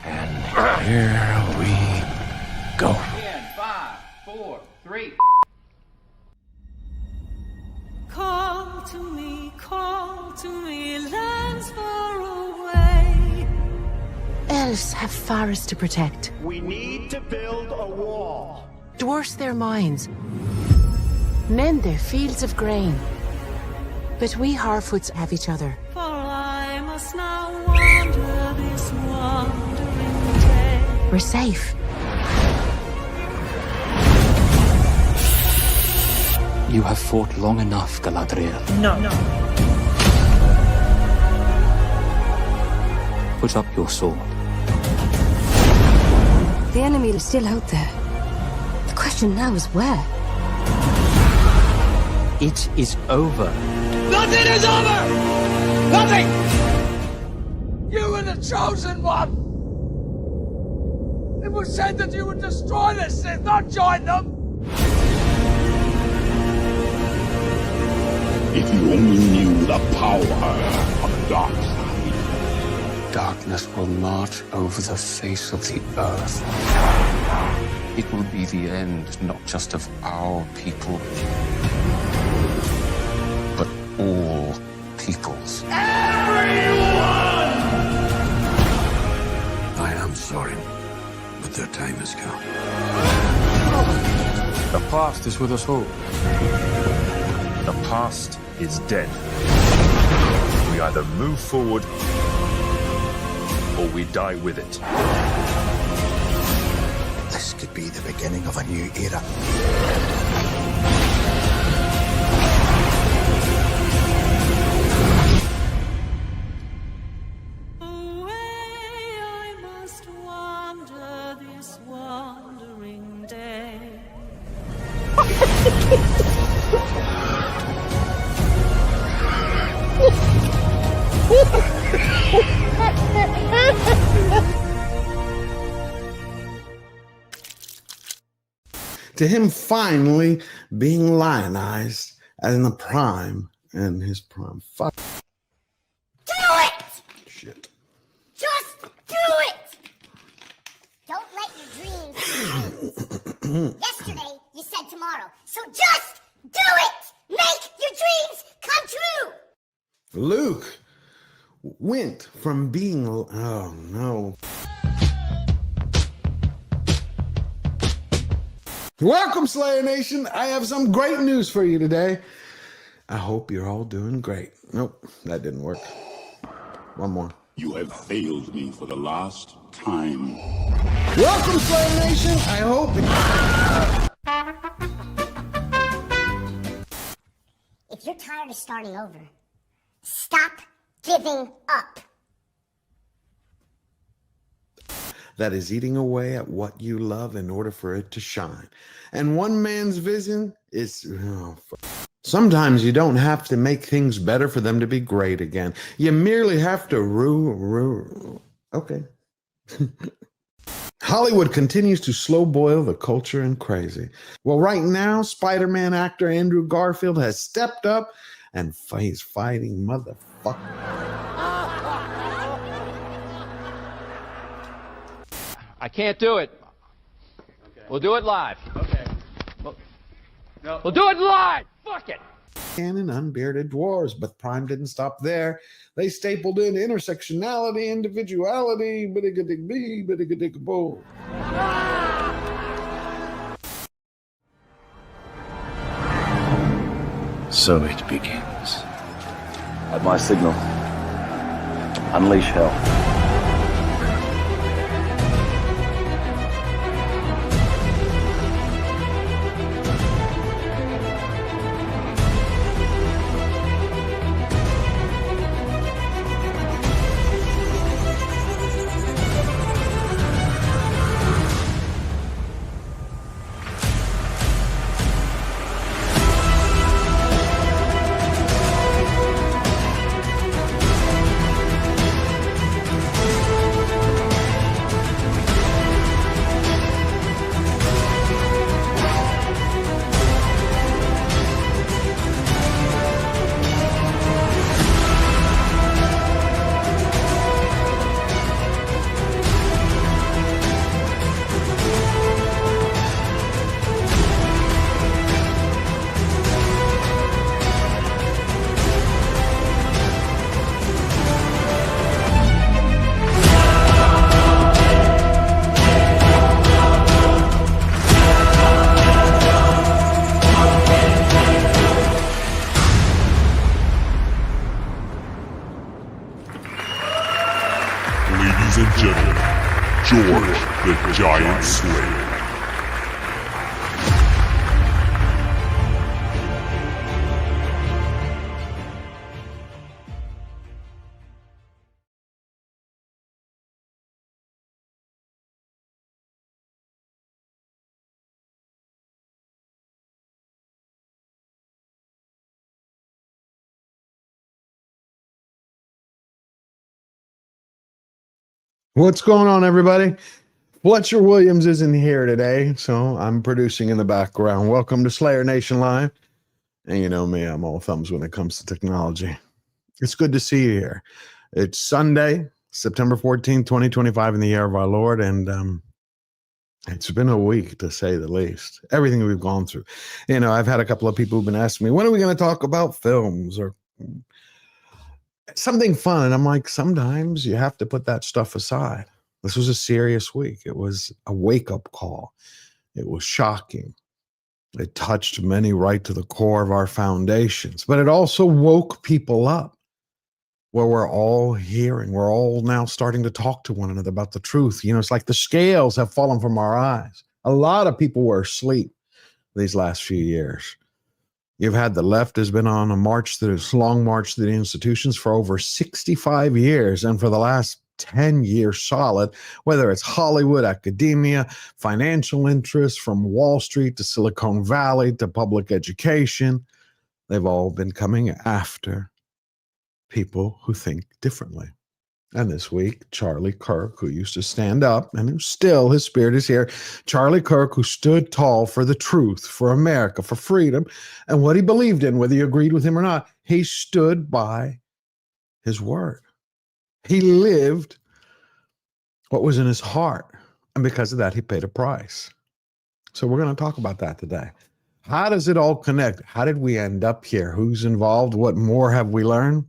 And here we go. 5, 4, 3. Call to me, lands far away. Elves have forests to protect. We need to build a wall. Dwarfs their mines. Men their fields of grain. But we Harfoots have each other. For I must now wander this wandering day. We're safe. You have fought long enough, Galadriel. No. Put up your sword. The enemy is still out there. The question now is where? It is over. Nothing is over! Nothing! You were the chosen one! It was said that you would destroy the Sith, not join them! If you only knew the power of the dark side. Darkness will march over the face of the earth. It will be the end, not just of our people, but all peoples. Everyone! I am sorry, but their time has come. The past is with us all. The past is dead. We either move forward or we die with it. This could be the beginning of a new era. Away I must wander this wandering day. To him finally being lionized in the prime and his prime. Fuck. Do it! Shit. Just do it! Don't let your dreams change. Yesterday, you said tomorrow. So just do it! Make your dreams come true! Luke went from being... Oh, no. Welcome, Slayer Nation. I have some great news for you today. I hope you're all doing great. Nope, that didn't work. One more. You have failed me for the last time. Welcome, Slayer Nation. I hope... If you're tired of starting over, stop giving up. That is eating away at what you love in order for it to shine. And one man's vision is... Sometimes you don't have to make things better for them to be great again. You merely have to Okay. Hollywood continues to slow boil the culture and crazy. Well, right now, Spider-Man actor Andrew Garfield has stepped up and he's fighting motherfucker. I can't do it. Okay. We'll do it live. Okay. We'll do it live! Fuck it! And unbearded dwarves, but Prime didn't stop there. They stapled in intersectionality, individuality, biddiga-dig-bee, biddiga-dig-boo. So it begins. At my signal, unleash hell. Ladies and gentlemen, George the Giant Slayer. What's going on, everybody? Fletcher Williams isn't here today, so I'm producing in the background. Welcome to Slayer Nation Live. And you know me, I'm all thumbs when it comes to technology. It's good to see you here. It's Sunday, September 14th, 2025, in the year of our Lord, and it's been a week, to say the least. Everything we've gone through. You know, I've had a couple of people who've been asking me, when are we going to talk about films or something fun? And I'm like, sometimes you have to put that stuff aside. This was a serious week. It was a wake-up call. It was shocking. It touched many right to the core of our foundations, but it also woke people up, where we're all hearing, we're all now starting to talk to one another about the truth. You know, it's like the scales have fallen from our eyes. A lot of people were asleep these last few years. You've had the left has been on a march, this long march to the institutions for over 65 years. And for the last 10 years solid, whether it's Hollywood, academia, financial interests, from Wall Street to Silicon Valley to public education, they've all been coming after people who think differently. And this week, Charlie Kirk, who used to stand up, and who still, his spirit is here, Charlie Kirk, who stood tall for the truth, for America, for freedom, and what he believed in, whether you agreed with him or not, he stood by his word. He lived what was in his heart, and because of that, he paid a price. So we're going to talk about that today. How does it all connect? How did we end up here? Who's involved? What more have we learned?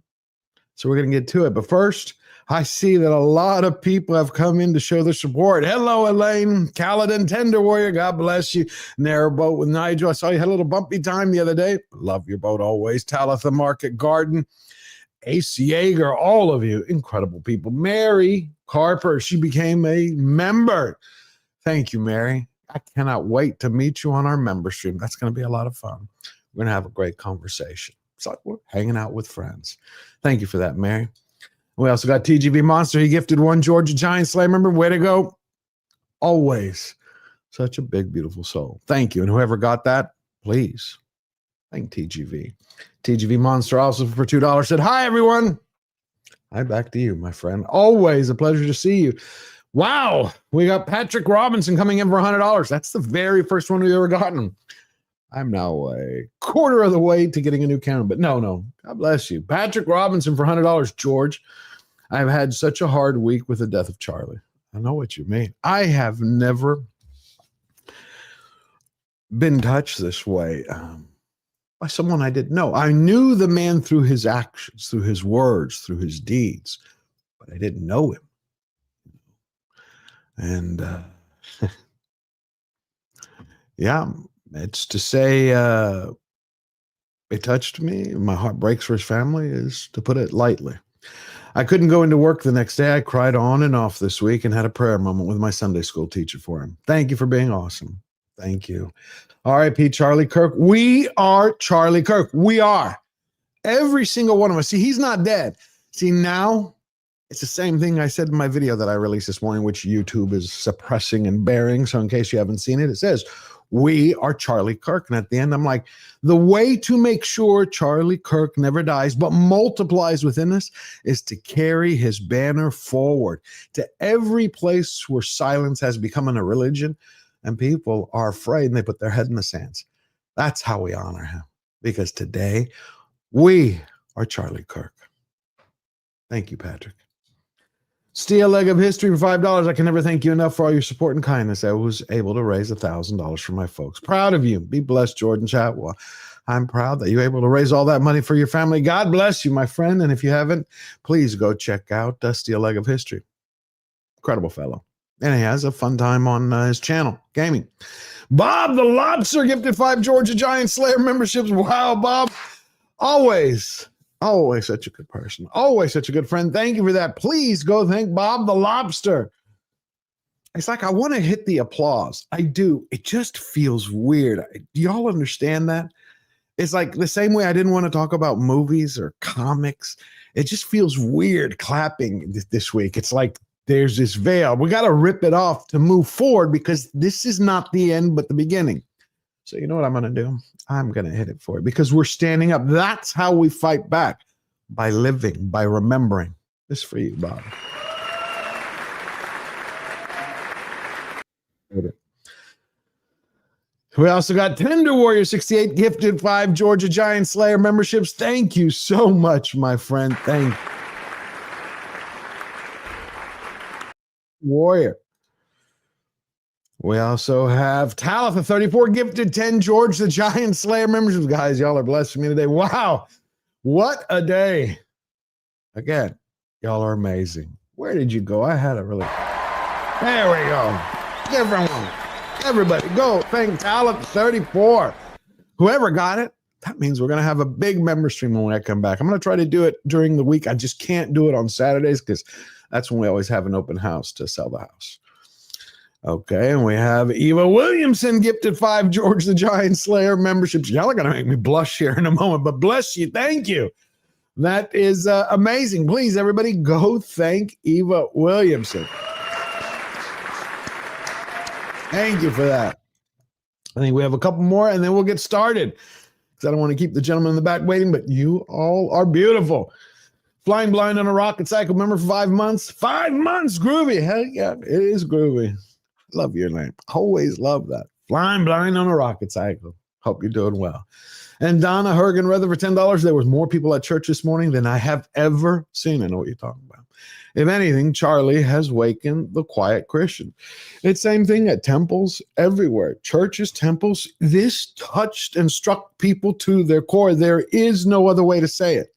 So we're going to get to it. But first, I see that a lot of people have come in to show their support. Hello, Elaine, Caledon, Tender Warrior. God bless you. Narrow Boat with Nigel. I saw you had a little bumpy time the other day. Love your boat always. Talitha Market Garden. Ace Yeager, all of you, incredible people. Mary Carper, she became a member. Thank you, Mary. I cannot wait to meet you on our member stream. That's going to be a lot of fun. We're going to have a great conversation. It's like we're hanging out with friends. Thank you for that, Mary. We also got TGV Monster. He gifted one Georgia Giant Slayer member. Way to go. Always such a big, beautiful soul. Thank you. And whoever got that, please thank TGV. TGV Monster also for $2 said, hi, everyone. Hi, back to you, my friend. Always a pleasure to see you. Wow. We got Patrick Robinson coming in for $100. That's the very first one we've ever gotten. I'm now a quarter of the way to getting a new camera, but no. God bless you. Patrick Robinson for $100. George, I've had such a hard week with the death of Charlie. I know what you mean. I have never been touched this way by someone I didn't know. I knew the man through his actions, through his words, through his deeds, but I didn't know him. And yeah, it's to say it touched me. My heart breaks for his family is to put it lightly. I couldn't go into work the next day. I cried on and off this week and had a prayer moment with my Sunday school teacher for him. Thank you for being awesome. Thank you. R.I.P. Charlie Kirk. We are Charlie Kirk. We are. Every single one of us. See, he's not dead. See, now it's the same thing I said in my video that I released this morning, which YouTube is suppressing and bearing. So in case you haven't seen it, it says, we are Charlie Kirk. And at the end, I'm like, the way to make sure Charlie Kirk never dies, but multiplies within us, is to carry his banner forward to every place where silence has become a religion and people are afraid and they put their head in the sands. That's how we honor him, because today we are Charlie Kirk. Thank you, Patrick. Steel Leg of History for $5. I can never thank you enough for all your support and kindness. I was able to raise $1,000 for my folks. Proud of you. Be blessed, Jordan Chatwell. I'm proud that you're able to raise all that money for your family. God bless you, my friend. And if you haven't, please go check out Steel Leg of History. Incredible fellow. And he has a fun time on his channel, gaming. Bob the Lobster gifted 5 Georgia Giant Slayer memberships. Wow, Bob. Always Always such a good person. Always such a good friend. Thank you for that. Please go thank Bob the Lobster. It's like I want to hit the applause. I do. It just feels weird. Do y'all understand that? It's like the same way I didn't want to talk about movies or comics. It just feels weird clapping this week. It's like there's this veil. We got to rip it off to move forward because this is not the end, but the beginning. So you know what I'm going to do? I'm going to hit it for it because we're standing up. That's how we fight back, by living, by remembering. This is for you, Bob. We also got Tender Warrior 68 gifted 5 Georgia Giant Slayer memberships. Thank you so much, my friend. Thank you. Warrior. We also have Talitha 34 gifted 10 George the Giant Slayer memberships. Guys, y'all are blessing me today. Wow. What a day. Again, y'all are amazing. Where did you go? I had a really... There we go. Everyone. Everybody go thank Talitha 34. Whoever got it, that means we're going to have a big member stream when I come back. I'm going to try to do it during the week. I just can't do it on Saturdays because that's when we always have an open house to sell the house. Okay, and we have Eva Williamson gifted 5 George the Giant Slayer memberships. Y'all are going to make me blush here in a moment, but bless you. Thank you. That is amazing. Please, everybody, go thank Eva Williamson. Thank you for that. I think we have a couple more, and then we'll get started because I don't want to keep the gentleman in the back waiting, but you all are beautiful. Flying Blind on a Rocket Cycle member for 5 months. 5 months, groovy. Hell yeah, it is groovy. Love your name. Always love that. Flying Blind on a Rocket Cycle. Hope you're doing well. And Donna Hergen Rather for $10. There was more people at church this morning than I have ever seen. I know what you're talking about. If anything, Charlie has wakened the quiet Christian. It's same thing at temples everywhere. Churches, temples. This touched and struck people to their core. There is no other way to say it.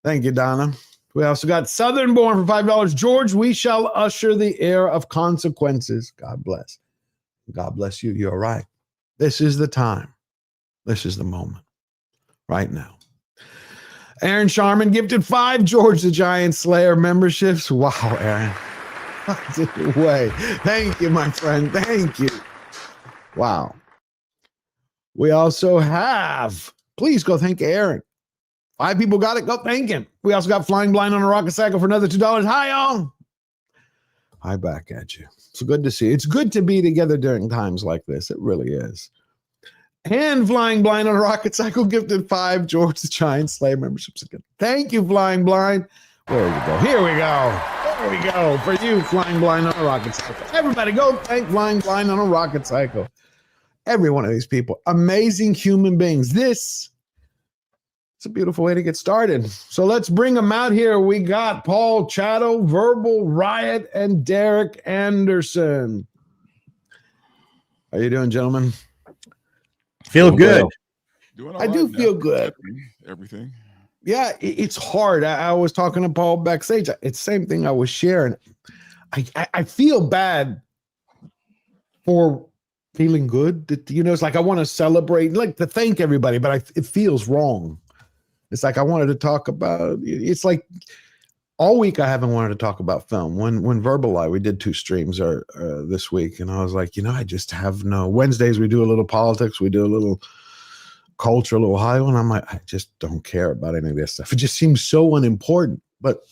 Thank you, Donna. We also got Southern Born for $5. George, we shall usher the era of consequences. God bless. God bless you. You're right. This is the time. This is the moment. Right now. Aaron Sharman gifted 5 George the Giant Slayer memberships. Wow, Aaron. Way. Thank you, my friend. Thank you. Wow. We also have, please go thank Aaron. 5 people got it. Go thank him. We also got Flying Blind on a Rocket Cycle for another $2. Hi, y'all. Hi, back at you. It's good to see you. It's good to be together during times like this. It really is. And Flying Blind on a Rocket Cycle gifted 5 George the Giant Slayer memberships again. Thank you, Flying Blind. There you go. Here we go. There we go. For you, Flying Blind on a Rocket Cycle. Everybody go thank Flying Blind on a Rocket Cycle. Every one of these people. Amazing human beings. This is a beautiful way to get started. So let's bring them out here. We got Paul Chatto, Verbal Riot, and Derek Anderson. How you doing, gentlemen? Feel good. I do feel good. Everything. Yeah, it's hard. I was talking to Paul backstage. It's the same thing I was sharing. I feel bad for feeling good. You know, it's like I want to celebrate, like to thank everybody, but it feels wrong. It's like I wanted to talk about, it's like all week I haven't wanted to talk about film. When Verbal Lie, we did 2 streams this week, and I was like, I just have no, Wednesdays we do a little politics, we do a little culture, a little Ohio, and I'm like, I just don't care about any of this stuff. It just seems so unimportant, but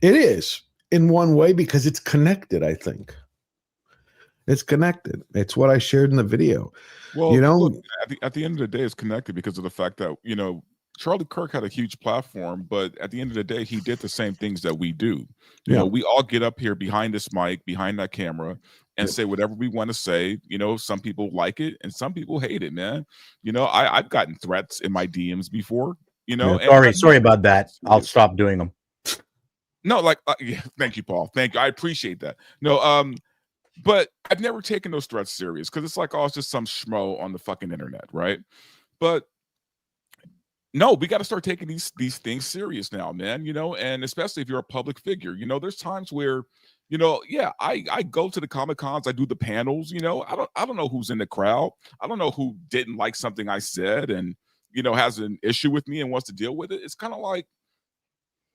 it is in one way because it's connected, I think. It's connected. It's what I shared in the video. Well, look, at the end of the day, it's connected because of the fact that, Charlie Kirk had a huge platform, but at the end of the day, he did the same things that we do. You know, we all get up here behind this mic, behind that camera, and say whatever we want to say. Some people like it and some people hate it, man. I've gotten threats in my DMs before, Sorry about that. I'll stop doing them. No, thank you, Paul. Thank you. I appreciate that. No, but I've never taken those threats serious because it's like, it's just some schmo on the fucking internet, right? But no, we got to start taking these things serious now, man, and especially if you're a public figure. There's times where, I go to the Comic-Cons, I do the panels, I don't know who's in the crowd. I don't know who didn't like something I said, and has an issue with me and wants to deal with it, it's kind of like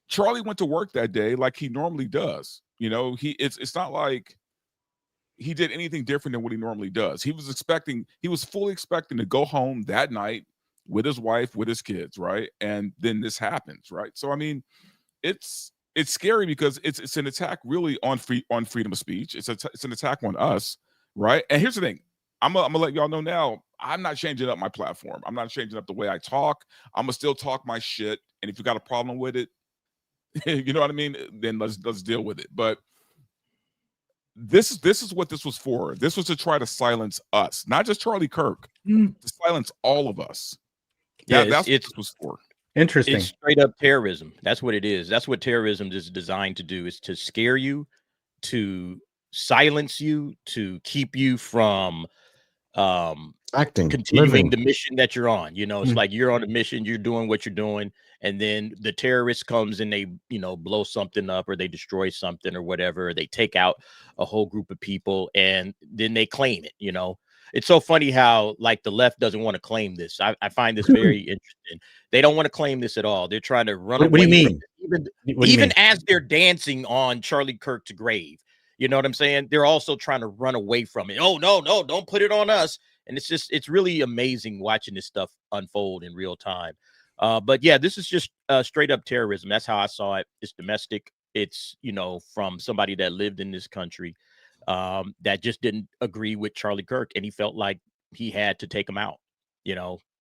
Charlie went to work that day like he normally does. It's not like he did anything different than what he normally does. He was fully expecting to go home that night with his wife, with his kids, right? And then this happens, right? So I mean, it's scary because it's an attack really on freedom of speech. It's an attack on us, right? And here's the thing. I'm gonna let y'all know now, I'm not changing up my platform. I'm not changing up the way I talk. I'm gonna still talk my shit. And if you got a problem with it, you know what I mean? Then let's deal with it. But this is what this was for. This was to try to silence us, not just Charlie Kirk, to silence all of us. Yeah, that's what this was for. Interesting. It's straight up terrorism. That's what it is. That's what terrorism is designed to do, is to scare you, to silence you, to keep you from continuing the mission that you're on. It's like you're on a mission, you're doing what you're doing, and then the terrorist comes and they blow something up, or they destroy something or whatever, they take out a whole group of people, and then they claim it. It's so funny how like the left doesn't want to claim this. I find this very interesting. They don't want to claim this at all. They're trying to run away. What do you mean? Even as they're dancing on Charlie Kirk's grave, you know what I'm saying? They're also trying to run away from it. Oh, no, don't put it on us. And it's really amazing watching this stuff unfold in real time. But yeah, this is just straight up terrorism. That's how I saw it. It's domestic. It's, from somebody that lived in this country that just didn't agree with Charlie Kirk, and he felt like he had to take him out,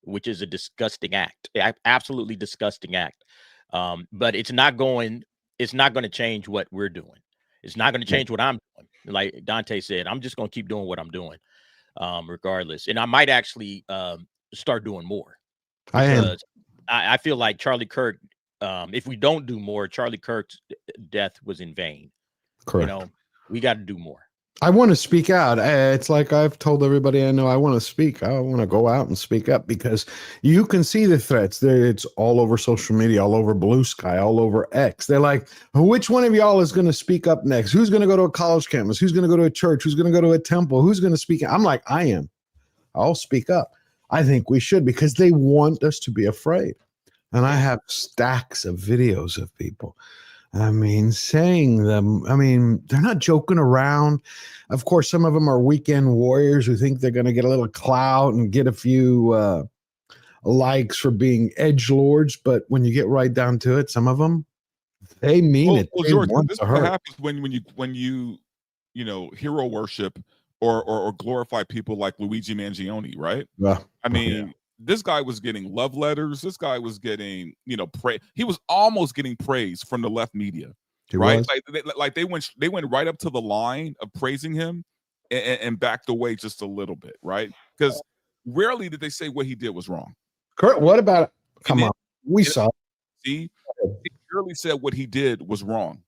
which is a disgusting act, absolutely disgusting act. But it's not going to change what we're doing. It's not going to change what I'm doing. Like Dante said, I'm just going to keep doing what I'm doing, regardless. And I might actually start doing more. I feel like Charlie Kirk, if we don't do more, Charlie Kirk's death was in vain. Correct. We got to do more. I want to speak out. It's like I've told everybody I know, I want to speak. I want to go out and speak up, because you can see the threats. It's all over social media, all over Blue Sky, all over X. They're like, which one of y'all is going to speak up next? Who's going to go to a college campus? Who's going to go to a church? Who's going to go to a temple? Who's going to speak? I'm like, I am. I'll speak up. I think we should, because they want us to be afraid. And I have stacks of videos of people, saying them. They're not joking around. Of course, some of them are weekend warriors who think they're going to get a little clout and get a few likes for being edgelords. But when you get right down to it, some of them, they mean it. Well, George, this is what happens when you hero worship or glorify people like Luigi Mangione, right? Yeah. This guy was getting love letters. This guy was getting, praise. He was almost getting praise from the left media, right? They went right up to the line of praising him and backed away just a little bit, right? Because rarely did they say what he did was wrong. Kurt, what about it? Come on, we saw. See, he rarely said what he did was wrong.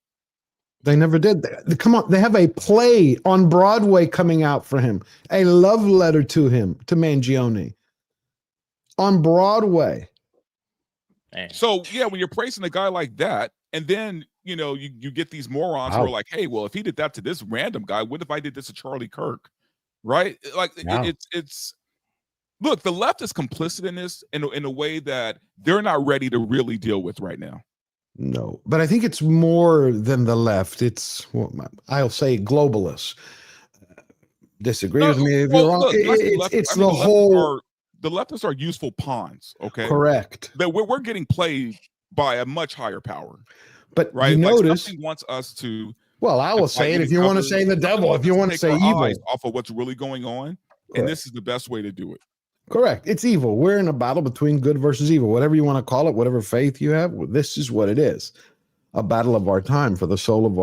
They never did that. Come on, they have a play on Broadway coming out for him, a love letter to him, to Mangione. On Broadway. So yeah, when you're praising a guy like that, and then you get these morons who are like, hey, well, if he did that to this random guy, what if I did this to Charlie Kirk? Right? Like it's look, the left is complicit in this in a way that they're not ready to really deal with right now. No, but I think it's more than the left. It's, I'll say, globalists. Disagree with me if you're wrong. It's the whole. The leftists are useful pawns, okay? Correct. That we're getting played by a much higher power. But right, you notice, something wants us to. Well, I will say it if you want to say the devil, if you want to say evil, off of what's really going on, and this is the best way to do it. Correct. It's evil. We're in a battle between good versus evil, whatever you want to call it, whatever faith you have. This is what it is: a battle of our time for the soul of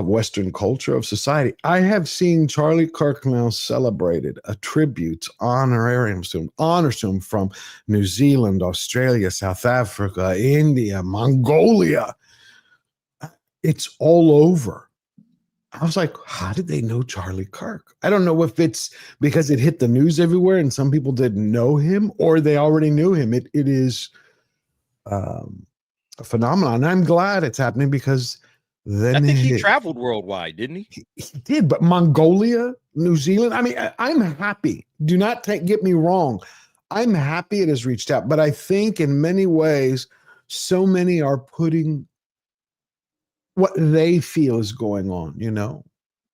Western culture, of society. I have seen Charlie Kirk now celebrated, attributes, honors to him from New Zealand, Australia, South Africa, India, Mongolia. It's all over. I was like, how did they know Charlie Kirk? I don't know if it's because it hit the news everywhere and some people didn't know him, or they already knew him. It is a phenomenon. And I'm glad it's happening, because then I think he traveled worldwide, didn't he? He did, but Mongolia, New Zealand. I'm happy. Do not get me wrong. I'm happy it has reached out, but I think in many ways, so many are putting what they feel is going on, you know,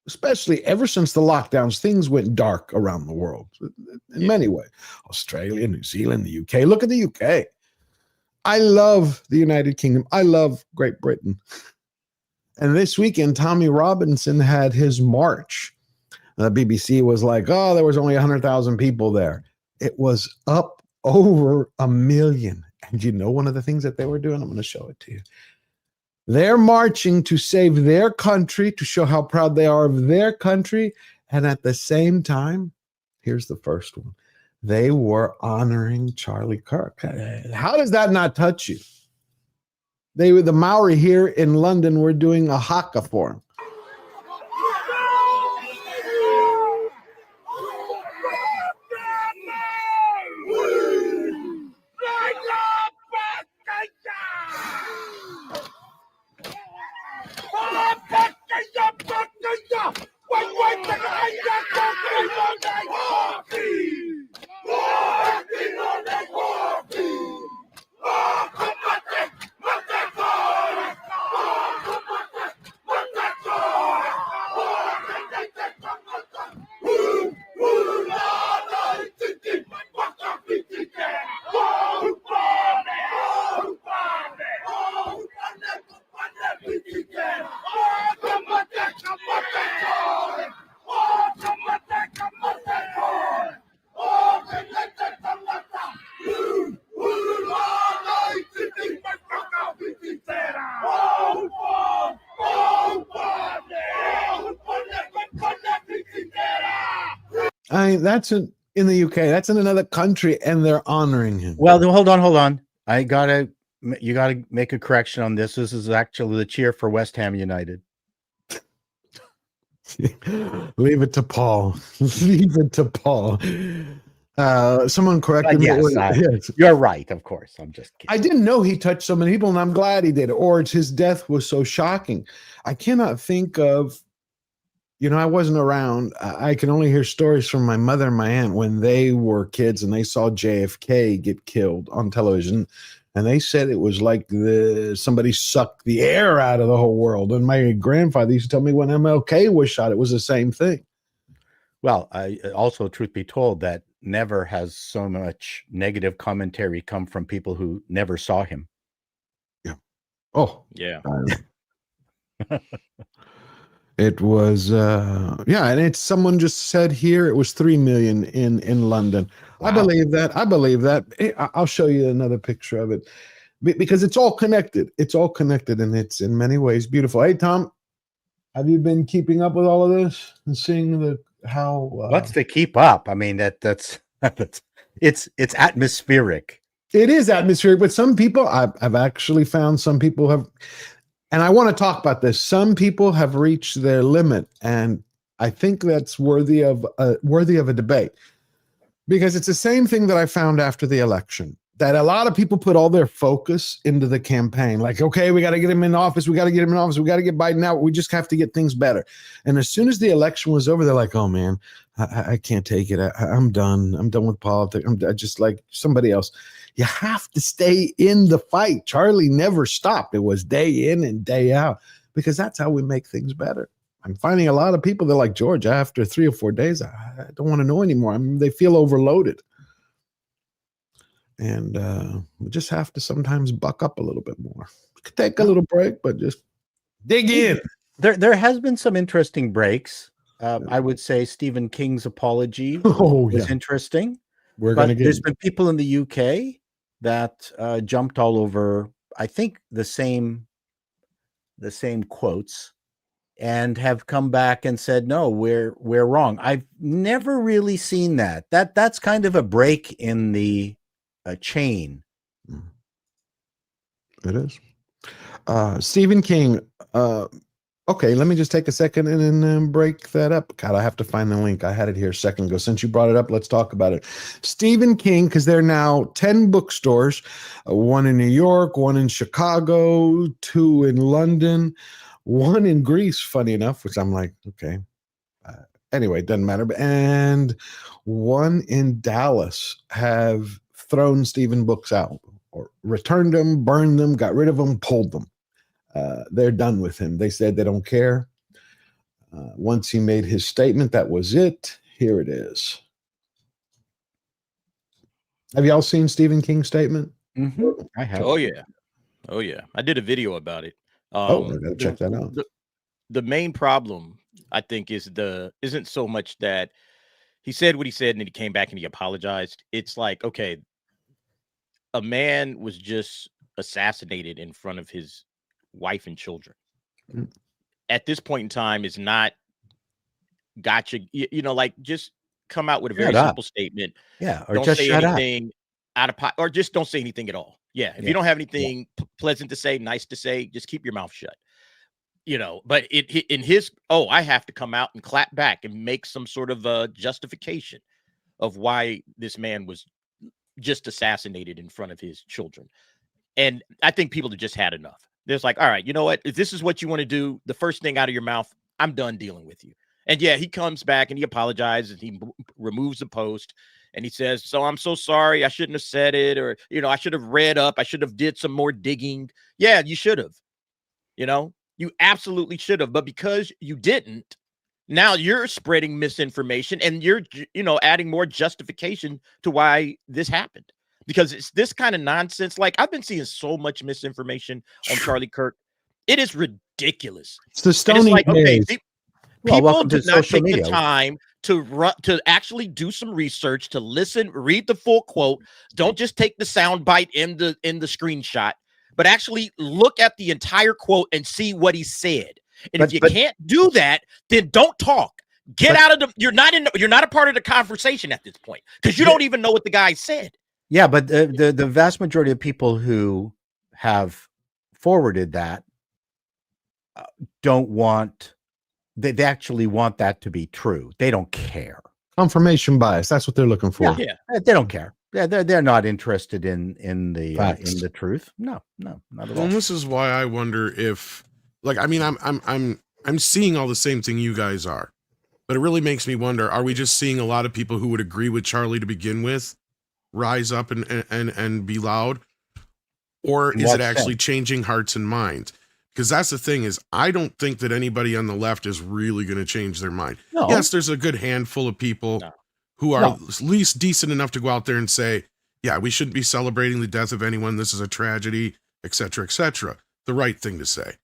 especially ever since the lockdowns, things went dark around the world in many ways. Australia, New Zealand, the UK. Look at the UK. I love the United Kingdom. I love Great Britain. And this weekend, Tommy Robinson had his march. The BBC was like, oh, there was only 100,000 people there. It was up over 1 million. And you know one of the things that they were doing? I'm going to show it to you. They're marching to save their country, to show how proud they are of their country. And at the same time, here's the first one. They were honoring Charlie Kirk. How does that not touch you? The Maori here in London were doing a haka for him. That's in the UK. That's in another country, and they're honoring him. Well, hold on. You gotta make a correction on this. This is actually the cheer for West Ham United. Leave it to Paul. Leave it to Paul. Someone corrected me. Yes, you're right. Of course, I'm just kidding. I didn't know he touched so many people, and I'm glad he did. Or his death was so shocking. I cannot think of. You know, I wasn't around. I can only hear stories from my mother and my aunt when they were kids and they saw JFK get killed on television. And they said it was like somebody sucked the air out of the whole world. And my grandfather used to tell me when MLK was shot, it was the same thing. Well, also, truth be told, that never has so much negative commentary come from people who never saw him. Yeah. Oh. Yeah. It was, and it's someone just said here it was 3 million in London. Wow. I believe that. I'll show you another picture of it because it's all connected. It's all connected, and it's in many ways beautiful. Hey, Tom, have you been keeping up with all of this and seeing how? What's to keep up? I mean, that's it's atmospheric. It is atmospheric, but some people I've actually found some people have. And I want to talk about this. Some people have reached their limit, and I think that's worthy of a debate, because it's the same thing that I found after the election, that a lot of people put all their focus into the campaign. Like, okay, we got to get him in office. We got to get him in office. We got to get Biden out. We just have to get things better. And as soon as the election was over, they're like, oh man, I can't take it. I'm done. I'm done with politics. I'm just like somebody else. You have to stay in the fight. Charlie never stopped. It was day in and day out, because that's how we make things better. I'm finding a lot of people, they're like, George, after 3 or 4 days, I don't want to know anymore. I mean, they feel overloaded. And we just have to sometimes buck up a little bit more. We could take a little break, but just dig in. There has been some interesting breaks. I would say Stephen King's apology was interesting. There's been people in the UK that jumped all over, I think, the same quotes, and have come back and said, no, we're wrong. I've never really seen that. That's kind of a break in the chain. It is. Stephen King. Okay, let me just take a second and then break that up. God, I have to find the link. I had it here a second ago. Since you brought it up, let's talk about it. Stephen King, because there are now 10 bookstores, one in New York, one in Chicago, 2 in London, 1 in Greece, funny enough, which I'm like, okay. anyway, it doesn't matter. And one in Dallas have thrown Stephen books out or returned them, burned them, got rid of them, pulled them. They're done with him. They said they don't care. Once he made his statement, that was it. Here it is. Have y'all seen Stephen King's statement? Mm-hmm. I have. Oh yeah. Oh yeah. I did a video about it. I gotta check that out. The main problem, I think, isn't so much that he said what he said and then he came back and he apologized. It's like, okay, a man was just assassinated in front of his wife and children. Mm. At this point in time, is not gotcha. Like just come out with a very simple statement. Yeah, or don't just say shut anything out of pot, or just don't say anything at all. Yeah, if you don't have anything pleasant to say, nice to say, just keep your mouth shut. But in his, I have to come out and clap back and make some sort of justification of why this man was just assassinated in front of his children. And I think people have just had enough. There's like, all right, you know what? If this is what you want to do, the first thing out of your mouth, I'm done dealing with you. And yeah, he comes back and he apologizes. He removes the post and he says, so I'm so sorry. I shouldn't have said it. Or, I should have read up. I should have did some more digging. Yeah, you should have. You absolutely should have. But because you didn't, now you're spreading misinformation and you're, adding more justification to why this happened. Because it's this kind of nonsense. Like, I've been seeing so much misinformation on Charlie Kirk. It is ridiculous. It's the Stony like, okay, people do did not take media. the time to actually do some research, to listen, read the full quote. Don't just take the sound bite in the screenshot, but actually look at the entire quote and see what he said. And if you can't do that, then don't talk. Get out of the. You're not a part of the conversation at this point because you don't even know what the guy said. Yeah, but the vast majority of people who have forwarded that don't want. They actually want that to be true. They don't care. Confirmation bias. That's what they're looking for. Yeah. They don't care. Yeah, they're not interested in the truth. No, not at all. And this is why I wonder if, like, I mean, I'm seeing all the same thing you guys are, but it really makes me wonder: are we just seeing a lot of people who would agree with Charlie to begin with rise up and be loud, or is it actually changing hearts and minds? Because that's the thing is, I don't think that anybody on the left is really going to change their mind. No. Yes, there's a good handful of people who are at least decent enough to go out there and say, yeah, we shouldn't be celebrating the death of anyone. This is a tragedy, etc., etc. The right thing to say.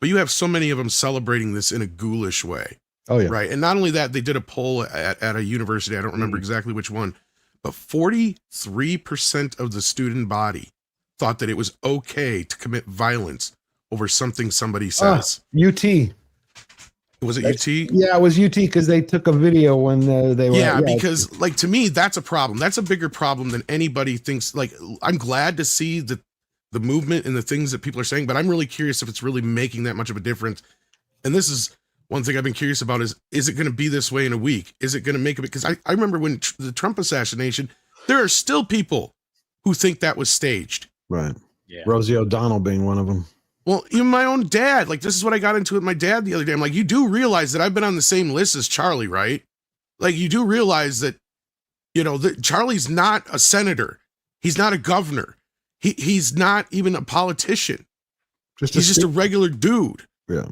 But you have so many of them celebrating this in a ghoulish way. Oh, yeah. Right. And not only that, they did a poll at a university. I don't remember exactly which one, but 43% of the student body thought that it was okay to commit violence over something somebody says. UT. Was it UT? Yeah, it was UT because they took a video when they were. Yeah, because like to me, that's a problem. That's a bigger problem than anybody thinks. Like, I'm glad to see the movement and the things that people are saying, but I'm really curious if it's really making that much of a difference. And this is one thing I've been curious about is it going to be this way in a week? Is it going to make it? Because I remember when the Trump assassination, there are still people who think that was staged. Right. Yeah. Rosie O'Donnell being one of them. Well, even my own dad, like this is what I got into with my dad the other day. I'm like, you do realize that I've been on the same list as Charlie, right? Like you do realize that, that Charlie's not a senator. He's not a governor. He's not even a politician. He's just a regular dude. Yeah.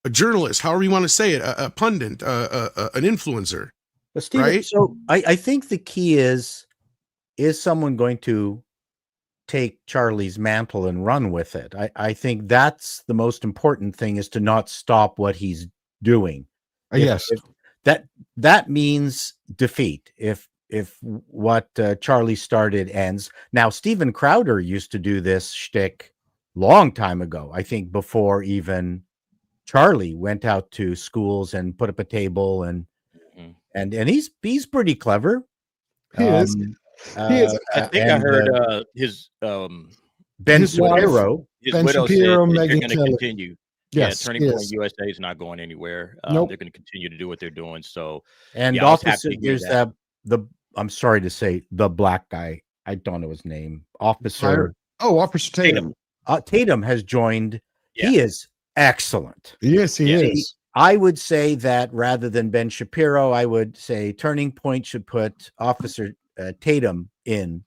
A journalist, however you want to say it, a pundit, an influencer. But Steven, right? So I think the key is someone going to take Charlie's mantle and run with it? I think that's the most important thing, is to not stop what he's doing. Yes. That means defeat. If what Charlie started ends. Now, Steven Crowder used to do this shtick long time ago, I think before even Charlie went out to schools and put up a table and he's pretty clever. He is. I think I heard his Ben Shapiro. His Ben widow Shapiro, said they're Megyn going to Kelly. continue. Yes, Turning Point USA is not going anywhere. Nope. They're going to continue to do what they're doing. So, and I was happy officer, to hear there's that. I'm sorry to say, the black guy. I don't know his name. Officer Officer Tatum. Tatum has joined. Yeah. He is excellent. Yes, he is. I would say that rather than Ben Shapiro, I would say Turning Point should put Officer Tatum in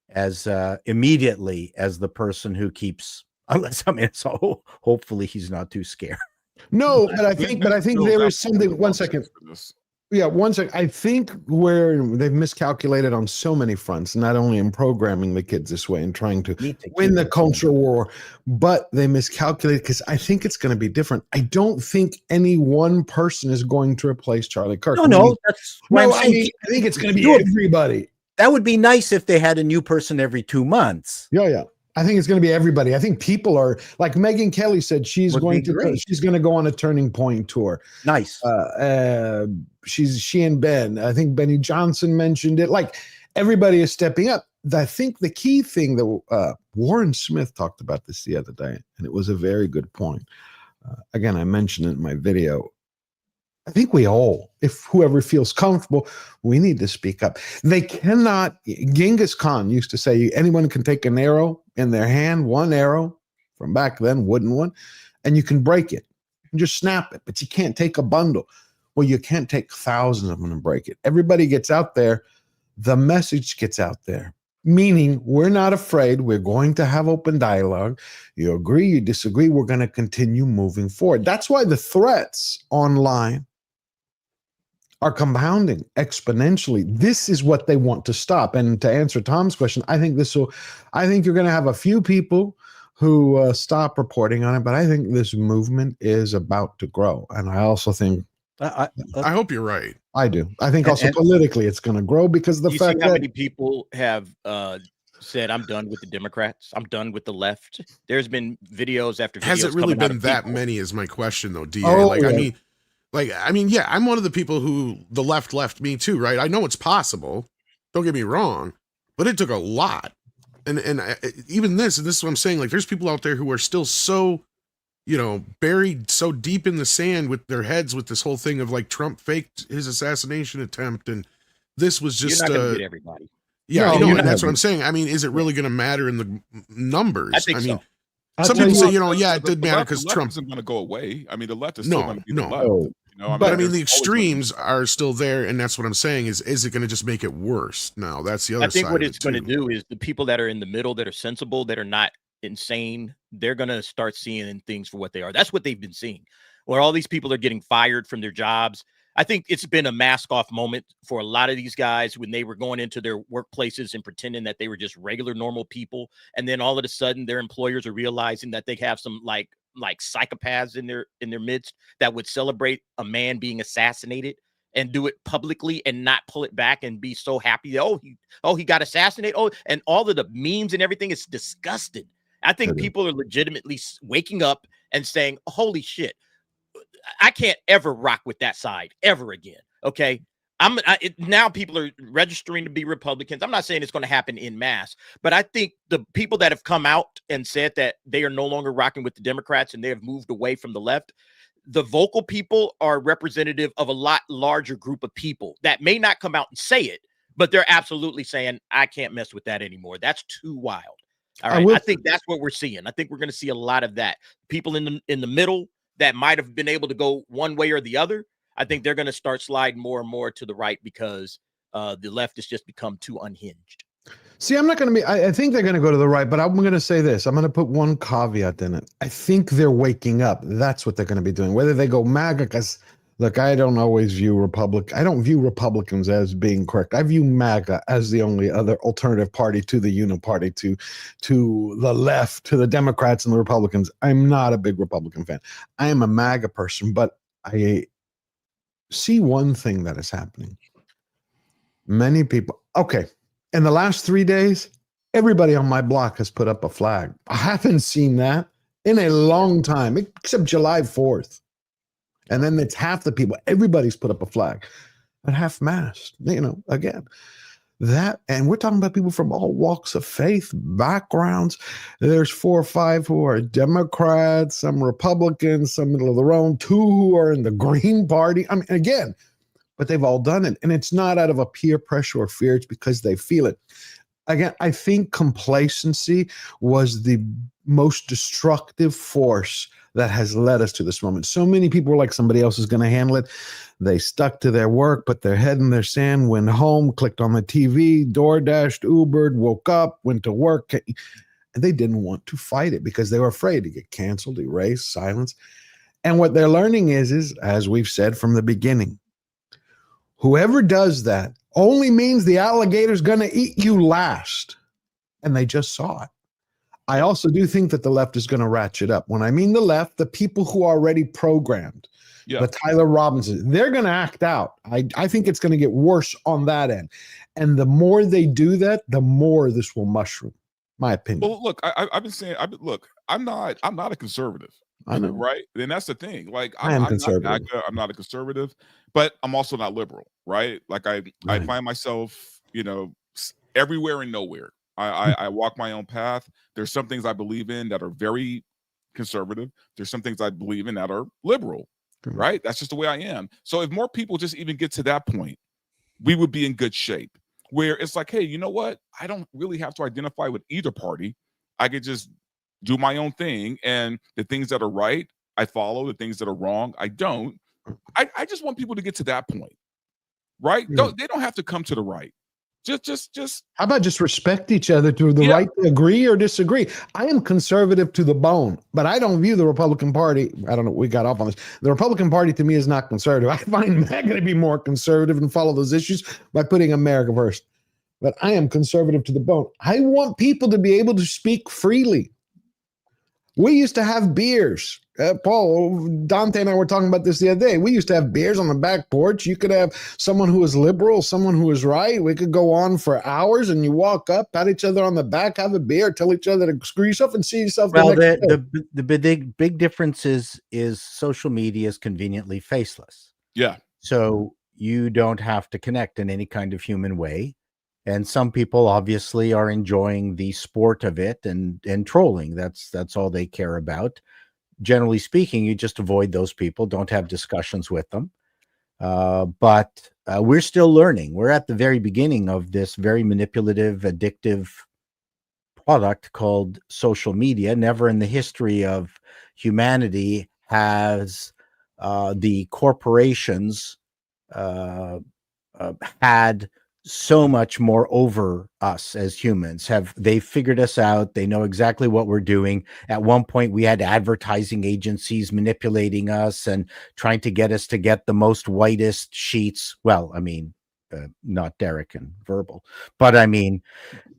as immediately as the person who keeps, unless I mean, so hopefully he's not too scared. No, but I think there is something. 1 second. Yeah, 1 second. I think where they've miscalculated on so many fronts, not only in programming the kids this way and trying to win the culture war, but they miscalculated because I think it's going to be different. I don't think any one person is going to replace Charlie Kirk. No, that's why I'm saying. I think it's going to be everybody. That would be nice if they had a new person every 2 months. Yeah. I think it's going to be everybody. I think people are like Megyn Kelly said she's going to go on a Turning Point tour. Nice. She and Ben. I think Benny Johnson mentioned it. Like everybody is stepping up. I think the key thing that Warren Smith talked about this the other day, and it was a very good point. Again, I mentioned it in my video. I think we all, if whoever feels comfortable, we need to speak up. They cannot. Genghis Khan used to say anyone can take an arrow in their hand, one arrow from back then, wooden one, and you can break it. You can just snap it, but you can't take a bundle. Well, you can't take thousands of them and break it. Everybody gets out there. The message gets out there, meaning we're not afraid. We're going to have open dialogue. You agree, you disagree. We're going to continue moving forward. That's why the threats online are compounding exponentially. This is what they want to stop. And to answer Tom's question, I think you're going to have a few people who stop reporting on it, but I think this movement is about to grow. And I also think, I hope you're right. I do. I think also politically it's going to grow because of the fact that how many people have said, I'm done with the Democrats. I'm done with the left. There's been videos after videos. Has it really been that many is my question though, DA? I mean, yeah, I'm one of the people who the left me too, right? I know it's possible. Don't get me wrong, but it took a lot. And even this is what I'm saying. Like, there's people out there who are still so, buried so deep in the sand with their heads with this whole thing of like Trump faked his assassination attempt, and this was just you're not gonna get everybody. Yeah, no, I know, and that's what I'm saying. I mean, is it really going to matter in the numbers? I think so. Some people say, it did matter because Trump isn't going to go away. I mean, the left is still going to be the left. But I mean, the extremes are still there, and that's what I'm saying. Is it going to just make it worse? No, that's the other side. I think what it's going to do is the people that are in the middle, that are sensible, that are not insane, they're going to start seeing things for what they are. That's what they've been seeing. Where all these people are getting fired from their jobs. I think it's been a mask off moment for a lot of these guys when they were going into their workplaces and pretending that they were just regular, normal people. And then all of a sudden their employers are realizing that they have some like psychopaths in their midst that would celebrate a man being assassinated and do it publicly and not pull it back and be so happy. He got assassinated. And all of the memes and everything is disgusting. I think people are legitimately waking up and saying, holy shit, I can't ever rock with that side ever again. Okay. Now people are registering to be Republicans. I'm not saying it's going to happen in mass, but I think the people that have come out and said that they are no longer rocking with the Democrats and they have moved away from the left, the vocal people are representative of a lot larger group of people that may not come out and say it, but they're absolutely saying, I can't mess with that anymore. That's too wild. All right. I think that's what we're seeing. I think we're going to see a lot of that. People in the middle that might have been able to go one way or the other, I think they're going to start sliding more and more to the right because the left has just become too unhinged. See, I'm not going to be, I think they're going to go to the right, but I'm going to say this. I'm going to put one caveat in it. I think they're waking up. That's what they're going to be doing. Whether they go MAGA, because look, I don't always view I don't view Republicans as being correct. I view MAGA as the only other alternative party to the Uniparty, to the left, to the Democrats and the Republicans. I'm not a big Republican fan. I am a MAGA person, but I see one thing that is happening. Many people, okay, in the last 3 days, everybody on my block has put up a flag. I haven't seen that in a long time, except July 4th. And then it's half the people. Everybody's put up a flag, but half-mast, again. That, and we're talking about people from all walks of faith, backgrounds. There's 4 or 5 who are Democrats, some Republicans, some middle of the road, 2 who are in the Green Party. I mean, again, but they've all done it. And it's not out of a peer pressure or fear. It's because they feel it. Again, I think complacency was the most destructive force that has led us to this moment. So many people were like, somebody else is going to handle it. They stuck to their work, put their head in their sand, went home, clicked on the TV, DoorDashed, Ubered, woke up, went to work. And they didn't want to fight it because they were afraid to get canceled, erased, silenced. And what they're learning is, as we've said from the beginning, whoever does that only means the alligator's going to eat you last. And they just saw it. I also do think that the left is going to ratchet up. When I mean the left, the people who are already programmed, the Tyler Robinson, they're going to act out. I think it's going to get worse on that end. And the more they do that, the more this will mushroom, my opinion. Well, look, I've been saying, look, I'm not a conservative. I know. Right? And that's the thing. Like, I'm conservative. Not MAGA, I'm not a conservative, but I'm also not liberal, right? Like I find myself, everywhere and nowhere. I walk my own path. There's some things I believe in that are very conservative. There's some things I believe in that are liberal, right? That's just the way I am. So if more people just even get to that point, we would be in good shape. Where it's like, hey, you know what? I don't really have to identify with either party. I could just do my own thing, and the things that are right, I follow. The things that are wrong, I don't. I just want people to get to that point, right? They don't have to come to the right. Just. How about just respect each other to the right to agree or disagree? I am conservative to the bone, but I don't view the Republican Party. I don't know. We got off on this. The Republican Party to me is not conservative. I find MAGA to be more conservative and follow those issues by putting America first. But I am conservative to the bone. I want people to be able to speak freely. We used to have beers. Paul, Dante and I were talking about this the other day. We used to have beers on the back porch. You could have someone who was liberal, someone who was right. We could go on for hours, and you walk up, pat each other on the back, have a beer, tell each other to screw yourself, and see yourself. Well, the big difference is social media is conveniently faceless. Yeah. So you don't have to connect in any kind of human way. And some people obviously are enjoying the sport of it and trolling. That's all they care about. Generally speaking, you just avoid those people. Don't have discussions with them. But we're still learning. We're at the very beginning of this very manipulative, addictive product called social media. Never in the history of humanity has the corporations had so much more over us as humans. They figured us out. They know exactly what we're doing. At one point we had advertising agencies manipulating us and trying to get us to get the most whitest sheets. Well, I mean, not Derek and Verbal, but I mean,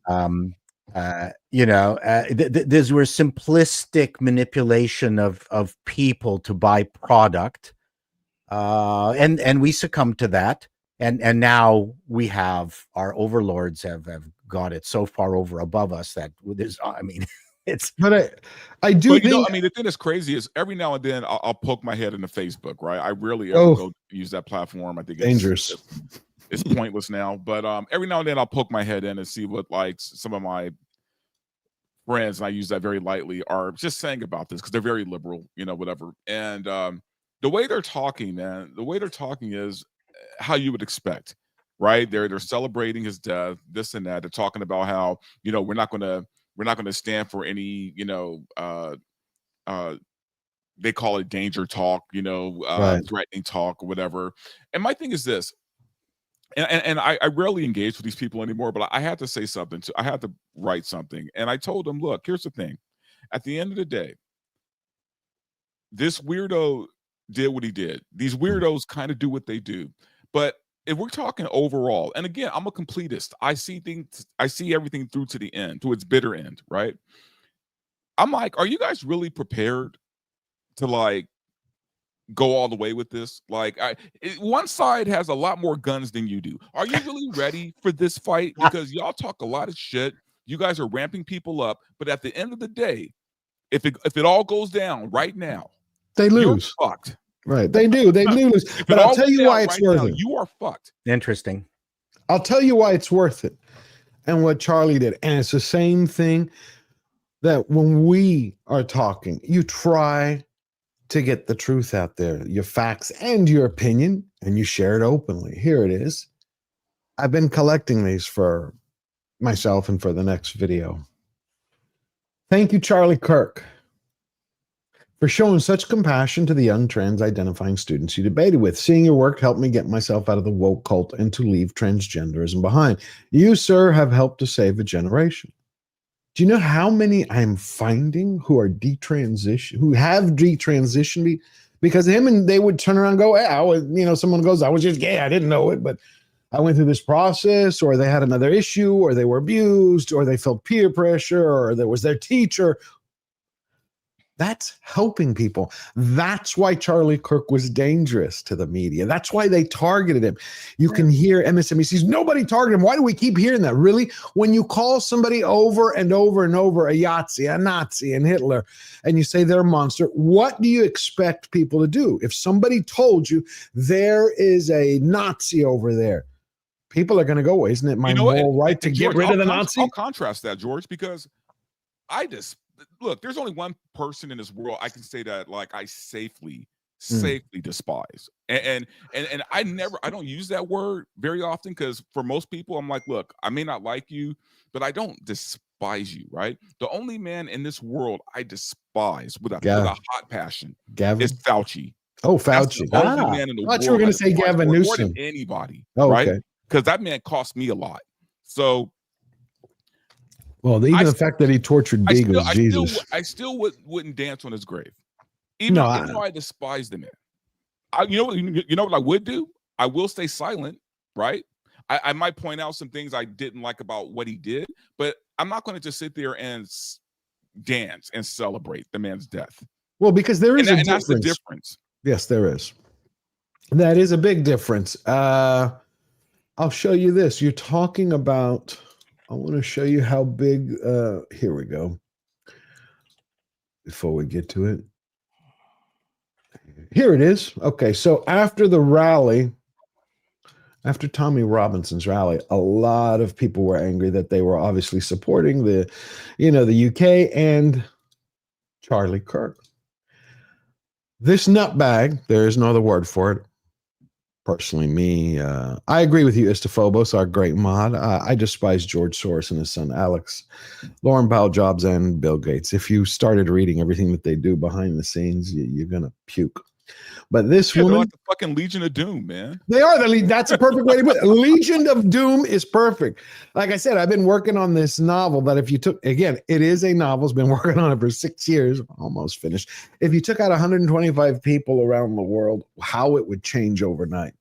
these were simplistic manipulation of people to buy product. And we succumbed to that. And now we have our overlords have got it so far above us that there's, I mean, it's. But I do think. The thing that's crazy is every now and then I'll poke my head into Facebook, right? I rarely ever go use that platform. I think it's dangerous. It's pointless now. But every now and then I'll poke my head in and see what like some of my friends, and I use that very lightly, are just saying about this because they're very liberal, whatever. And the way they're talking, man, is how you would expect, right? They're celebrating his death, this and that. They're talking about how we're not gonna stand for any they call it danger talk, right. threatening talk or whatever. And my thing is this, and I rarely engage with these people anymore, but I had to say something. I had to write something, and I told them, look, here's the thing. At the end of the day, this weirdo did what he did. These weirdos kind of do what they do. But if we're talking overall, and again, I'm a completist. I see everything through to the end, to its bitter end, right? I'm like, are you guys really prepared to like go all the way with this? Like, one side has a lot more guns than you do. Are you really ready for this fight? Because y'all talk a lot of shit. You guys are ramping people up, but at the end of the day, if it all goes down right now, they lose. You're fucked. Right. They do. They lose. But I'll tell you why it's worth it. You are fucked. Interesting. I'll tell you why it's worth it. And what Charlie did. And it's the same thing that when we are talking, you try to get the truth out there, your facts and your opinion, and you share it openly. Here it is. I've been collecting these for myself and for the next video Thank you, Charlie Kirk, for showing such compassion to the young trans-identifying students you debated with. Seeing your work helped me get myself out of the woke cult and to leave transgenderism behind. You, sir, have helped to save a generation. Do you know how many I'm finding who are who have detransitioned me because of him? And they would turn around and go, hey, someone goes, I was just gay, I didn't know it, but I went through this process, or they had another issue, or they were abused, or they felt peer pressure, or there was their teacher. That's helping people. That's why Charlie Kirk was dangerous to the media. That's why they targeted him. You can hear MSNBC's, nobody targeted him. Why do we keep hearing that? Really? When you call somebody over and over and over a Yahtzee, a Nazi, and Hitler, and you say they're a monster, what do you expect people to do? If somebody told you there is a Nazi over there, people are going to go, well, isn't it my moral right to get rid of the Nazi? I'll contrast that, George, because look, there's only one person in this world I can say that like I safely despise. And I don't use that word very often, because for most people, I'm like, look, I may not like you, but I don't despise you, right? The only man in this world I despise with a hot passion is Fauci. Oh, Fauci. That's the only man in the I thought world you were going to say Gavin more Newsom. than anybody, right? Okay. Because that man cost me a lot. So, well, even the fact that he tortured Beagles, Jesus. I still wouldn't dance on his grave, even though I despise the man. You know what I would do? I will stay silent, right? I might point out some things I didn't like about what he did, but I'm not going to just sit there and dance and celebrate the man's death. Well, because there is a difference. That's the difference. Yes, there is. That is a big difference. I'll show you this. You're talking about, I want to show you how big, here we go. Before we get to it. Here it is. Okay, so after the rally, after Tommy Robinson's rally, a lot of people were angry that they were obviously supporting the UK and Charlie Kirk. This nutbag, there is no other word for it. Personally, me, I agree with you, Istophobos, our great mod. I despise George Soros and his son Alex, Lauren Powell Jobs, and Bill Gates. If you started reading everything that they do behind the scenes, you're gonna puke. But this woman, they're like the fucking Legion of Doom, man. They are the lead. That's a perfect way to put it. Legion of Doom is perfect. Like I said, I've been working on this novel that if you took, again, it is a novel. It's been working on it for 6 years, almost finished. If you took out 125 people around the world, how it would change overnight.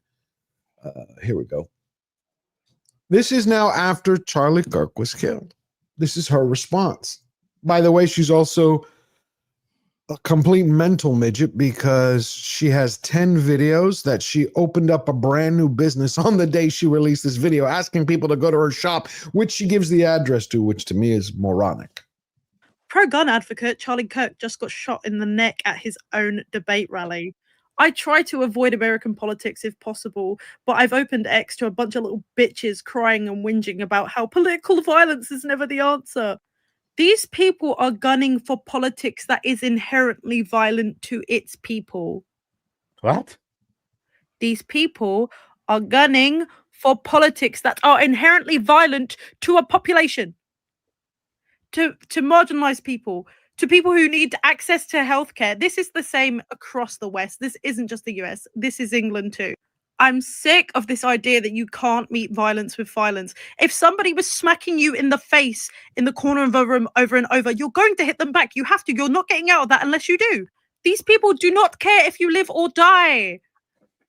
Here we go. This is now after Charlie Kirk was killed. This is her response. By the way, she's also a complete mental midget because she has 10 videos that she opened up a brand new business on the day she released this video, asking people to go to her shop, which she gives the address to, which to me is moronic. Pro-gun advocate Charlie Kirk just got shot in the neck at his own debate rally. I try to avoid American politics if possible, but I've opened X to a bunch of little bitches crying and whinging about how political violence is never the answer. These people are gunning for politics that is inherently violent to its people. What? These people are gunning for politics that are inherently violent to a population, to marginalized people, to people who need access to healthcare. This is the same across the West. This isn't just the US. This is England too. I'm sick of this idea that you can't meet violence with violence. If somebody was smacking you in the face in the corner of a room over and over, you're going to hit them back. You have to. You're not getting out of that unless you do. These people do not care if you live or die.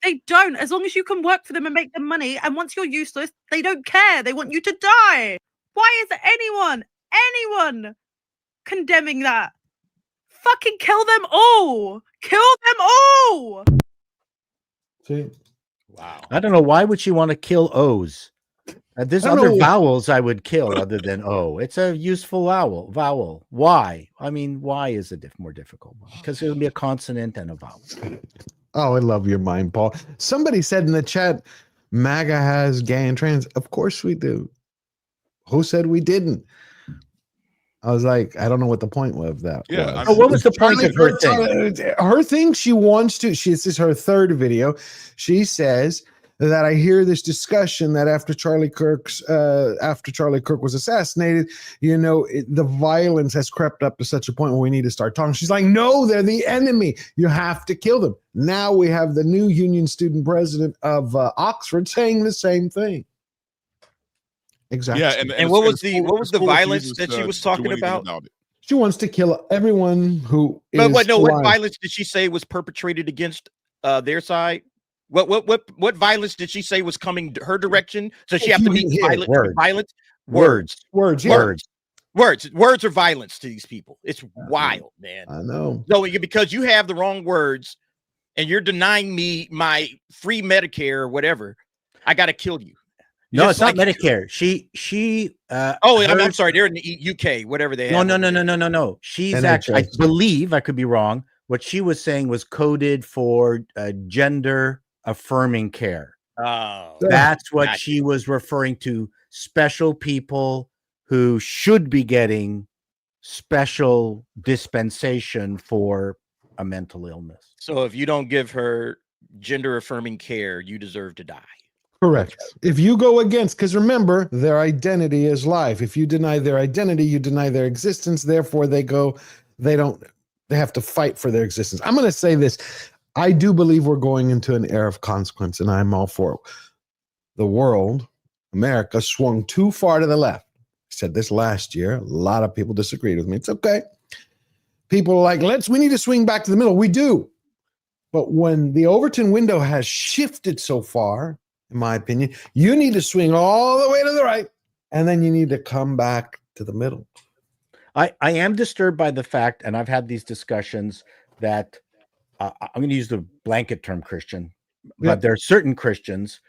They don't. As long as you can work for them and make them money. And once you're useless, they don't care. They want you to die. Why is anyone condemning that? Fucking kill them all. Kill them all. See? Wow. I don't know. Why would she want to kill O's? There's other vowels I would kill other than O. It's a useful vowel. Why? I mean, why is it more difficult? Because it'll be a consonant and a vowel. Oh, I love your mind, Paul. Somebody said in the chat, MAGA has gay and trans. Of course we do. Who said we didn't? I was like, I don't know what the point of that was. What was the point of her thing? Her thing, she wants to, this is her third video. She says that I hear this discussion that after Charlie Kirk was assassinated, the violence has crept up to such a point where we need to start talking. She's like, no, they're the enemy. You have to kill them. Now we have the new Union student president of Oxford saying the same thing. Exactly. Yeah, and what was the violence that she was talking about? She wants to kill everyone who But is what alive. violence did she say was perpetrated against their side? What violence did she say was coming her direction? So she have to meet violence? Words are violence to these people. It's wild, man. I know. No, because you have the wrong words and you're denying me my free Medicare or whatever, I got to kill you. No, it's not Medicare. I'm sorry. They're in the UK, whatever they have. No. She's NHS. actually, I believe, I could be wrong. What she was saying was coded for gender affirming care. Oh, that's what she was referring to. Special people who should be getting special dispensation for a mental illness. So if you don't give her gender affirming care, you deserve to die. Correct. If you go against, because remember, their identity is life. If you deny their identity, you deny their existence. Therefore, they have to fight for their existence. I'm going to say this. I do believe we're going into an era of consequence, and I'm all for it. The world, America, swung too far to the left. I said this last year. A lot of people disagreed with me. It's okay. People are like, we need to swing back to the middle. We do. But when the Overton window has shifted so far, in my opinion, you need to swing all the way to the right, and then you need to come back to the middle. I am disturbed by the fact, and I've had these discussions, that I'm going to use the blanket term Christian, but there are certain Christians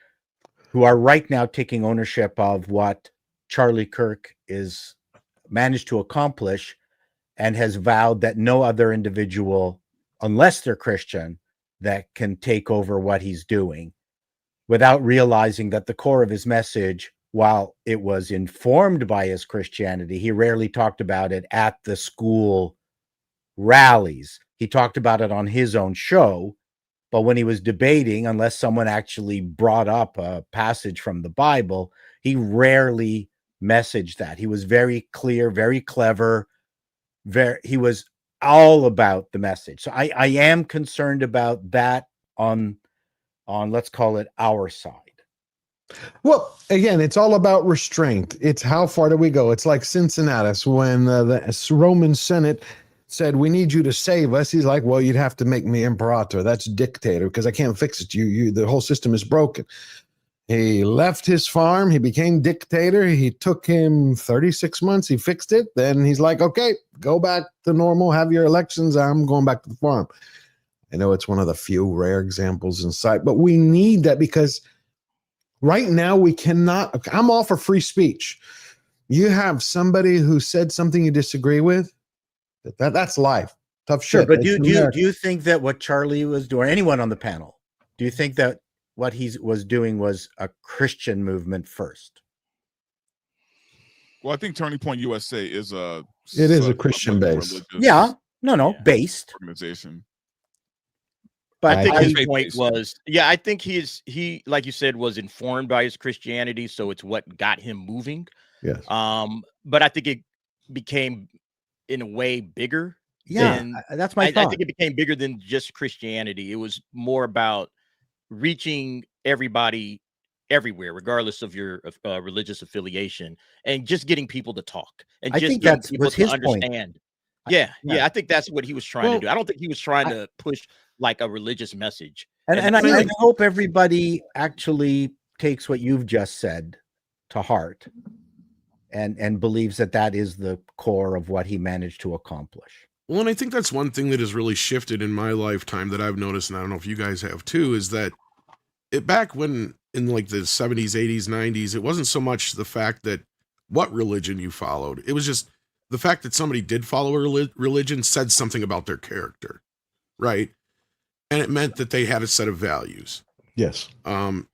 who are right now taking ownership of what Charlie Kirk is managed to accomplish and has vowed that no other individual, unless they're Christian, that can take over what he's doing, without realizing that the core of his message, while it was informed by his Christianity, he rarely talked about it at the school rallies. He talked about it on his own show, but when he was debating, unless someone actually brought up a passage from the Bible, he rarely messaged that. He was very clear, very clever. He was all about the message. So I am concerned about that on let's call it our side. Well, again, it's all about restraint. It's how far do we go? It's like Cincinnatus when the Roman Senate said, we need you to save us. He's like, well, you'd have to make me imperator. That's dictator, because I can't fix it. The whole system is broken. He left his farm. He became dictator. He took him 36 months. He fixed it. Then he's like, okay, go back to normal. Have your elections. I'm going back to the farm. I know it's one of the few rare examples in sight, but we need that, because right now we cannot. I'm all for free speech. You have somebody who said something you disagree with, that's life. Tough shit. Sure, but do you think that what Charlie was doing, or anyone on the panel, do you think that what he was doing was a Christian movement first? Well, I think Turning Point USA is a Christian base. Based organization. But I think his point was, I think he, like you said, was informed by his Christianity, so it's what got him moving. Yes. But I think it became, in a way, bigger. Yeah, that's my thought. I think it became bigger than just Christianity. It was more about reaching everybody everywhere, regardless of your religious affiliation, and just getting people to talk and just getting people to understand. Yeah, I think that's what he was trying to do. I don't think he was trying to push like a religious message. And I hope everybody actually takes what you've just said to heart and believes that is the core of what he managed to accomplish. Well, and I think that's one thing that has really shifted in my lifetime that I've noticed, and I don't know if you guys have too, is that back when in like the 70s, 80s, 90s, it wasn't so much the fact that what religion you followed. It was just the fact that somebody did follow a religion said something about their character, right? And it meant that they had a set of values. Yes.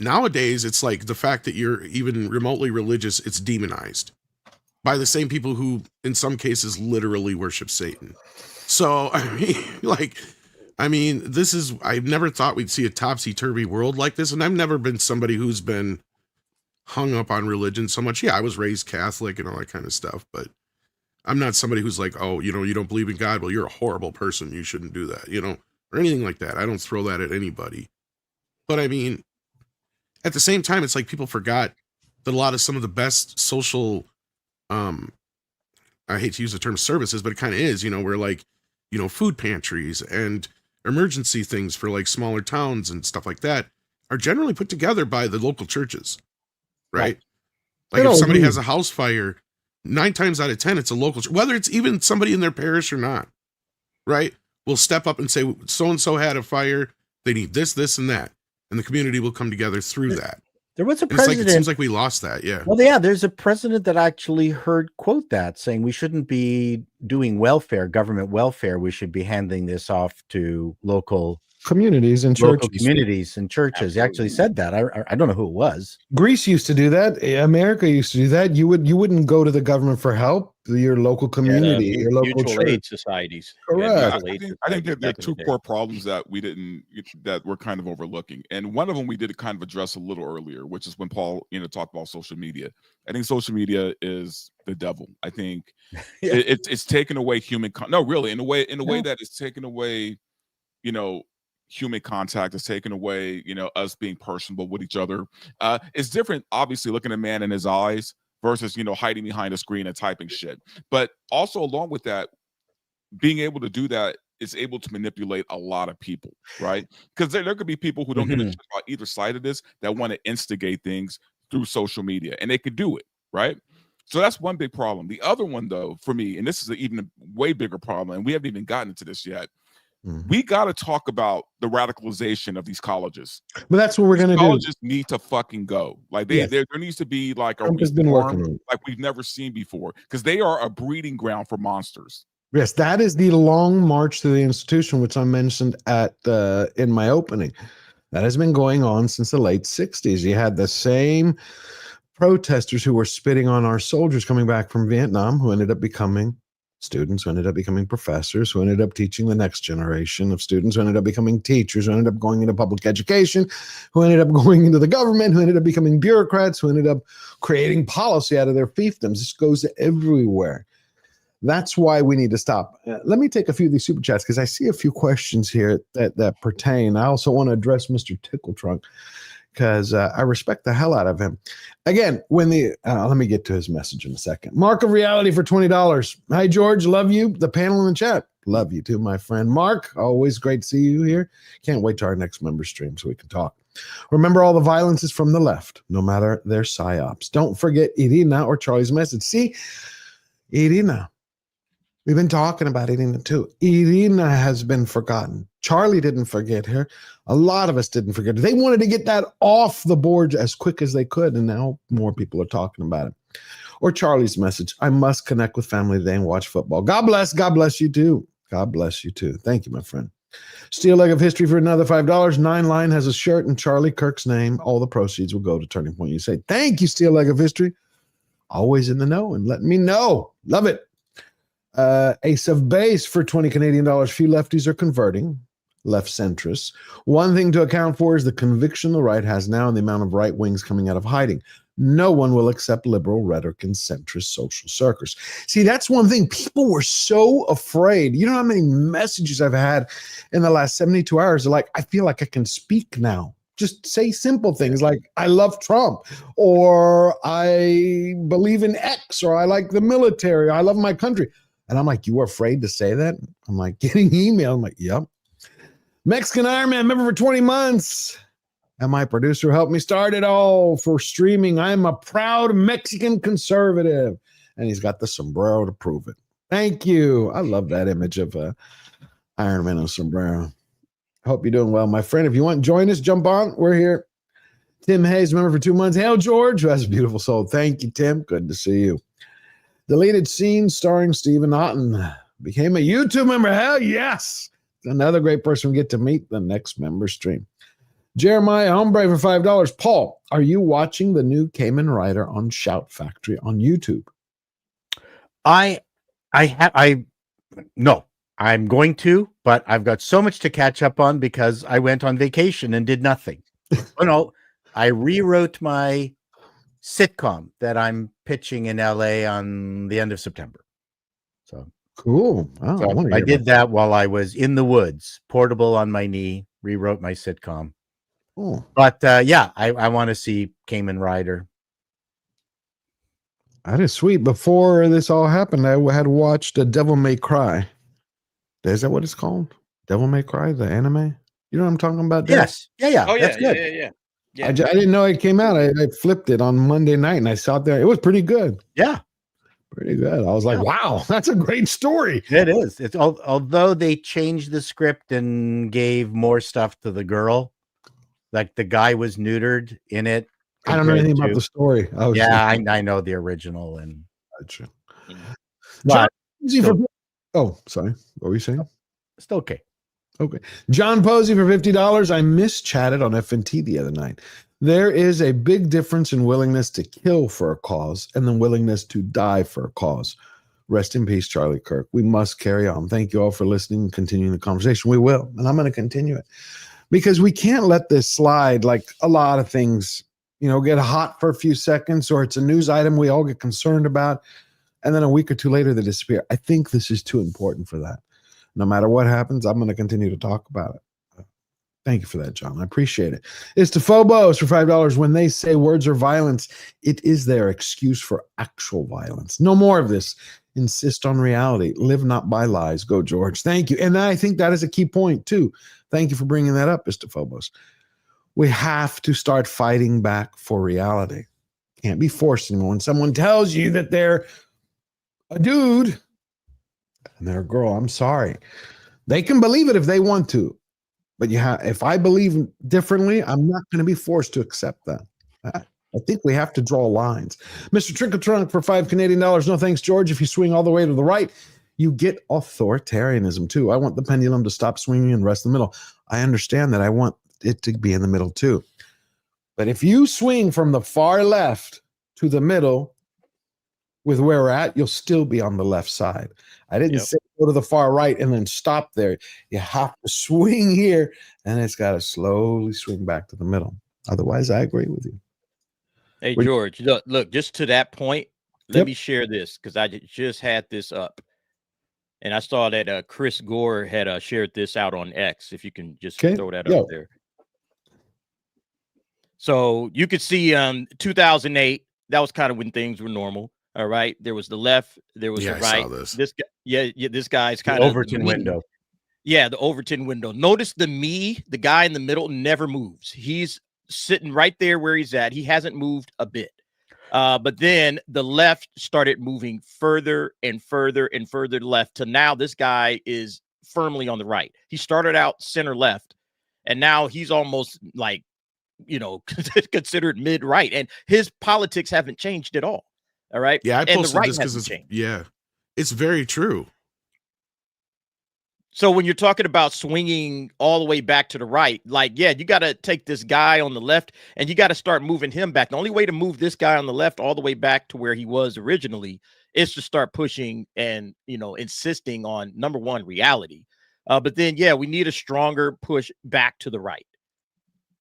Nowadays, it's like the fact that you're even remotely religious, it's demonized by the same people who, in some cases, literally worship Satan. So, I I mean, I've never thought we'd see a topsy-turvy world like this, and I've never been somebody who's been hung up on religion so much. Yeah, I was raised Catholic and all that kind of stuff, but I'm not somebody who's like, oh, you know, you don't believe in God, well, you're a horrible person, you shouldn't do that, you know, or anything like that. I don't throw that at anybody. But I mean, at the same time, it's like people forgot that some of the best social, I hate to use the term services, but it kind of is, you know, where like, you know, food pantries and emergency things for like smaller towns and stuff like that are generally put together by the local churches, right? Like if somebody has a house fire, 9 times out of 10, it's a local, whether it's even somebody in their parish or not, right? Will step up and say, so-and-so had a fire, they need this, this, and that. And the community will come together through that. There was a And president. it seems like we lost that, yeah. Well, yeah, there's a president that actually quote that, saying we shouldn't be doing government welfare. We should be handing this off to local communities and churches. Absolutely. He actually said that. I don't know who it was. Greece used to do that. America used to do that. You wouldn't go to the government for help. Your local community, your local mutual aid church. societies. Correct. I think there are 2 core problems that we're kind of overlooking, and one of them we did kind of address a little earlier, which is when Paul talked about social media. I think social media is the devil. I think it's taken away human. No, really, in a way that it's taken away, human contact. It's taken away, us being personable with each other. It's different, obviously, looking a man in his eyes versus, hiding behind a screen and typing shit. But also along with that, being able to do that is able to manipulate a lot of people, right? Because there could be people who don't give a shit about either side of this that want to instigate things through social media, and they could do it, right? So that's one big problem. The other one, though, for me, and this is even a way bigger problem, and we haven't even gotten into this yet, we got to talk about the radicalization of these colleges. But that's what we're going to do. Colleges need to fucking go. Like there needs to be like a reform like we've never seen before, because they are a breeding ground for monsters. Yes, that is the long march to the institution, which I mentioned in my opening. That has been going on since the late 60s. You had the same protesters who were spitting on our soldiers coming back from Vietnam, who ended up becoming students, who ended up becoming professors, who ended up teaching the next generation of students, who ended up becoming teachers, who ended up going into public education, who ended up going into the government, who ended up becoming bureaucrats, who ended up creating policy out of their fiefdoms. This goes everywhere. That's why we need to stop. Let me take a few of these super chats because I see a few questions here that pertain. I also want to address Mr. Tickletrunk because I respect the hell out of him. Again, let me get to his message in a second. Mark of Reality for $20. Hi, George. Love you. The panel in the chat. Love you too, my friend. Mark, always great to see you here. Can't wait to our next member stream so we can talk. Remember, all the violence is from the left, no matter their psyops. Don't forget Irina or Charlie's message. See, Irina. We've been talking about Irina too. Irina has been forgotten. Charlie didn't forget her. A lot of us didn't forget her. They wanted to get that off the board as quick as they could, and now more people are talking about it. Or Charlie's message, I must connect with family today and watch football. God bless you too. God bless you too. Thank you, my friend. Steel Leg of History for another $5. 9 Line has a shirt in Charlie Kirk's name. All the proceeds will go to Turning Point USA. Thank you, Steel Leg of History. Always in the know and letting me know. Love it. Ace of Base for $20 Canadian. Few lefties are converting, left centrists. One thing to account for is the conviction the right has now and the amount of right wings coming out of hiding. No one will accept liberal rhetoric and centrist social circles. See, that's one thing. People were so afraid. You know how many messages I've had in the last 72 hours? They're like, I feel like I can speak now. Just say simple things like, I love Trump, or I believe in X, or I like the military, or I love my country. And I'm like, you were afraid to say that? I'm like, getting email. I'm like, yep. Mexican Iron Man member for 20 months. And my producer helped me start it all for streaming. I'm a proud Mexican conservative. And he's got the sombrero to prove it. Thank you. I love that image of Iron Man and sombrero. Hope you're doing well, my friend. If you want to join us, jump on. We're here. Tim Hayes, member for 2 months. Hail, George. That's a beautiful soul. Thank you, Tim. Good to see you. Deleted scene starring Stephen Otten. Became a YouTube member. Hell yes. Another great person we get to meet the next member stream. Jeremiah Hombre for $5. Paul, are you watching the new Kamen Rider on Shout Factory on YouTube? No, I'm going to, but I've got so much to catch up on because I went on vacation and did nothing. Oh no, I rewrote my sitcom that I'm pitching in LA on the end of September. So cool. Oh, so I did that while I was in the woods, portable on my knee, rewrote my sitcom. Oh. But yeah, I want to see Kamen Rider. That is sweet. Before this all happened, I had watched a Devil May Cry. Is that what it's called? Devil May Cry, the anime? You know what I'm talking about, Derek? Yes. Yeah. Oh, That's yeah, good. yeah. I didn't know it came out. I flipped it on Monday night and I saw it there. It was pretty good. Yeah. Pretty good. I was like, wow, that's a great story. It is. It's although they changed the script and gave more stuff to the girl, like the guy was neutered in it. I don't know anything about the story. I know the original and gotcha. But sorry. What were you saying? Still okay. Okay. John Posey for $50. I mischatted on FNT the other night. There is a big difference in willingness to kill for a cause and the willingness to die for a cause. Rest in peace, Charlie Kirk. We must carry on. Thank you all for listening and continuing the conversation. We will, and I'm going to continue it because we can't let this slide like a lot of things, get hot for a few seconds, or it's a news item we all get concerned about, and then a week or two later they disappear. I think this is too important for that. No matter what happens, I'm going to continue to talk about it. Thank you for that, John. I appreciate it. It's to Phobos for $5. When they say words are violence, it is their excuse for actual violence. No more of this. Insist on reality. Live not by lies. Go, George. Thank you. And I think that is a key point, too. Thank you for bringing that up, Mr. Phobos. We have to start fighting back for reality. Can't be forced anymore. When someone tells you that they're a dude and they're a girl, I'm sorry. They can believe it if they want to. But if I believe differently, I'm not going to be forced to accept that. I think we have to draw lines. Mr. Trick-or-Trunk for $5 Canadian. No thanks, George. If you swing all the way to the right, you get authoritarianism too. I want the pendulum to stop swinging and rest in the middle. I understand that. I want it to be in the middle too. But if you swing from the far left to the middle with where we're at, you'll still be on the left side. I didn't say go to the far right and then stop there. You have to swing here, and it's got to slowly swing back to the middle. Otherwise, I agree with you. Hey, George, look, just to that point, let me share this because I just had this up. And I saw that Chris Gore had shared this out on X. If you can just throw that up there. So you could see 2008, that was kind of when things were normal. All right. There was the left, there was the right. I saw this guy, this guy's kind of Overton window. Yeah, the Overton window. Notice the guy in the middle never moves. He's sitting right there where he's at. He hasn't moved a bit. But then the left started moving further and further and further left to now this guy is firmly on the right. He started out center left, and now he's almost like, considered mid-right. And his politics haven't changed at all. All right. Yeah, I posted and the right this because changed. It's very true. So when you're talking about swinging all the way back to the right, you got to take this guy on the left and you got to start moving him back. The only way to move this guy on the left all the way back to where he was originally is to start pushing and, insisting on, number one, reality. But then, we need a stronger push back to the right.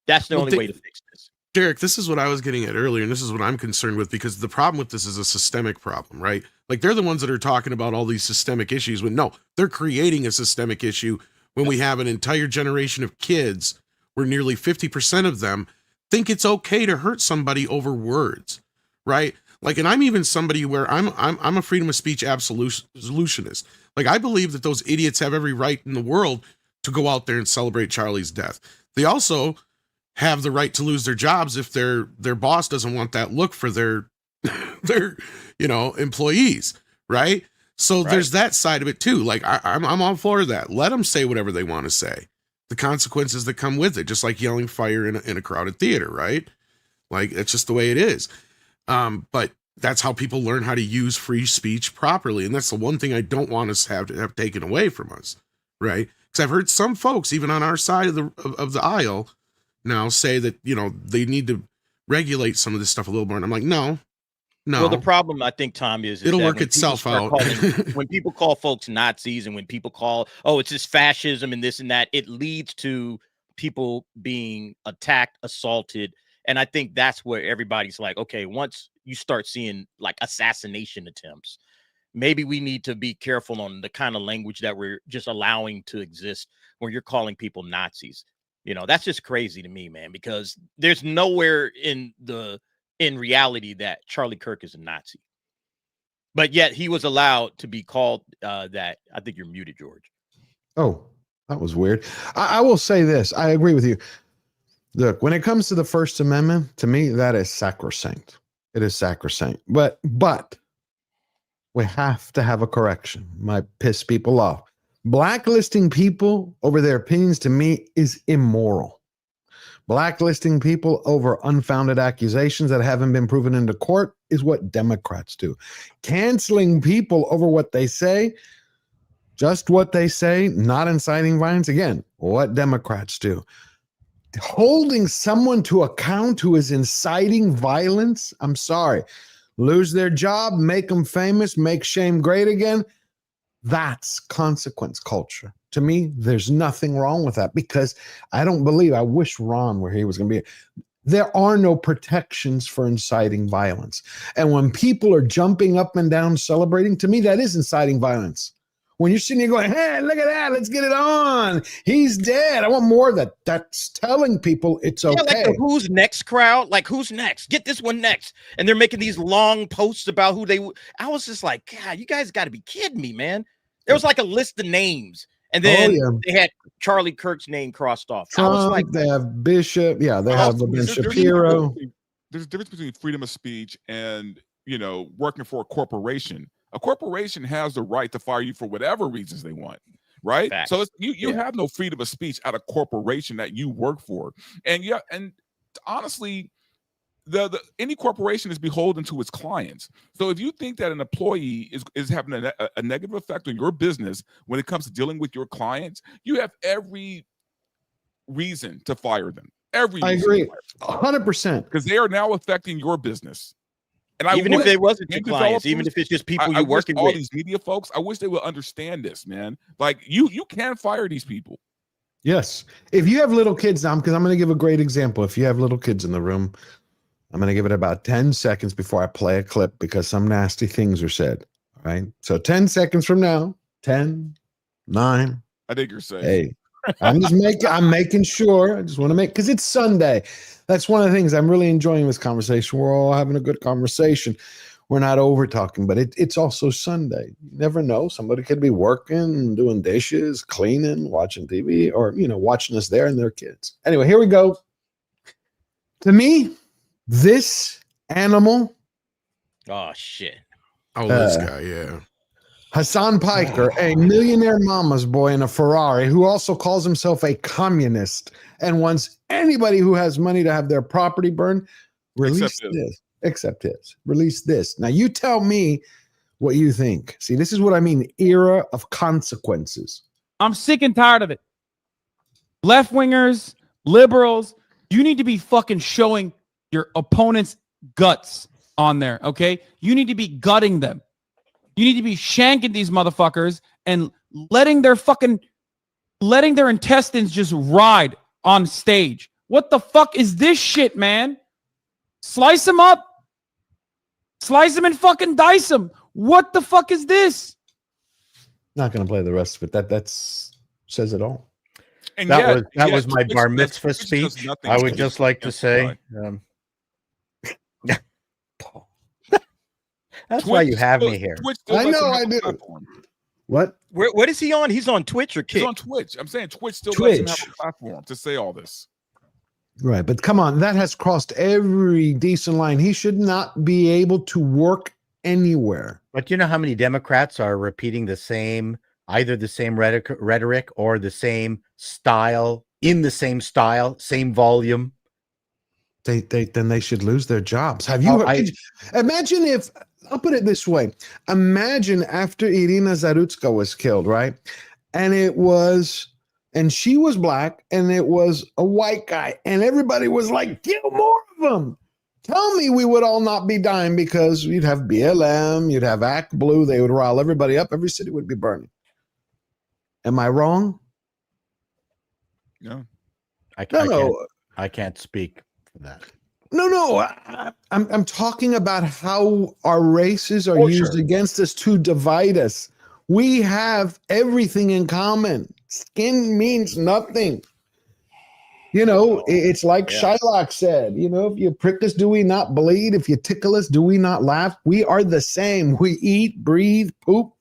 That's the only way to fix this. Derek, this is what I was getting at earlier, and this is what I'm concerned with, because the problem with this is a systemic problem, right? Like, they're the ones that are talking about all these systemic issues when no, they're creating a systemic issue when we have an entire generation of kids where nearly 50% of them think it's okay to hurt somebody over words, right? Like, and I'm even somebody where I'm a freedom of speech absolutionist. Like, I believe that those idiots have every right in the world to go out there and celebrate Charlie's death. They also have the right to lose their jobs if their boss doesn't want that look for their employees, right? So there's that side of it too. Like I'm all for that. Let them say whatever they want to say. The consequences that come with it, just like yelling fire in a crowded theater, right? Like it's just the way it is. But that's how people learn how to use free speech properly, and that's the one thing I don't want us to have taken away from us, right? Because I've heard some folks, even on our side of the aisle, now say that they need to regulate some of this stuff a little more, and I'm like, no, No. Well, the problem I think, Tom, is It'll that work when itself people out. start calling- when people call folks Nazis, and when people call, oh, it's just fascism and this and that, it leads to people being attacked, assaulted. And I think that's where everybody's like, okay, once you start seeing like assassination attempts, maybe we need to be careful on the kind of language that we're just allowing to exist when you're calling people Nazis. You know, that's just crazy to me, man, because there's nowhere in reality that Charlie Kirk is a Nazi. But yet he was allowed to be called that. I think you're muted, George. Oh, that was weird. I will say this. I agree with you. Look, when it comes to the First Amendment, to me, that is sacrosanct. It is sacrosanct. But we have to have a correction. Might piss people off. Blacklisting people over their opinions, to me, is immoral. Blacklisting people over unfounded accusations that haven't been proven into court is what Democrats do. Canceling people over what they say, just what they say, not inciting violence, again, what Democrats do. Holding someone to account who is inciting violence, I'm sorry, lose their job, make them famous, make shame great again. That's consequence culture. To me, there's nothing wrong with that, because I wish Ron were here, he was going to be. There are no protections for inciting violence. And when people are jumping up and down celebrating, to me, that is inciting violence. When you're sitting here going, hey, look at that, let's get it on. He's dead. I want more of that. That's telling people it's okay. Like the who's next crowd, like who's next? Get this one next. And they're making these long posts about who they. I was just like, God, you guys got to be kidding me, man. There was like a list of names, and then they had Charlie Kirk's name crossed off. Trump, I was like, they have Bishop. Yeah, they have Ben Shapiro. There's a difference between freedom of speech and, working for a corporation. A corporation has the right to fire you for whatever reasons they want, right? Facts. So you have no freedom of speech at a corporation that you work for. And honestly, any corporation is beholden to its clients. So if you think that an employee is having a negative effect on your business when it comes to dealing with your clients, you have every reason to fire them. I agree 100%, because they are now affecting your business. And even if it wasn't your clients, even if it's just people you're working with, all these media folks, I wish they would understand this, man. Like you can fire these people. Yes, if you have little kids now, because I'm going to give a great example. If you have little kids in the room, I'm going to give it about 10 seconds before I play a clip, because some nasty things are said. All right. So 10 seconds from now, 10, 9. I think you're safe. Hey, I'm making sure. I just want to because it's Sunday. That's one of the things I'm really enjoying this conversation. We're all having a good conversation. We're not over talking, but it's also Sunday. You never know. Somebody could be working, doing dishes, cleaning, watching TV, or, watching us there and their kids. Anyway, here we go. To me, this animal. Oh, shit. Oh, this guy, yeah. Hassan Piker, a millionaire mama's boy in a Ferrari, who also calls himself a communist and wants anybody who has money to have their property burned, release this. Except his. Release this. Now, you tell me what you think. See, this is what I mean, era of consequences. I'm sick and tired of it. Left-wingers, liberals, you need to be fucking showing your opponent's guts on there, okay? You need to be gutting them. You need to be shanking these motherfuckers and letting their intestines just ride on stage. What the fuck is this shit, man? Slice them up. Slice them and fucking dice them. What the fuck is this? Not going to play the rest of it. That says it all. And that was my bar mitzvah speech. I would just like to say, that's why you have me here. I know I do. What? What is he on? He's on Twitch or Kick? He's on Twitch. I'm saying Twitch still lets him have a platform to say all this. Right, but come on, that has crossed every decent line. He should not be able to work anywhere. But you know how many Democrats are repeating either the same rhetoric or the same style, in the same style, same volume? Then they should lose their jobs. Have you imagine if, I'll put it this way. Imagine after Irina Zarutska was killed, right? And she was black, and it was a white guy, and everybody was like, kill more of them. Tell me we would all not be dying because you'd have BLM, you'd have Act Blue, they would rile everybody up, every city would be burning. Am I wrong? No. I can't speak for that. No. I'm talking about how our races are used against us to divide us. We have everything in common. Skin means nothing. You know, it's like Shylock said, you know, if you prick us, do we not bleed? If you tickle us, do we not laugh? We are the same. We eat, breathe, poop.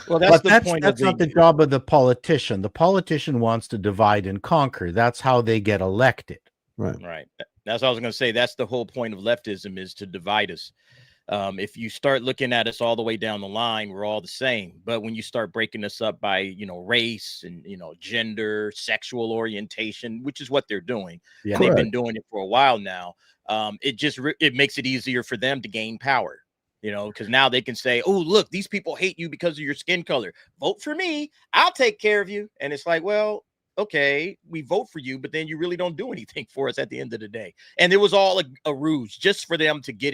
Well, that's the point. That's not the job of the politician. The politician wants to divide and conquer. That's how they get elected. Right. That's what I was going to say. That's the whole point of leftism, is to divide us. If you start looking at us all the way down the line, we're all the same. But when you start breaking us up by, you know, race and, you know, gender, sexual orientation, which is what they're doing, and they've been doing it for a while now, it makes it easier for them to gain power, you know, because now they can say, oh, look, these people hate you because of your skin color. Vote for me. I'll take care of you. And it's like, well, okay, we vote for you, but then you really don't do anything for us at the end of the day. And it was all a ruse just for them to get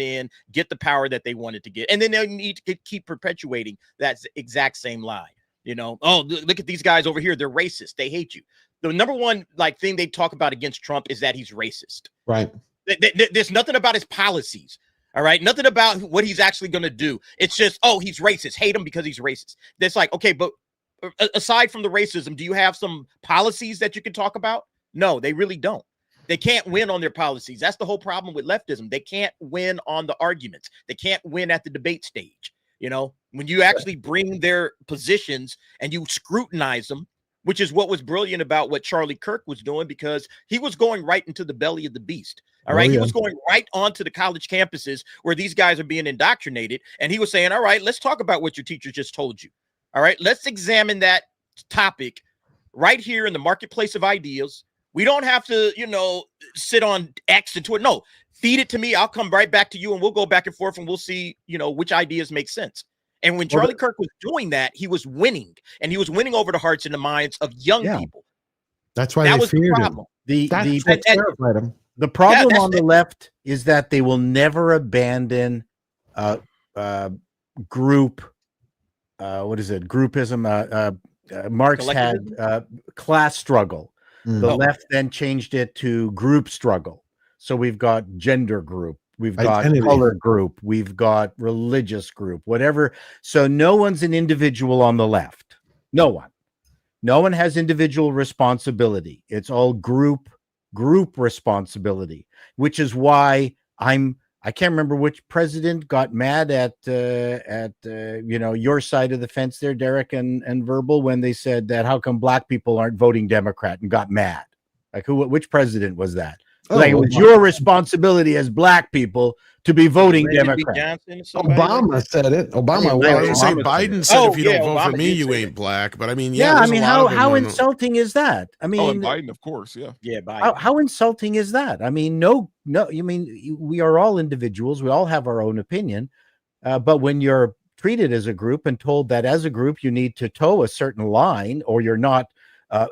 the power that they wanted to get. And then they need to keep perpetuating that exact same lie. You know, oh, look at these guys over here. They're racist. They hate you. The number one thing they talk about against Trump is that he's racist. Right. There's nothing about his policies. All right. Nothing about what he's actually going to do. It's just, oh, he's racist. Hate him because he's racist. That's like, okay, but aside from the racism, do you have some policies that you can talk about? No, they really don't. They can't win on their policies. That's the whole problem with leftism. They can't win on the arguments. They can't win at the debate stage. You know, when you actually bring their positions and you scrutinize them, which is what was brilliant about what Charlie Kirk was doing, because he was going right into the belly of the beast. All right. He was going right onto the college campuses where these guys are being indoctrinated. And he was saying, all right, let's talk about what your teacher just told you. All right, let's examine that topic right here in the marketplace of ideas. We don't have to, you know, sit on X and Twitter. No, feed it to me. I'll come right back to you and we'll go back and forth and we'll see, you know, which ideas make sense. And when Charlie Kirk was doing that, he was winning, and he was winning over the hearts and the minds of young people. That's why they feared him. The problem on the left is that they will never abandon group. What is it? Groupism. Marx had class struggle. The left then changed it to group struggle. So we've got gender group, we've got color group, we've got religious group, whatever. So no one's an individual on the left. No one has individual responsibility. It's all group responsibility, which is why I can't remember which president got mad at you know, your side of the fence there, Derek and Verbal, when they said that how come black people aren't voting Democrat, and got mad. Like which president was that? Like it was your responsibility as black people to be voting Democrat. Obama said it. Obama. I was saying Biden said if you don't vote for me, you ain't black. But I mean, I mean, how insulting is that? I mean, Biden, of course, Biden. How insulting is that? I mean, no. You mean we are all individuals. We all have our own opinion, but when you're treated as a group and told that as a group you need to toe a certain line, or you're not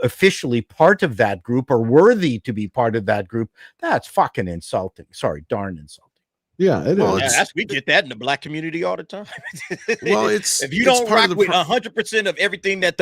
officially part of that group or worthy to be part of that group, that's fucking insulting. Sorry, darn insulting. Yeah, it is. We get that in the black community all the time. Well, if you don't rock with 100% of everything that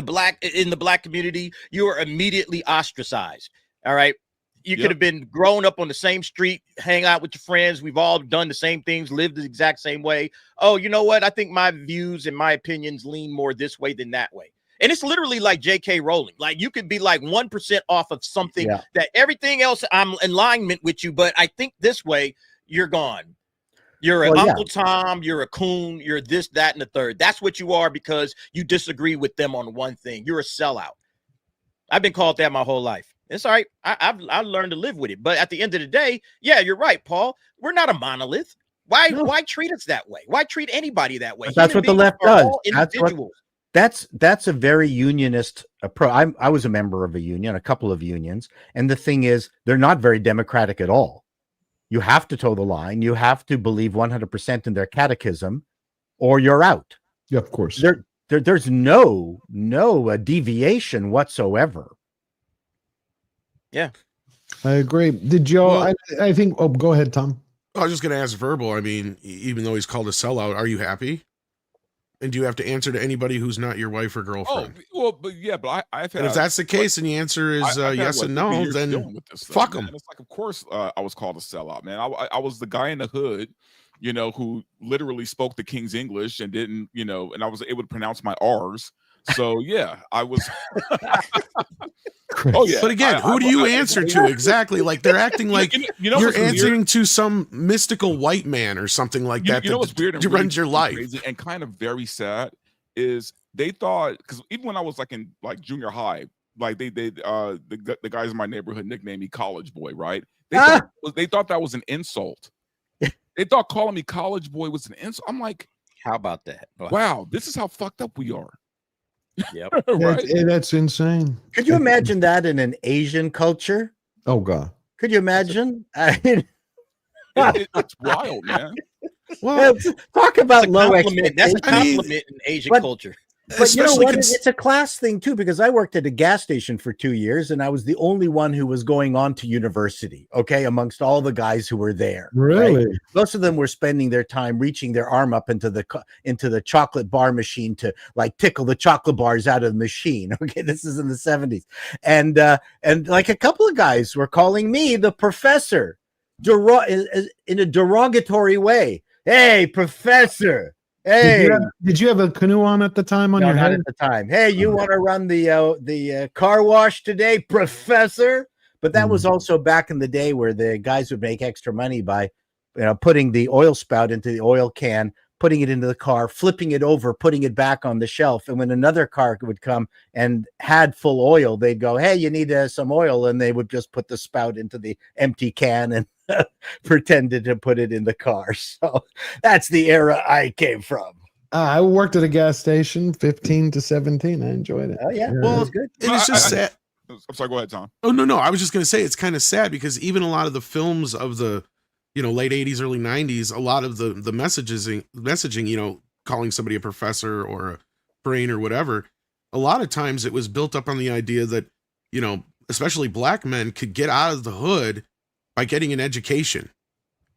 in the black community, you are immediately ostracized. All right. You could have been grown up on the same street, hang out with your friends. We've all done the same things, lived the exact same way. Oh, you know what? I think my views and my opinions lean more this way than that way. And it's literally like J.K. Rowling. Like you could be like 1% off of something that everything else I'm in alignment with you, but I think this way, you're gone. You're an Uncle Tom, you're a coon, you're this, that, and the third. That's what you are because you disagree with them on one thing. You're a sellout. I've been called that my whole life. It's all right. I've learned to live with it. But at the end of the day, yeah, you're right, Paul. We're not a monolith. Why treat us that way? Why treat anybody that way? That's what the left does. That's a very unionist approach. I was a member of a union, a couple of unions, and the thing is, they're not very democratic at all. You have to toe the line. You have to believe 100% in their catechism, or you're out. Yeah, of course. There's no deviation whatsoever. Yeah, I agree. Did y'all? I think. Oh, go ahead, Tom. I was just going to ask Verbal. I mean, even though he's called a sellout, are you happy? And do you have to answer to anybody who's not your wife or girlfriend? Well, but yeah, but I've had. And if that's the case, and the answer is yes and no, then fuck them. It's like, of course, I was called a sellout, man. I was the guy in the hood, you know, who literally spoke the King's English and didn't, you know, and I was able to pronounce my R's. So yeah, I was. Oh yeah, but again, who do you answer to exactly? Like they're acting like you're answering to some mystical white man or something like that. You know what's weird? That runs your life, crazy and kind of very sad is they thought, because even when I was like in like junior high, like the guys in my neighborhood nicknamed me College Boy, right? They thought that was an insult. They thought calling me College Boy was an insult. I'm like, how about that? Wow, this is how fucked up we are. Yep. Right? That's insane. Could you imagine that in an Asian culture? Oh God. Could you imagine? I mean, it's wild, man. Well, talk about low expectations. That's a compliment in Asian culture. But you know what? It's a class thing too, because I worked at a gas station for 2 years, and I was the only one who was going on to university. Okay, amongst all the guys who were there. Really, right? Most of them were spending their time reaching their arm up into the chocolate bar machine to like tickle the chocolate bars out of the machine. Okay, this is in the 70s, and like a couple of guys were calling me the professor, in a derogatory way. Hey, professor. Hey, did you have a canoe on at the time on your head? Not at the time. Hey, you want to run the car wash today, professor? But that was also back in the day where the guys would make extra money by, putting the oil spout into the oil can, putting it into the car, flipping it over, putting it back on the shelf. And when another car would come and had full oil, they'd go, "Hey, you need some oil," and they would just put the spout into the empty can and pretended to put it in the car. So that's the era I came from. I worked at a gas station 15 to 17. I enjoyed it. Oh yeah, well, it's good. It's just sad. I'm sorry, go ahead, Tom. Oh no, I was just going to say it's kind of sad because even a lot of the films of the late 80s, early 90s, a lot of the messaging, calling somebody a professor or a brain or whatever, a lot of times it was built up on the idea that, especially black men could get out of the hood by getting an education,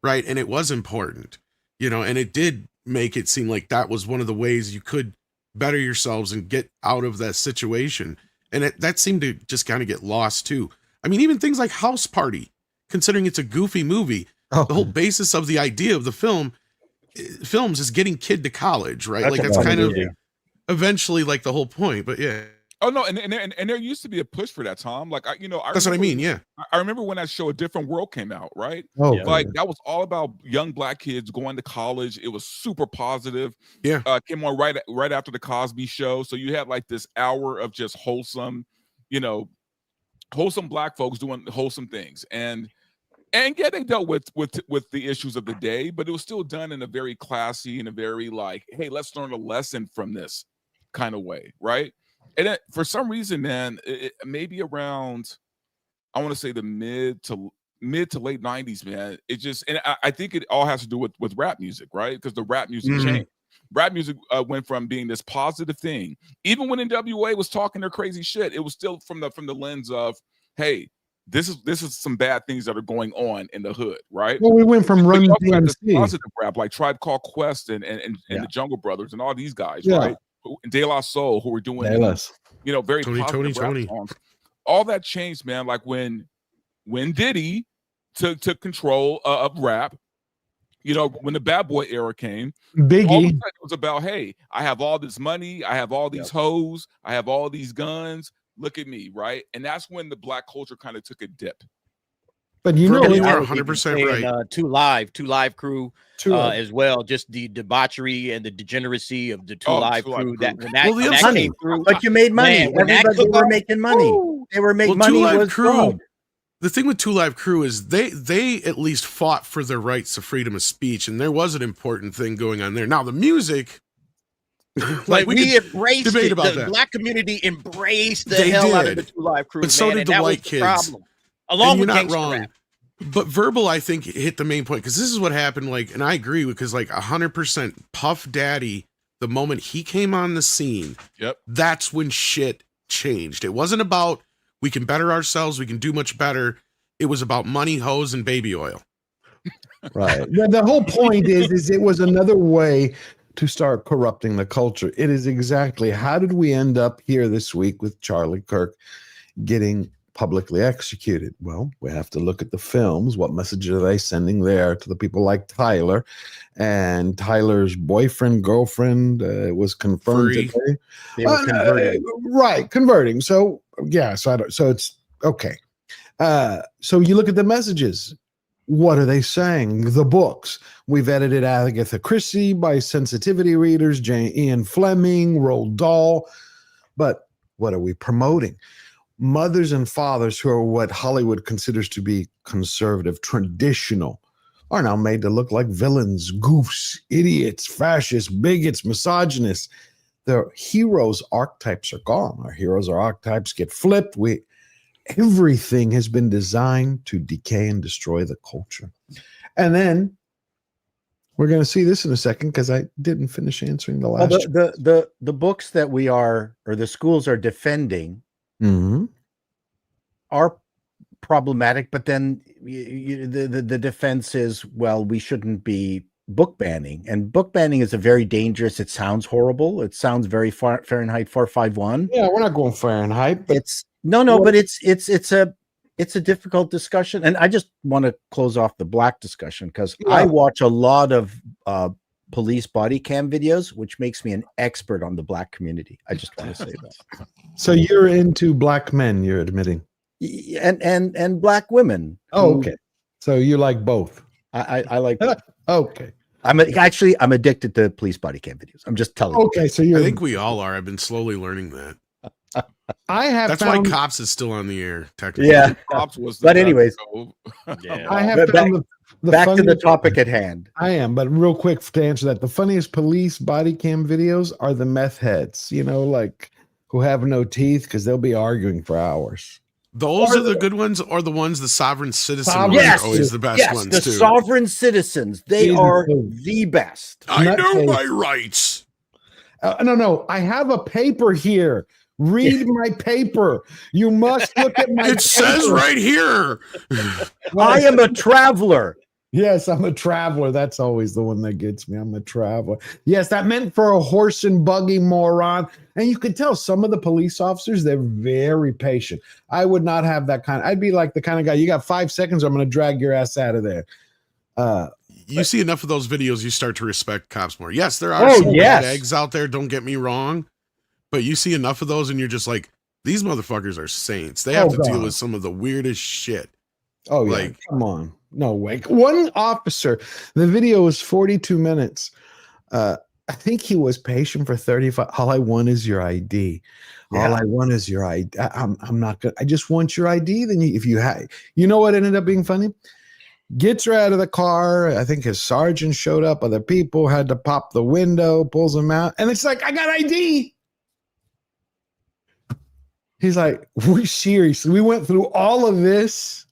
right? And it was important, and it did make it seem like that was one of the ways you could better yourselves and get out of that situation. And that seemed to just kind of get lost too. I mean, even things like House Party, considering it's a goofy movie, the whole basis of the idea of the films is getting kid to college, right? That's kind of eventually like the whole point, but yeah. Oh no, and there used to be a push for that, Tom. Like that's what I mean. Yeah, I remember when that show A Different World came out, right? Oh, like that was all about young black kids going to college. It was super positive. Yeah, came on right after the Cosby Show, so you had like this hour of just wholesome black folks doing wholesome things, and yeah, they dealt with the issues of the day, but it was still done in a very classy and a very like, hey, let's learn a lesson from this kind of way, right? And for some reason, man, maybe around, I want to say the mid to late 90s, man, it just, and I think it all has to do with rap music, right? Because the rap music changed. Rap music went from being this positive thing, even when NWA was talking their crazy shit, it was still from the lens of, hey, this is some bad things that are going on in the hood, right? Well, we went from Run DMC, positive rap like Tribe Called Quest and the Jungle Brothers and all these guys, right? De La Soul, who were doing, very positive rap songs. All that changed, man. Like when Diddy took control of rap, when the Bad Boy era came, Biggie, all of a sudden it was about, hey, I have all this money, I have all these hoes, I have all these guns. Look at me, right? And that's when the black culture kind of took a dip. But you are 100% right. Two live crew as well. Just the debauchery and the degeneracy of the Two Live crew. That when that came through, but you made money. Everybody were making money. They were making money. Two Live Crew. The thing with Two Live Crew is they at least fought for their rights to freedom of speech, and there was an important thing going on there. Now the music, like we embraced debate it. About the black community embraced the hell out of the Two Live Crew, but so did the white kids. Problem. Along with not wrong. Rap. But Verbal, I think, hit the main point because this is what happened. Like, and I agree because 100% Puff Daddy, the moment he came on the scene, that's when shit changed. It wasn't about we can better ourselves, we can do much better. It was about money, hoes, and baby oil. Right. The whole point is it was another way to start corrupting the culture. It is exactly how did we end up here this week with Charlie Kirk getting publicly executed? Well, we have to look at the films. What message are they sending there to the people like Tyler? And Tyler's boyfriend, girlfriend was confirmed today. They were converting. Right, converting. So yeah, so it's okay. So you look at the messages. What are they saying? The books. We've edited Agatha Christie by sensitivity readers, Ian Fleming, Roald Dahl. But what are we promoting? Mothers and fathers who are what Hollywood considers to be conservative, traditional, are now made to look like villains, goofs, idiots, fascists, bigots, misogynists. Their heroes' archetypes are gone. Our heroes' archetypes get flipped. Everything has been designed to decay and destroy the culture. And then we're going to see this in a second because I didn't finish answering the last. The books that we are, or the schools are defending, are problematic. But then the defense is, well, we shouldn't be book banning, and book banning is a very dangerous. It sounds horrible. It sounds very Fahrenheit 451. Yeah, we're not going Fahrenheit. But it's but it's a difficult discussion, and I just want to close off the black discussion because I watch a lot of police body cam videos, which makes me an expert on the black community. I just want to say that. So you're into black men, you're admitting, and black women. Oh, okay. So you like both. I like. Okay. I'm addicted to police body cam videos. I'm just telling you. Okay, so I think we all are. I've been slowly learning that. That's why Cops is still on the air, technically. Yeah. Cops was But anyways, yeah. I have found back to the topic at hand. I am, but real quick to answer that, the funniest police body cam videos are the meth heads, like who have no teeth because they'll be arguing for hours. Those are the good ones, or the ones the sovereign citizen ones are always the best ones the too. Sovereign citizens, they are the best. I know my rights. No, I have a paper here. Read my paper. You must look at my paper. It says right here. I am a traveler. Yes, I'm a traveler. That's always the one that gets me. I'm a traveler. Yes, that meant for a horse and buggy, moron. And you could tell some of the police officers, they're very patient. I would not have that kind. I'd be like the kind of guy, you got 5 seconds, I'm going to drag your ass out of there. You see enough of those videos, you start to respect cops more. Yes, there are some bad eggs out there, don't get me wrong. But you see enough of those and you're just like, these motherfuckers are saints. They have to deal with some of the weirdest shit. Oh, yeah. Come on. No way. One officer, the video was 42 minutes. I think he was patient for 35. All I want is your ID. Yeah. All I want is your ID. I'm not good. I just want your ID. Then if you have, you know what ended up being funny? Gets her out of the car. I think his sergeant showed up. Other people had to pop the window, pulls him out. And it's like, I got ID. He's like, we seriously, we went through all of this.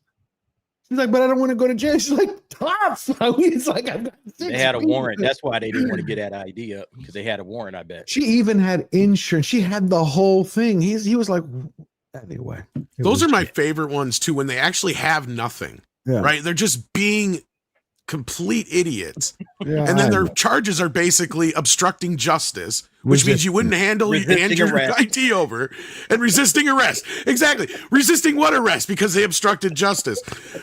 He's like, but I don't want to go to jail. She's like, tough. He's like, I've got 6 They had a people. warrant. That's why they didn't want to get that ID up, because they had a warrant, I bet. She even had insurance. She had the whole thing. He was like, anyway. Those are my favorite ones too, when they actually have nothing. Yeah. Right? They're just being complete idiots. Yeah, and then their charges are basically obstructing justice, which means you wouldn't hand your ID over, and resisting arrest. Exactly. Resisting what arrest? Because they obstructed justice.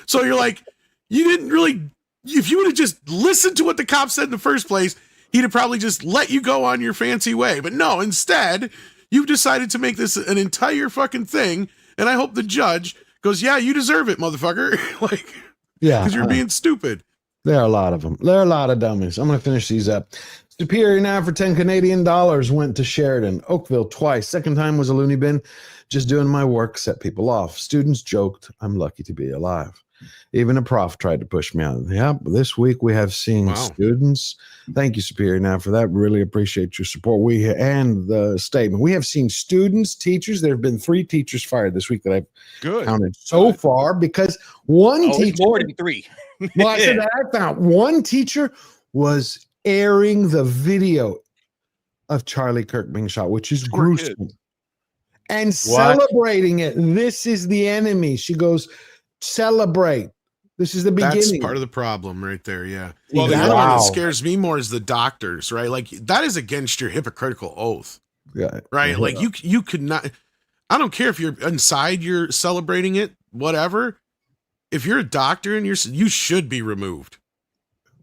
So you're like, you didn't really, if you would have just listened to what the cop said in the first place, he'd have probably just let you go on your fancy way. But no, instead, you've decided to make this an entire fucking thing. And I hope the judge goes, yeah, you deserve it, motherfucker. Yeah. Because you're being stupid. There are a lot of them. There are a lot of dummies. I'm going to finish these up. Superior now for 10 Canadian dollars went to Sheridan. Oakville twice. Second time was a loony bin. Just doing my work set people off. Students joked, I'm lucky to be alive. Even a prof tried to push me out. Yeah, this week we have seen students. Thank you, Superior now, for that. Really appreciate your support. And the statement. We have seen students, teachers. There have been 3 teachers fired this week that I've counted so far, because one teacher. More than 3. Well, I said that I found one teacher was airing the video of Charlie Kirk being shot, which is gruesome, and celebrating it. This is the enemy. She goes, celebrate. This is the That's beginning. part of the problem right there. Yeah. Well, the other one wow. that scares me more is the doctors, right? Like that is against your hypocritical oath. Yeah. Right. Yeah. Like you could not, I don't care if you're inside, you're celebrating it, whatever. If you're a doctor and you should be removed.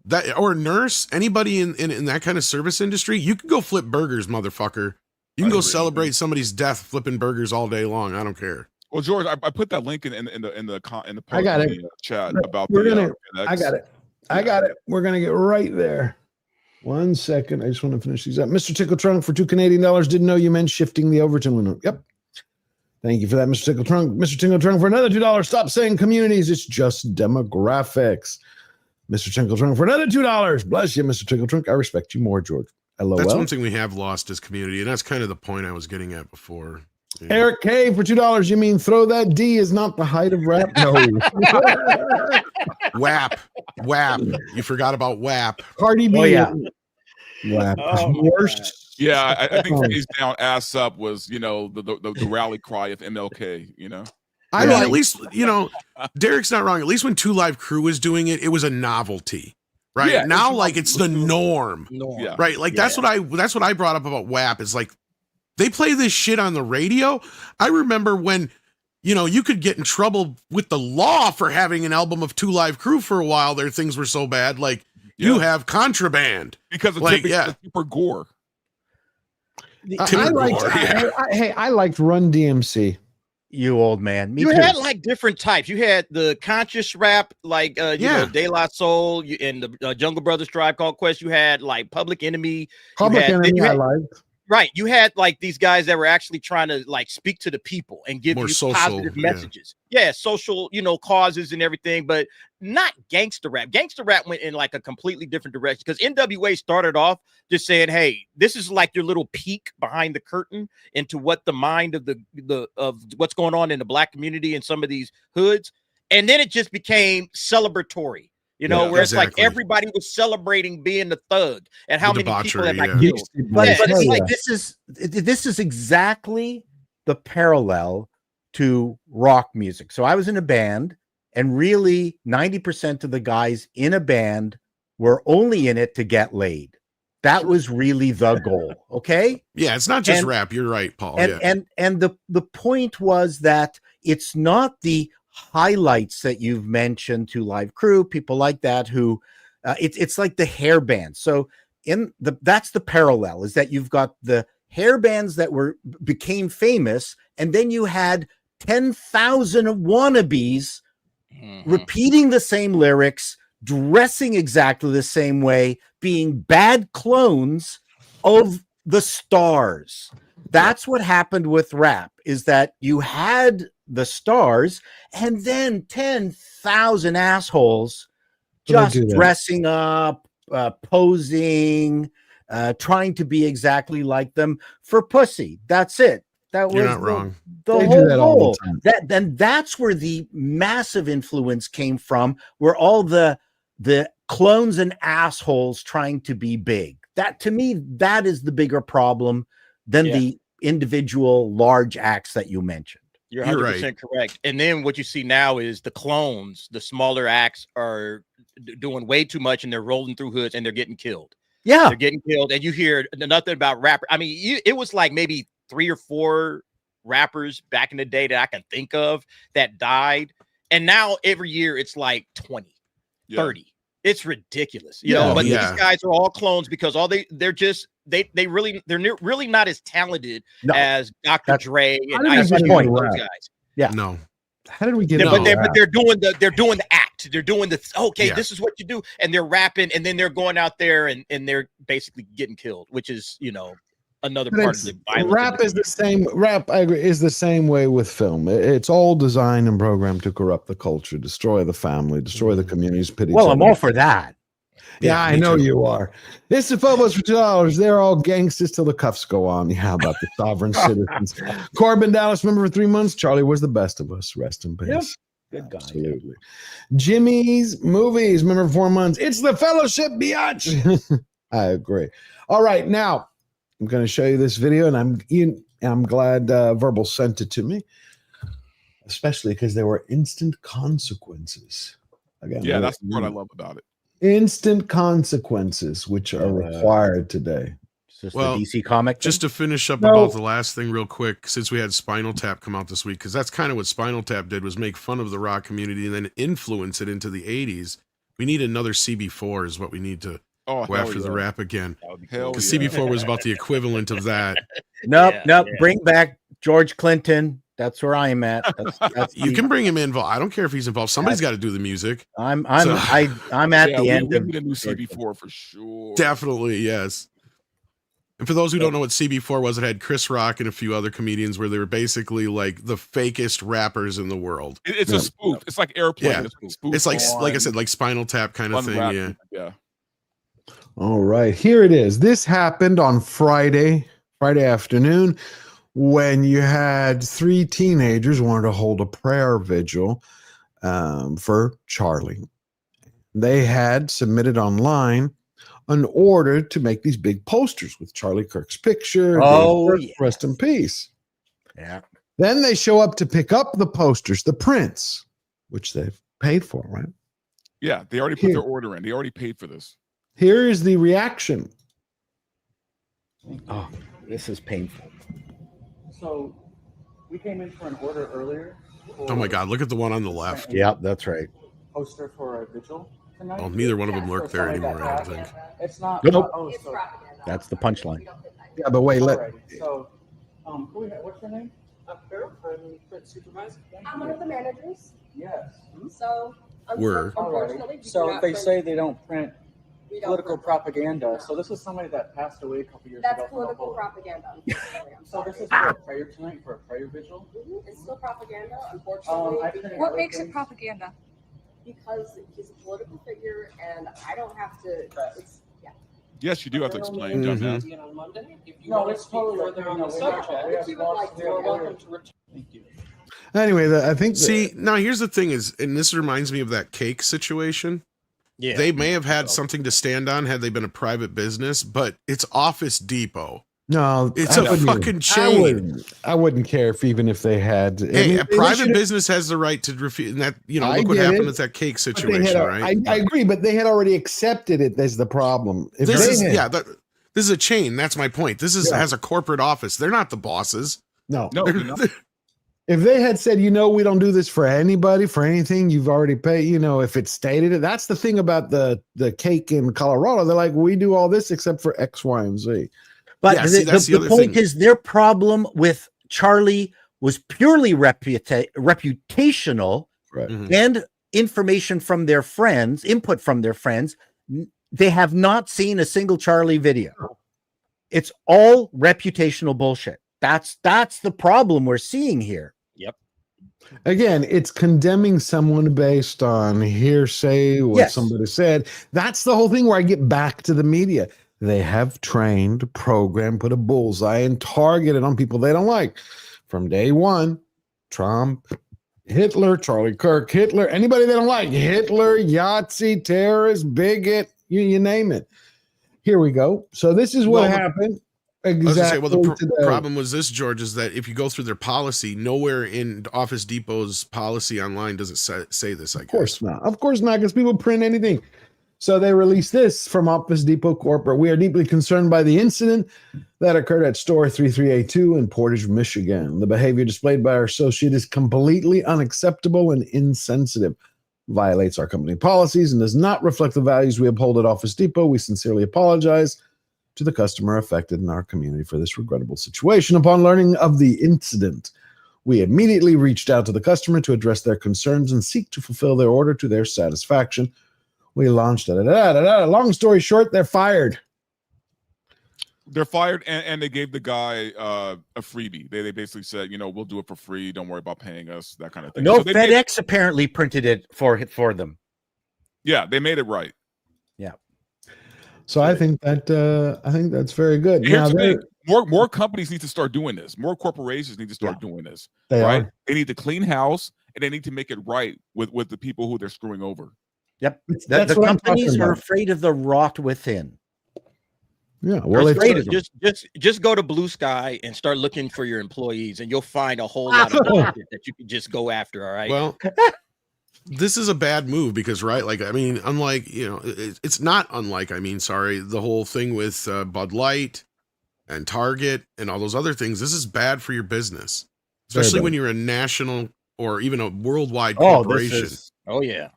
That or a nurse, anybody in that kind of service industry, you can go flip burgers, motherfucker. You can go celebrate somebody's death flipping burgers all day long. I don't care. Well, George, I put that link in the post I got in it. the chat about We're the. gonna. FedEx. I got it. I got it. We're gonna get right there. 1 second. I just want to finish these up. Mr. Tickle Trunk for $2 Canadian. Didn't know you meant shifting the Overton window. Yep. Thank you for that, Mr. Tickle Trunk. Mr. Tickle Trunk for another $2. Stop saying communities. It's just demographics. Mr. Tickle Trunk for another $2. Bless you, Mr. Tickle Trunk. I respect you more, George. LOL. That's one thing we have lost as community, and that's kind of the point I was getting at before. Yeah. Eric K for $2. You mean throw that D is not the height of rap? No. WAP. You forgot about WAP. Cardi B. Oh, yeah. WAP. Worst. Yeah, I think face down, ass up was the rally cry of MLK. I mean, at least Derek's not wrong. At least when 2 Live Crew was doing it, it was a novelty, right? Yeah, now, like it's the norm, Yeah. right? Like that's what I brought up about WAP is like they play this shit on the radio. I remember when you could get in trouble with the law for having an album of 2 Live Crew for a while. Their things were so bad, like you have contraband because of super gore. I liked Run DMC. You old man. Me You too. had like different types. You had the conscious rap, like De La Soul, and the Jungle Brothers Tribe Called Quest. You had like Public Enemy. Right. You had like these guys that were actually trying to like speak to the people and give More you social, positive messages. Yeah, social, causes and everything, but not gangster rap. Gangster rap went in like a completely different direction because NWA started off just saying, "Hey, this is like your little peek behind the curtain into what the mind of of what's going on in the black community in some of these hoods," and then it just became celebratory. Where it's like everybody was celebrating being the thug and how many people have got killed. But it's like this is exactly the parallel to rock music. So I was in a band, and really 90% of the guys in a band were only in it to get laid. That was really the goal. Okay. Yeah, it's not just rap. You're right, Paul. And the point was that it's not the highlights that you've mentioned to Live Crew, people like that who it's like the hair bands. So that's the parallel is that you've got the hair bands that became famous, and then you had 10,000 wannabes repeating the same lyrics, dressing exactly the same way, being bad clones of the stars. That's what happened with rap, is that you had the stars and then 10,000 assholes just dressing up, posing, trying to be exactly like them for pussy. That's it. That was You're not wrong. The They whole do that all goal. the time. Then that's where the massive influence came from, where all the clones and assholes trying to be big. That, to me, that is the bigger problem than the individual large acts that you mentioned. You're 100% correct. And then what you see now is the clones, the smaller acts are doing way too much, and they're rolling through hoods and they're getting killed. Yeah. They're getting killed. And you hear nothing about rapper. I mean, it was like maybe 3 or 4 rappers back in the day that I can think of that died. And now every year it's like 20, 30. It's ridiculous, but these guys are all clones because they're really not as talented as Dr. Dre and Ice Cube and those guys. Yeah. No. How did we get? But they're doing the act. They're doing this is what you do, and they're rapping, and then they're going out there and they're basically getting killed, which is another part of the violence. Rap is the same. Rap, I agree, is the same way with film. It's all designed and programmed to corrupt the culture, destroy the family, destroy the communities. Well, I'm all for that. Yeah, I know you are. This is Phobos for $2. They're all gangsters till the cuffs go on. Yeah, how about the sovereign citizens? Corbin Dallas, member for 3 months. Charlie was the best of us. Rest in peace. Yep. Good guy. Absolutely. Jimmy's Movies, member for 4 months. It's the Fellowship, biatch. I agree. All right, now I'm going to show you this video, and I'm glad Verbal sent it to me, especially because there were instant consequences. Again, Yeah, that's the part I love about it. Instant consequences, which are required today. Well, the DC comic. Just to finish up No. about the last thing real quick, since we had Spinal Tap come out this week, because that's kind of what Spinal Tap did, was make fun of the rock community and then influence it into the 80s. We need another CB4 is what we need to go after the rap again. Because CB4 was about the equivalent of that. Nope. Bring back George Clinton. That's where I'm at. That's You can bring him involved. I don't care if he's involved. Somebody's got to do the music. I'm at the end we of need a new CB4 for sure. Definitely, yes. And for those who don't know what CB4 was, it had Chris Rock and a few other comedians where they were basically like the fakest rappers in the world. It's a spoof. It's like Airplane. Yeah. It's like I said, like Spinal Tap kind of thing. Unwrapped. Yeah. All right, here it is. This happened on Friday afternoon, when you had 3 teenagers wanted to hold a prayer vigil for Charlie. They had submitted online an order to make these big posters with Charlie Kirk's picture. Rest in peace. Yeah. Then they show up to pick up the posters, the prints, which they've paid for, right? Yeah, they already put their order in. They already paid for this. Here is the reaction. Oh, this is painful. So we came in for an order earlier. Oh my God, look at the one on the left. Yeah, that's right. Poster for a vigil tonight. Oh, neither one of them work there anymore, I don't think. It's not. Nope. So, That's the punchline. Yeah, but wait, alrighty. So, what's your name? I'm Carol. I'm print supervisor. I'm one of the managers. Yes. So, Unfortunately, so they say they don't print political propaganda. So this is somebody that passed away a couple years ago. That's political propaganda. So this is for a prayer tonight, for a prayer vigil. It's still propaganda, unfortunately. What makes it propaganda? Because he's a political figure, and I don't have to. It's, yeah. Yes, you do have to explain, dumbass. On Monday, if you No, want to it's speak totally further on the subject, you are welcome to return. Thank you. Anyway, I think. See, now here's the thing is, and this reminds me of that cake situation. Yeah. They may have had something to stand on had they been a private business, but it's Office Depot. No, It's a fucking chain. I wouldn't care even if they had. Hey, a private business has the right to refuse. And that, look what happened with that cake situation, right? I agree, but they had already accepted it as the problem. This is a chain. That's my point. This has a corporate office. They're not the bosses. No. If they had said, we don't do this for anybody, for anything, you've already paid, if it stated it. That's the thing about the cake in Colorado. They're like, we do all this except for X, Y, and Z. But the point is, their problem with Charlie was purely reputational, right. And information from their friends, input from their friends. They have not seen a single Charlie video. It's all reputational bullshit. That's the problem we're seeing here. Yep. Again, it's condemning someone based on hearsay, what somebody said. That's the whole thing where I get back to the media. They have trained, programmed, put a bullseye and targeted on people they don't like. From day one, Trump, Hitler, Charlie Kirk, Hitler, anybody they don't like. Hitler, Yahtzee, terrorist, bigot, you name it. Here we go. So this is what happened. Exactly. The problem was this, George, is that if you go through their policy, nowhere in Office Depot's policy online does it say this, I guess. Of course not. Of course not, because people print anything. So they released this from Office Depot Corporate. We are deeply concerned by the incident that occurred at store 3382 in Portage, Michigan. The behavior displayed by our associate is completely unacceptable and insensitive, violates our company policies, and does not reflect the values we uphold at Office Depot. We sincerely apologize to the customer affected in our community for this regrettable situation. Upon learning of the incident, we immediately reached out to the customer to address their concerns and seek to fulfill their order to their satisfaction. We launched Long story short, they're fired. They're fired, and they gave the guy a freebie. They basically said, we'll do it for free. Don't worry about paying us, that kind of thing. No, so FedEx apparently printed it for them. Yeah, they made it right. Yeah. So I think that's very good. Now, more companies need to start doing this. More corporations need to start doing this. They need to clean house, and they need to make it right with the people who they're screwing over. Yep. The companies are afraid of the rot within. Yeah. Well, just go to Blue Sky and start looking for your employees, and you'll find a whole lot of bullshit that you can just go after. All right. Well, this is a bad move because, right, like, I mean, unlike, you know, it's not unlike, I mean, sorry, the whole thing with Bud Light and Target and all those other things. This is bad for your business, especially when you're a national or even a worldwide corporation. Oh yeah,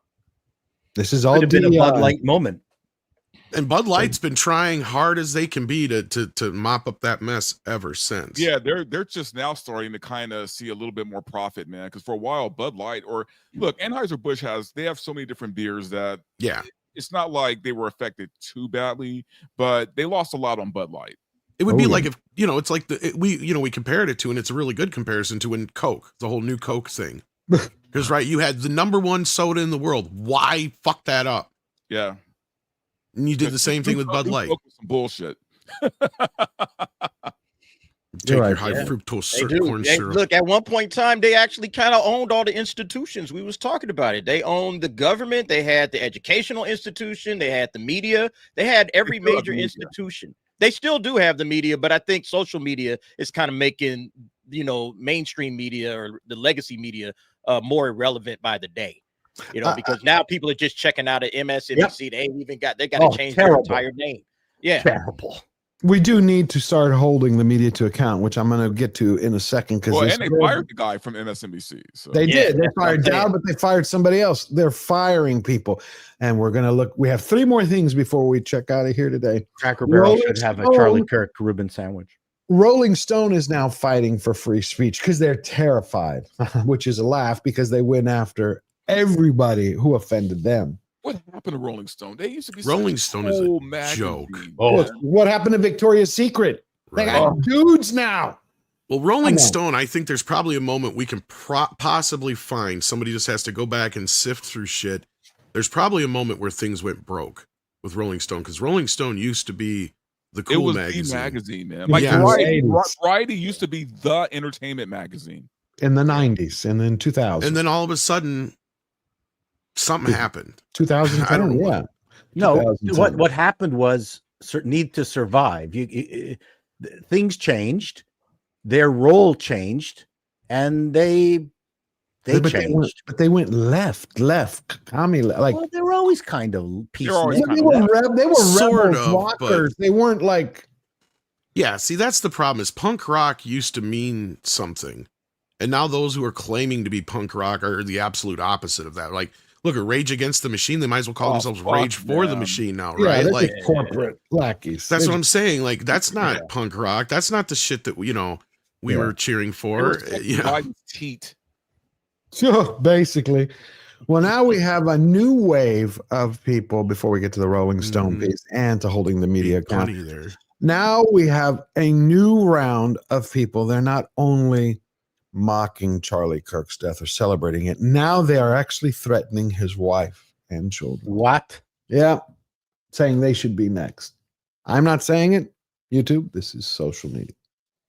this is all could have been a Bud Light moment. And Bud Light's been trying hard as they can be to mop up that mess ever since. Yeah, they're just now starting to kind of see a little bit more profit, man. Because for a while, Bud Light or look, Anheuser-Busch they have so many different beers that it's not like they were affected too badly, but they lost a lot on Bud Light. It would be like if, you know, it's like we compared it to, and it's a really good comparison to when Coke, the whole new Coke thing. Because right, you had the #1 soda in the world. Why fuck that up? Yeah. And you did the same thing with Bud Light. Some bullshit. Take your high fructose corn syrup. Look, at one point in time, they actually kind of owned all the institutions. We was talking about it. They owned the government. They had the educational institution. They had the media. They had every major institution. They still do have the media, but I think social media is kind of making, you know, mainstream media or the legacy media more irrelevant by the day. You know, because now people are just checking out at MSNBC. They got to change their entire name. Yeah. Terrible. We do need to start holding the media to account, which I'm going to get to in a second. And they fired the guy from MSNBC. So. They did. They fired Dow, but they fired somebody else. They're firing people. And we're going to look. We have 3 more things before we check out of here today. Cracker Barrel should have a Charlie Kirk Reuben sandwich. Rolling Stone is now fighting for free speech because they're terrified, which is a laugh because they went after everybody who offended them. What happened to Rolling Stone? They used to be Rolling Stone is a joke. What happened to Victoria's Secret? They got dudes now. Well, Rolling Stone, I think there's probably a moment we can possibly find. Somebody just has to go back and sift through shit. There's probably a moment where things went broke with Rolling Stone because Rolling Stone used to be the cool magazine. The magazine, man. Like Variety used to be the entertainment magazine in the 90s and then 2000. And then all of a sudden, something happened. 2010. I don't know. Yeah. No, what happened was need to survive. Things changed, their role changed, and they changed. But they went left, commie. Like they were always kind of peaceful. They were sort of rockers. They weren't like. Yeah, see, that's the problem. Is punk rock used to mean something, and now those who are claiming to be punk rock are the absolute opposite of that. Like, look at Rage Against the Machine. They might as well call themselves Rage for the Machine now, right? Yeah, like corporate lackeys. That's what I'm saying. Like, that's not punk rock. That's not the shit that we were cheering for. Teat. So basically, well, now we have a new wave of people before we get to the Rolling Stone piece and to holding the media account. There. Now we have a new round of people. They're not only mocking Charlie Kirk's death or celebrating it. Now they are actually threatening his wife and children. What? Yeah. Saying they should be next. I'm not saying it. YouTube, this is social media.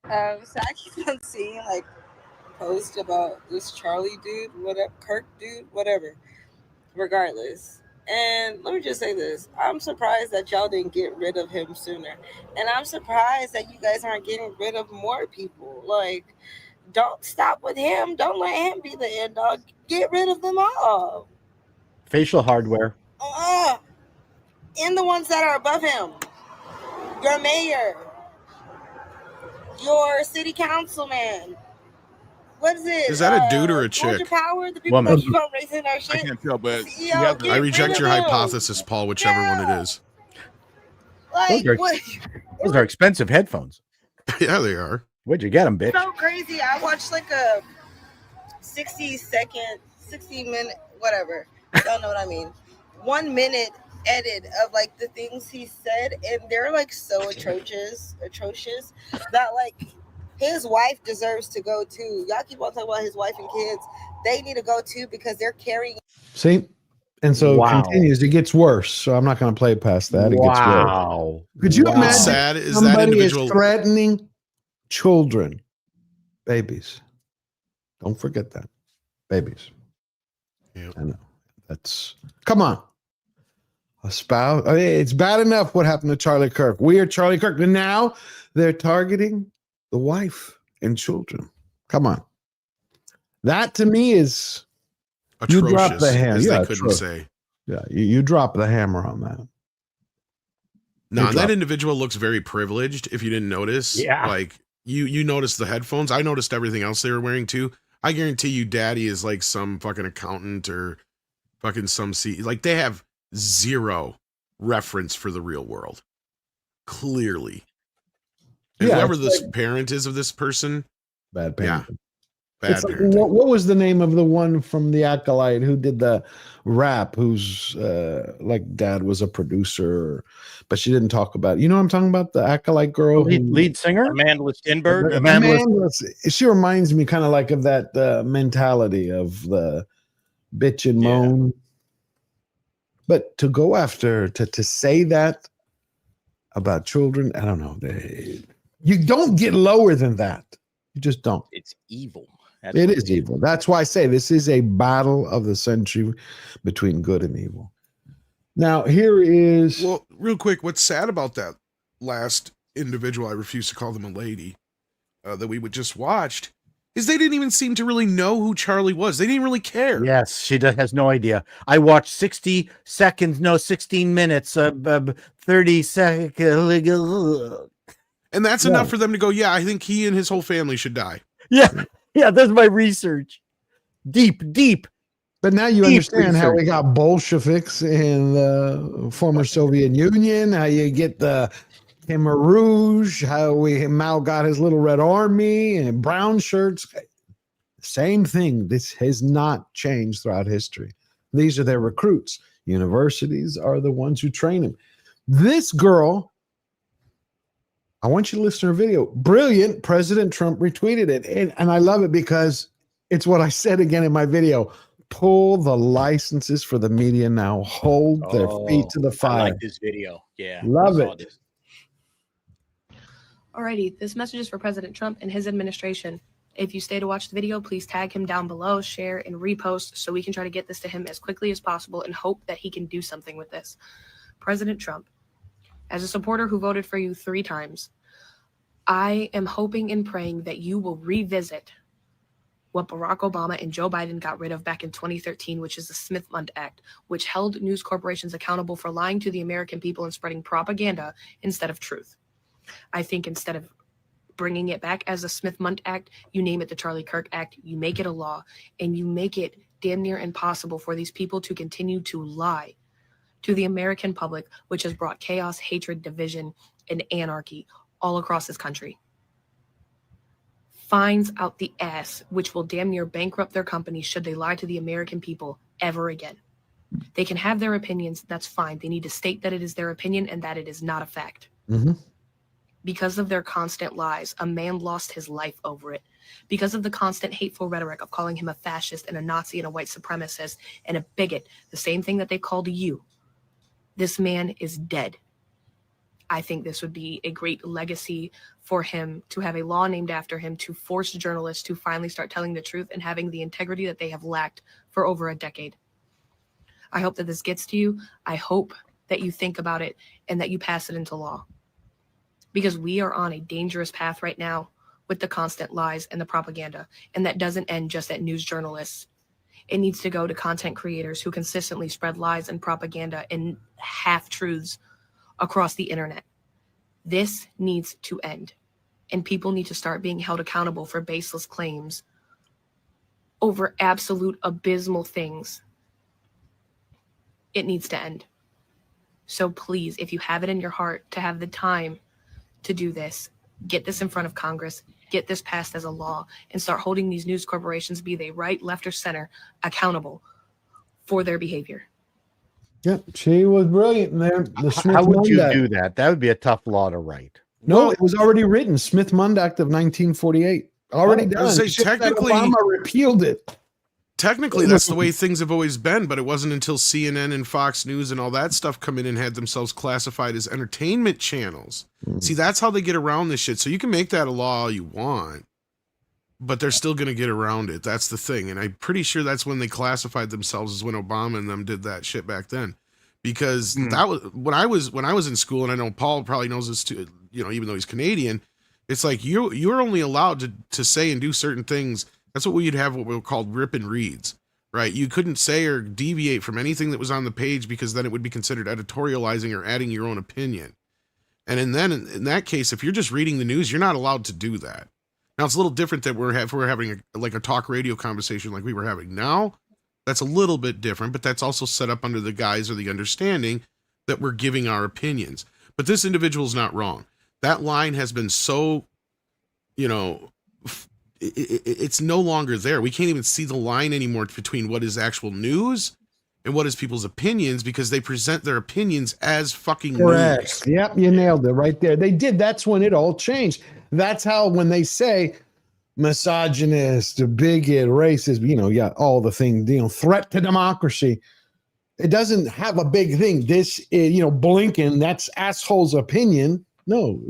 So I keep on seeing like posts about this Charlie dude, whatever, Kirk dude, whatever, regardless. And let me just say this. I'm surprised that y'all didn't get rid of him sooner. And I'm surprised that you guys aren't getting rid of more people. Like, don't stop with him. Don't let him be the end dog. Get rid of them all. Facial hardware. And the ones that are above him. Your mayor. Your city councilman. What is it? Is that a dude or a chick? Power, the people that keep on raising our shit. I can't tell, but I reject your hypothesis, Paul, whichever one it is. Like, those are expensive headphones. Yeah, they are. Where'd you get them, bitch? So crazy. I watched like a 60 minute, whatever. Don't know what I mean. 1 minute edit of like the things he said, and they're like so atrocious that like his wife deserves to go too. Y'all keep on talking about his wife and kids. They need to go too because they're carrying. See? And so it continues. It gets worse. So I'm not going to play past that. It gets worse. Could you imagine sad is somebody that individual is threatening children, babies? Don't forget that. Babies. Yeah. I know. Come on. A spouse. I mean, it's bad enough what happened to Charlie Kirk. We are Charlie Kirk. And now they're targeting the wife and children. Come on. That to me is You drop the atrocious, hammer. as Yeah, they couldn't true. say. Yeah, you drop the hammer on that. No, that individual looks very privileged. If you didn't notice, Yeah. like you noticed the headphones. I noticed everything else they were wearing too. I guarantee you, Daddy is like some fucking accountant or fucking some like they have zero reference for the real world. Clearly, and Yeah, whoever it's this parent is of this person, bad yeah, parenting. bad It's like, parenting. what was the name of the one from the Acolyte who did the rap? Who's like dad was a producer, but she didn't talk about. You know what I'm talking about? The Acolyte girl, Lead singer, Amanda Stenberg. Amanda, she reminds me kind of like of that mentality of the bitch and moan. But to go after to say that about children, I don't know. You don't get lower than that. You just don't. It's evil. It is evil. That's why I say this is a battle of the century between good and evil. Now, here is. Well, real quick, what's sad about that last individual, I refuse to call them a lady, that we just watched, is they didn't even seem to really know who Charlie was. They didn't really care. Yes, she has no idea. I watched 16 minutes, 30 seconds. And that's enough for them to go, yeah, I think he and his whole family should die. Yeah, yeah, that's my research. Deep. But now you Deep understand how we research. got Bolsheviks in the former Soviet Union, how you get the Khmer Rouge, how Mao got his little red army and brown shirts. Same thing. This has not changed throughout history. These are their recruits. Universities are the ones who train them. This girl, I want you to listen to her video. Brilliant. President Trump retweeted it. And I love it because it's what I said again in my video. Pull the licenses for the media now. Hold their feet to the fire. I like this video. Yeah. Love I saw it. this. Alrighty, this message is for President Trump and his administration. If you stay to watch the video, please tag him down below, share, and repost so we can try to get this to him as quickly as possible and hope that he can do something with this. President Trump, as a supporter who voted for you 3 times, I am hoping and praying that you will revisit what Barack Obama and Joe Biden got rid of back in 2013, which is the Smith-Mundt Act, which held news corporations accountable for lying to the American people and spreading propaganda instead of truth. I think instead of bringing it back as a Smith-Mundt Act, you name it the Charlie Kirk Act, you make it a law, and you make it damn near impossible for these people to continue to lie to the American public, which has brought chaos, hatred, division, and anarchy all across this country. Fines out the ass, which will damn near bankrupt their companies should they lie to the American people ever again. They can have their opinions, that's fine. They need to state that it is their opinion and that it is not a fact. Mm-hmm. Because of their constant lies, a man lost his life over it. Because of the constant hateful rhetoric of calling him a fascist and a Nazi and a white supremacist and a bigot, the same thing that they called you, this man is dead. I think this would be a great legacy for him to have a law named after him to force journalists to finally start telling the truth and having the integrity that they have lacked for over a decade. I hope that this gets to you. I hope that you think about it and that you pass it into law. Because we are on a dangerous path right now with the constant lies and the propaganda. And that doesn't end just at news journalists. It needs to go to content creators who consistently spread lies and propaganda and half-truths across the internet. This needs to end. And people need to start being held accountable for baseless claims over absolute abysmal things. It needs to end. So please, if you have it in your heart to have the time to do this, get this in front of Congress, get this passed as a law, and start holding these news corporations, be they right, left, or center, accountable for their behavior. Yep, she was brilliant in there. How would you do that? That would be a tough law to write. No, it was already written. Smith-Mundt Act of 1948. Already done. Technically, Obama repealed it. Technically, that's the way things have always been, but it wasn't until CNN and Fox News and all that stuff come in and had themselves classified as entertainment channels. See, that's how they get around this shit. So you can make that a law all you want, but they're still going to get around it. That's the thing. And I'm pretty sure that's when they classified themselves, as when Obama and them did that shit back then. Because that was when I was in school, and I know Paul probably knows this too, you know, even though he's Canadian, it's like you're only allowed to say and do certain things. That's what we'd have, what we called rip and reads, right? You couldn't say or deviate from anything that was on the page because then it would be considered editorializing or adding your own opinion. And in that case, if you're just reading the news, you're not allowed to do that. Now, it's a little different that we're having a talk radio conversation like we were having now. That's a little bit different, but that's also set up under the guise or the understanding that we're giving our opinions. But this individual's not wrong. That line has been so, it's no longer there. We can't even see the line anymore between what is actual news and what is people's opinions, because they present their opinions as fucking Correct. news. Yep, you nailed it right there. They did. That's when it all changed. That's how when they say misogynist, bigot, racist, all the things, threat to democracy, it doesn't have a big thing. This is, Blinken, that's asshole's opinion. No,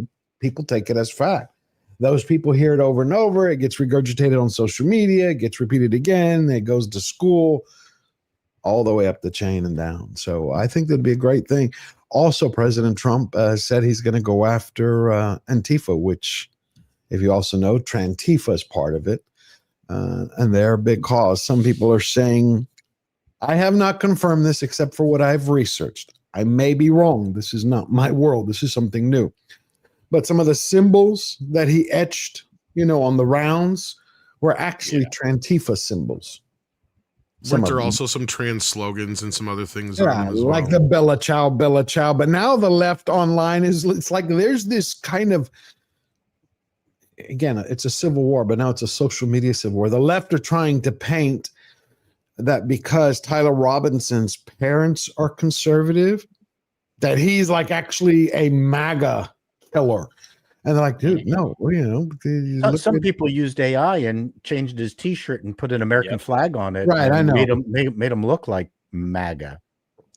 people take it as fact. Those people hear it over and over. It gets regurgitated on social media. It gets repeated again. It goes to school, all the way up the chain and down. So I think that'd be a great thing. Also, President Trump said he's going to go after Antifa, which, if you also know, Trantifa is part of it. And they're a big cause. Some people are saying, I have not confirmed this except for what I've researched. I may be wrong. This is not my world. This is something new. But some of the symbols that he etched, on the rounds were actually Trantifa symbols. Weren't there also some trans slogans and some other things? Yeah, like the Bella Ciao, Bella Ciao. But now the left online it's like there's this kind of, again, it's a civil war, but now it's a social media civil war. The left are trying to paint that because Tyler Robinson's parents are conservative, that he's like actually a MAGA killer. And they're like, dude, no, some people used AI and changed his T-shirt and put an American flag on it. Right, I know. Made him look like MAGA.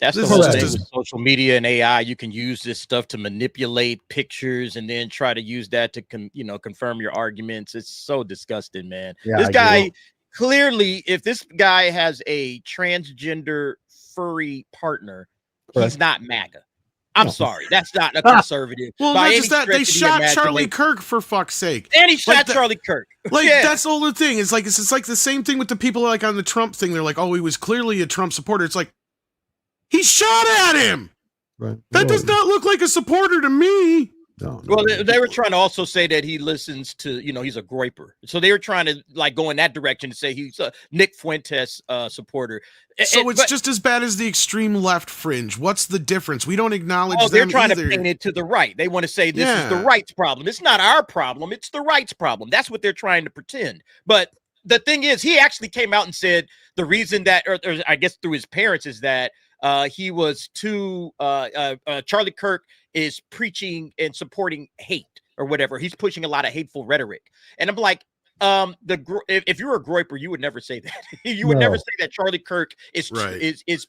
That's the whole thing with social media and AI. You can use this stuff to manipulate pictures and then try to use that to confirm your arguments. It's so disgusting, man. Yeah, this guy clearly, if this guy has a transgender furry partner, he's not MAGA. I'm sorry, that's not a conservative. Well, not just that, they shot Charlie Kirk, for fuck's sake. And he shot Charlie Kirk. That's the whole thing. It's like the same thing with the people like on the Trump thing. They're like, oh, he was clearly a Trump supporter. It's like, he shot at him. Right. That does not look like a supporter to me. No, well, they were trying to also say that he listens to, he's a groiper. So they were trying to go in that direction to say he's a Nick Fuentes supporter. So it's just as bad as the extreme left fringe. What's the difference? We don't acknowledge them they're trying either. to paint it to the right. They want to say this is the right's problem. It's not our problem. It's the right's problem. That's what they're trying to pretend. But the thing is, he actually came out and said the reason that, or I guess through his parents, is that he was too Charlie Kirk is preaching and supporting hate or whatever. He's pushing a lot of hateful rhetoric. And I'm like, if you were a groiper, you would never say that. You would never say that Charlie Kirk is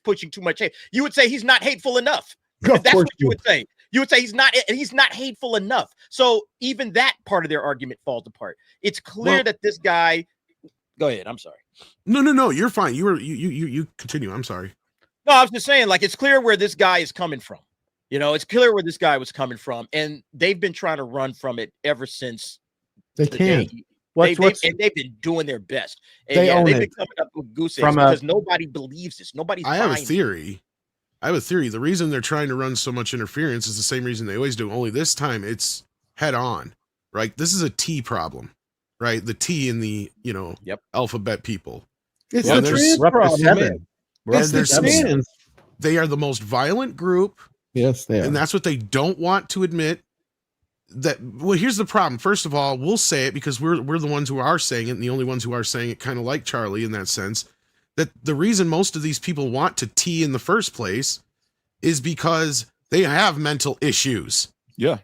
pushing too much hate. You would say he's not hateful enough. That's what you would say. You would say he's not hateful enough. So even that part of their argument falls apart. It's clear that this guy. Go ahead. I'm sorry. No. You're fine. You continue. I'm sorry. No, I was just saying, it's clear where this guy is coming from. It's clear where this guy was coming from, and they've been trying to run from it ever since. They can't. They've been doing their best. And they've been coming up with goose eggs because nobody believes this. Nobody's. I have a theory. The reason they're trying to run so much interference is the same reason they always do. Only this time it's head on. Right. This is a T problem. Right. The T in the alphabet people. It's the trans problem. They are the most violent group. Yes, they are. And that's what they don't want to admit. Here's the problem. First of all, we'll say it because we're the ones who are saying it, and the only ones who are saying it, kind of like Charlie in that sense, that the reason most of these people want to T in the first place is because they have mental issues. Yeah.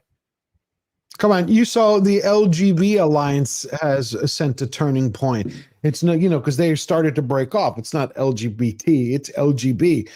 Come on, you saw the LGB Alliance has sent a turning point. It's not, because they started to break off. It's not LGBT, it's LGB.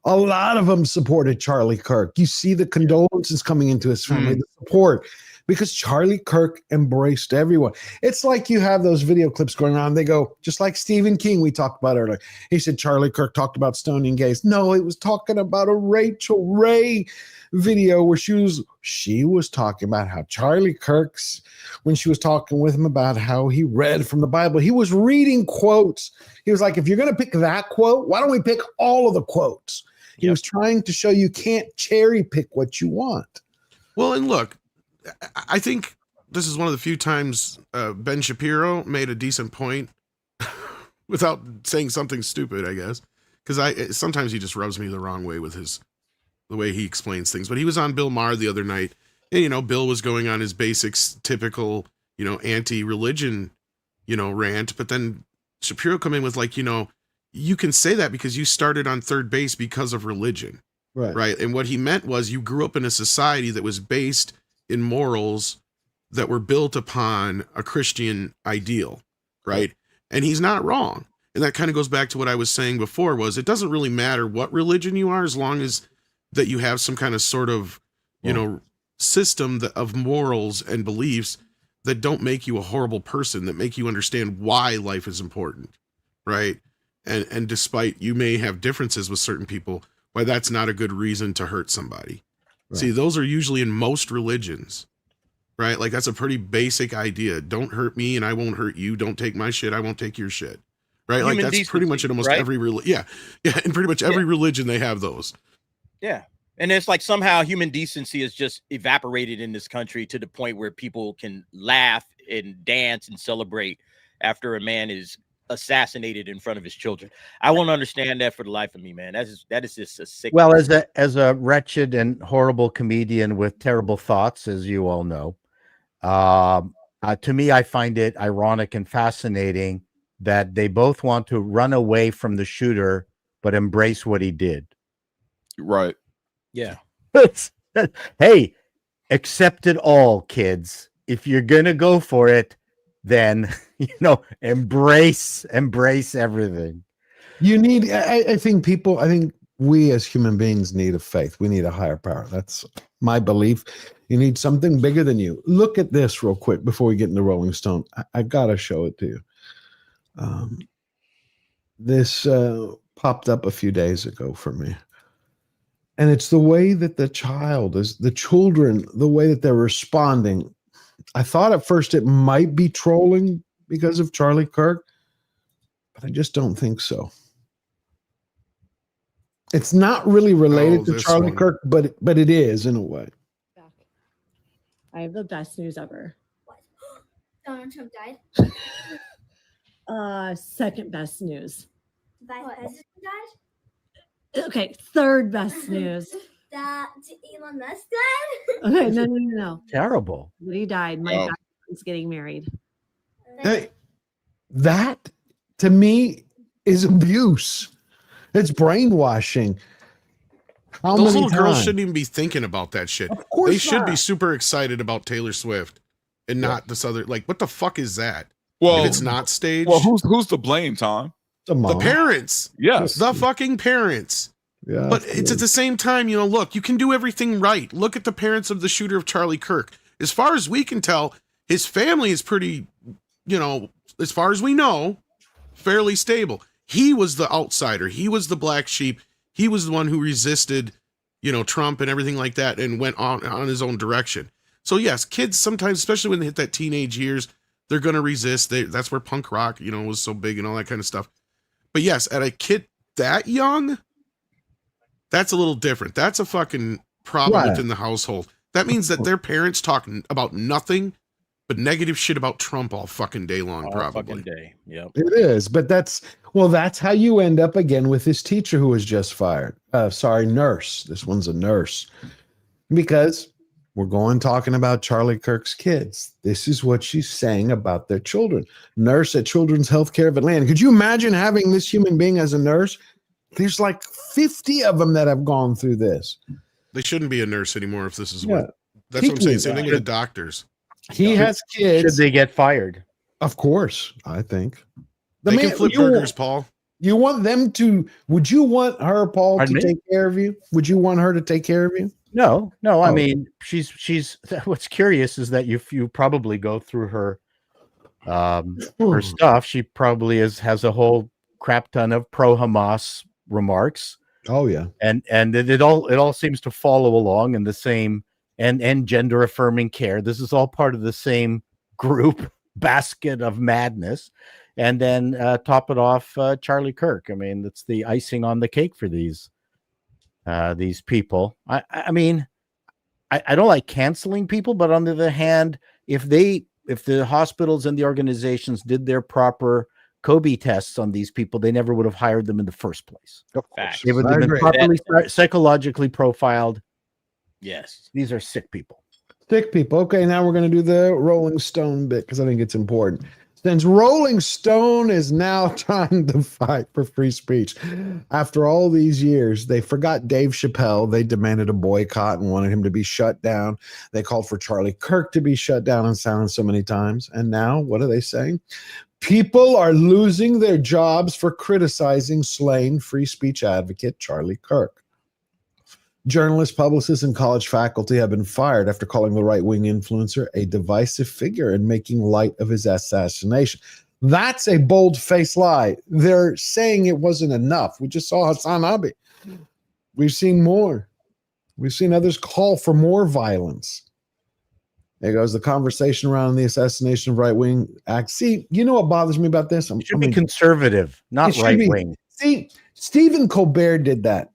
A lot of them supported Charlie Kirk. You see the condolences coming into his family, the support. because Charlie Kirk embraced everyone. It's like you have those video clips going on. They go, just like Stephen King we talked about earlier. He said Charlie Kirk talked about stoning gays. No, he was talking about a Rachel Ray video where she was talking about how Charlie Kirk's, when she was talking with him about how he read from the Bible, he was reading quotes. He was like, if you're going to pick that quote, why don't we pick all of the quotes? He was trying to show you can't cherry pick what you want. Well, and look, I think this is one of the few times Ben Shapiro made a decent point without saying something stupid, I guess, because sometimes he just rubs me the wrong way with the way he explains things. But he was on Bill Maher the other night, and Bill was going on his basics, typical anti-religion rant, but then Shapiro come in with like, you can say that because you started on third base because of religion. Right. And what he meant was you grew up in a society that was based in morals that were built upon a Christian ideal. Right. And he's not wrong. And that kind of goes back to what I was saying before, was it doesn't really matter what religion you are, as long as that you have some kind of sort of, system of morals and beliefs that don't make you a horrible person, that make you understand why life is important. Right. And despite you may have differences with certain people, why that's not a good reason to hurt somebody. Right. See, those are usually in most religions, right? Like that's a pretty basic idea. Don't hurt me and I won't hurt you. Don't take my shit. I won't take your shit. Right. Human like that's decency, pretty much in almost every religion. Yeah. In pretty much every religion they have those. Yeah. And it's like somehow human decency is just evaporated in this country to the point where people can laugh and dance and celebrate after a man is assassinated in front of his children. I won't understand that for the life of me, man. That is just a sick. Well, as a wretched and horrible comedian with terrible thoughts, as you all know, to me, I find it ironic and fascinating that they both want to run away from the shooter, but embrace what he did. Right. Yeah. Hey, accept it all, kids. If you're gonna go for it, then embrace everything. You need, I think we as human beings need a faith. We need a higher power. That's my belief. You need something bigger than you. Look at this real quick before we get into Rolling Stone. I gotta show it to you. This popped up a few days ago for me. And it's the way that the children, the way that they're responding. I thought at first it might be trolling because of Charlie Kirk, but I just don't think so. It's not really related to Charlie Kirk, but it is in a way. I have the best news ever. What? Donald Trump died? Second best news. Vice President died? Okay, third best news. That Elon Musk died? Okay, no. Terrible. But he died. My best friend's getting married. Hey, that to me is abuse. It's brainwashing. Those little girls shouldn't even be thinking about that shit. Of course they should be super excited about Taylor Swift and not this other. Like, what the fuck is that? Well, if it's not staged. Well, who's to blame, Tom? The parents. Yes. The fucking parents. Yeah. But it's at the same time, look, you can do everything right. Look at the parents of the shooter of Charlie Kirk. As far as we can tell, his family is pretty, as far as we know, fairly stable. He was the outsider. He was the black sheep. He was the one who resisted, Trump and everything like that and went on his own direction. So yes, kids sometimes, especially when they hit that teenage years, they're going to resist. That's where punk rock, was so big and all that kind of stuff. But yes, at a kid that young, that's a little different. That's a fucking problem within the household. That means that their parents talk about nothing but negative shit about Trump all fucking day long, all probably. Fucking day. Yep. It is, but that's how you end up again with this teacher who was just fired. Nurse. This one's a nurse. Because we're talking about Charlie Kirk's kids. This is what she's saying about their children. Nurse at Children's Healthcare of Atlanta. Could you imagine having this human being as a nurse? There's like 50 of them that have gone through this. They shouldn't be a nurse anymore if this is what. That's what I'm saying. Same thing with the doctors. He has kids. Should they get fired? Of course, I think. They can flip burgers, Paul. You want them to? Would you want her, Paul, to take care of you? Would you want her to take care of you? No. I Oh. mean, she's. What's curious is that if you probably go through her stuff, she probably has a whole crap ton of pro-Hamas remarks. Oh yeah, and it all seems to follow along in the same and gender affirming care. This is all part of the same group basket of madness. And then top it off, Charlie Kirk. I mean, that's the icing on the cake for these people. I mean, I don't like canceling people, but on the other hand, if the hospitals and the organizations did their proper Kobe tests on these people, they never would have hired them in the first place. Facts. They would have been properly psychologically profiled. Yes. These are sick people. Sick people. Okay, now we're going to do the Rolling Stone bit because I think it's important. Since Rolling Stone is now trying to fight for free speech, after all these years, they forgot Dave Chappelle. They demanded a boycott and wanted him to be shut down. They called for Charlie Kirk to be shut down and silenced so many times. And now, what are they saying? People are losing their jobs for criticizing slain free speech advocate Charlie Kirk. Journalists, publicists, and college faculty have been fired after calling the right-wing influencer a divisive figure and making light of his assassination. That's a bold-faced lie. They're saying it wasn't enough. We just saw Hassan Abi. We've seen more. We've seen others call for more violence. There goes the conversation around the assassination of right-wing acts. See, you know what bothers me about this? It should be conservative, not right-wing. See, Stephen Colbert did that.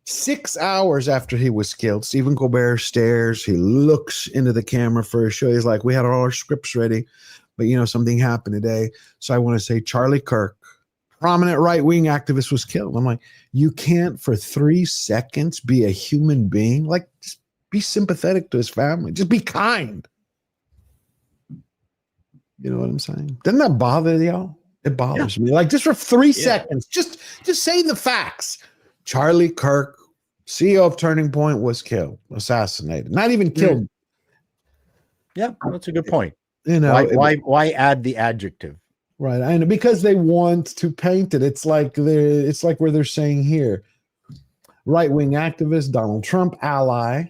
6 hours after he was killed, Stephen Colbert stares. He looks into the camera for a show. He's like, we had all our scripts ready, but something happened today. So I want to say Charlie Kirk, prominent right-wing activist, was killed. I'm like, you can't for 3 seconds be a human being? Like, just be sympathetic to his family. Just be kind. You know what I'm saying? Doesn't that bother y'all? It bothers me. Like, just for 3 seconds, just say the facts. Charlie Kirk, CEO of Turning Point, was killed, assassinated, not even killed. Yeah, that's a good point. Why add the adjective? Right, I know, because they want to paint it. It's like where they're saying here, right-wing activist Donald Trump ally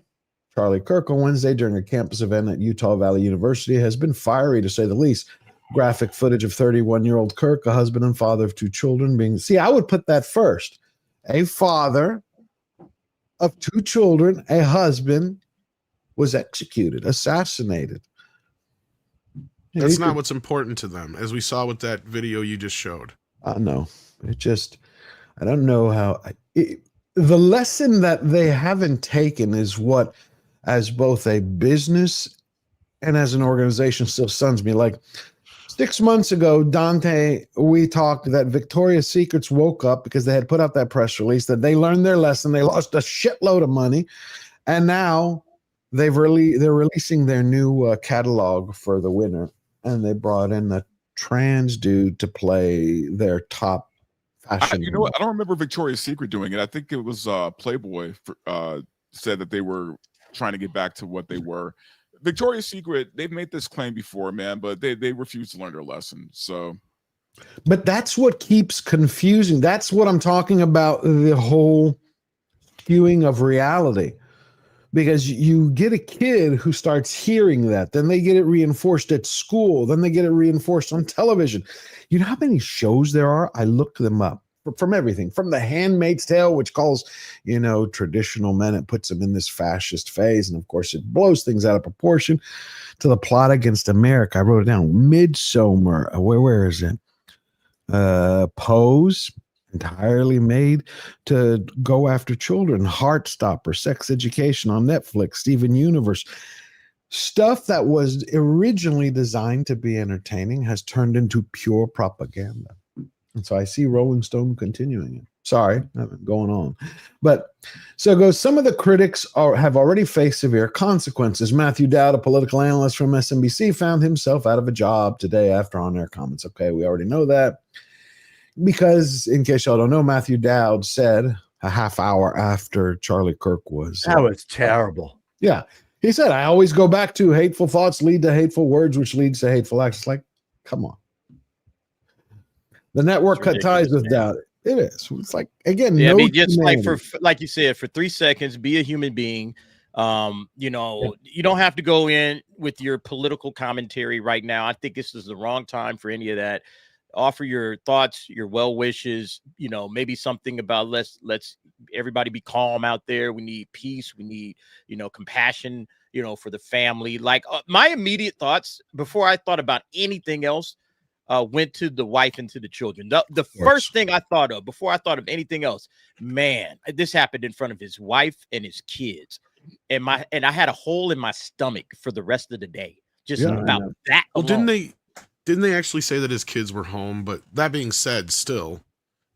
Charlie Kirk on Wednesday during a campus event at Utah Valley University has been fiery, to say the least. Graphic footage of 31-year-old Kirk, a husband and father of 2 children, being. See, I would put that first. A father of 2 children, a husband, was executed, assassinated. That's not what's important to them, as we saw with that video you just showed. No, I don't know how. The lesson that they haven't taken is what, as both a business and as an organization, still stuns me. Like, 6 months ago, Dante, we talked that Victoria's Secrets woke up because they had put out that press release that they learned their lesson. They lost a shitload of money, and now they're releasing their new catalog for the winter, and they brought in a trans dude to play their top fashion. You know what? I don't remember Victoria's Secret doing it. I think it was Playboy said that they were trying to get back to what they were. Victoria's Secret, they've made this claim before, man, but they refuse to learn their lesson. So, but that's what keeps confusing. That's what I'm talking about, the whole skewing of reality. Because you get a kid who starts hearing that, then they get it reinforced at school, then they get it reinforced on television. You know how many shows there are? I looked them up. From everything, from The Handmaid's Tale, which calls, traditional men, it puts them in this fascist phase. And of course, it blows things out of proportion, to The Plot Against America. I wrote it down. Midsommar. Where is it? Pose, entirely made to go after children. Heartstopper, Sex Education on Netflix, Steven Universe. Stuff that was originally designed to be entertaining has turned into pure propaganda. And so I see Rolling Stone continuing it. Sorry, going on. But so it goes, some of the critics have already faced severe consequences. Matthew Dowd, a political analyst from MSNBC, found himself out of a job today after on-air comments. Okay, we already know that. Because, in case y'all don't know, Matthew Dowd said a half hour after Charlie Kirk was. That was terrible. Yeah. He said, I always go back to hateful thoughts lead to hateful words, which leads to hateful acts. It's like, come on. The network cut ties with Dowd. It is. It's like, again, yeah, no, I mean, just like you said, for 3 seconds, be a human being. You know, you don't have to go in with your political commentary right now. I think this is the wrong time for any of that. Offer your thoughts, your well wishes, you know, maybe something about let's everybody be calm out there. We need peace. We need, you know, compassion, you know, for the family. Like my immediate thoughts before I thought about anything else went to the wife and to the children. The first thing I thought of before I thought of anything else, man, this happened in front of his wife and his kids. And I had a hole in my stomach for the rest of the day. Just about that. Well, alone. didn't they actually say that his kids were home? But that being said, still,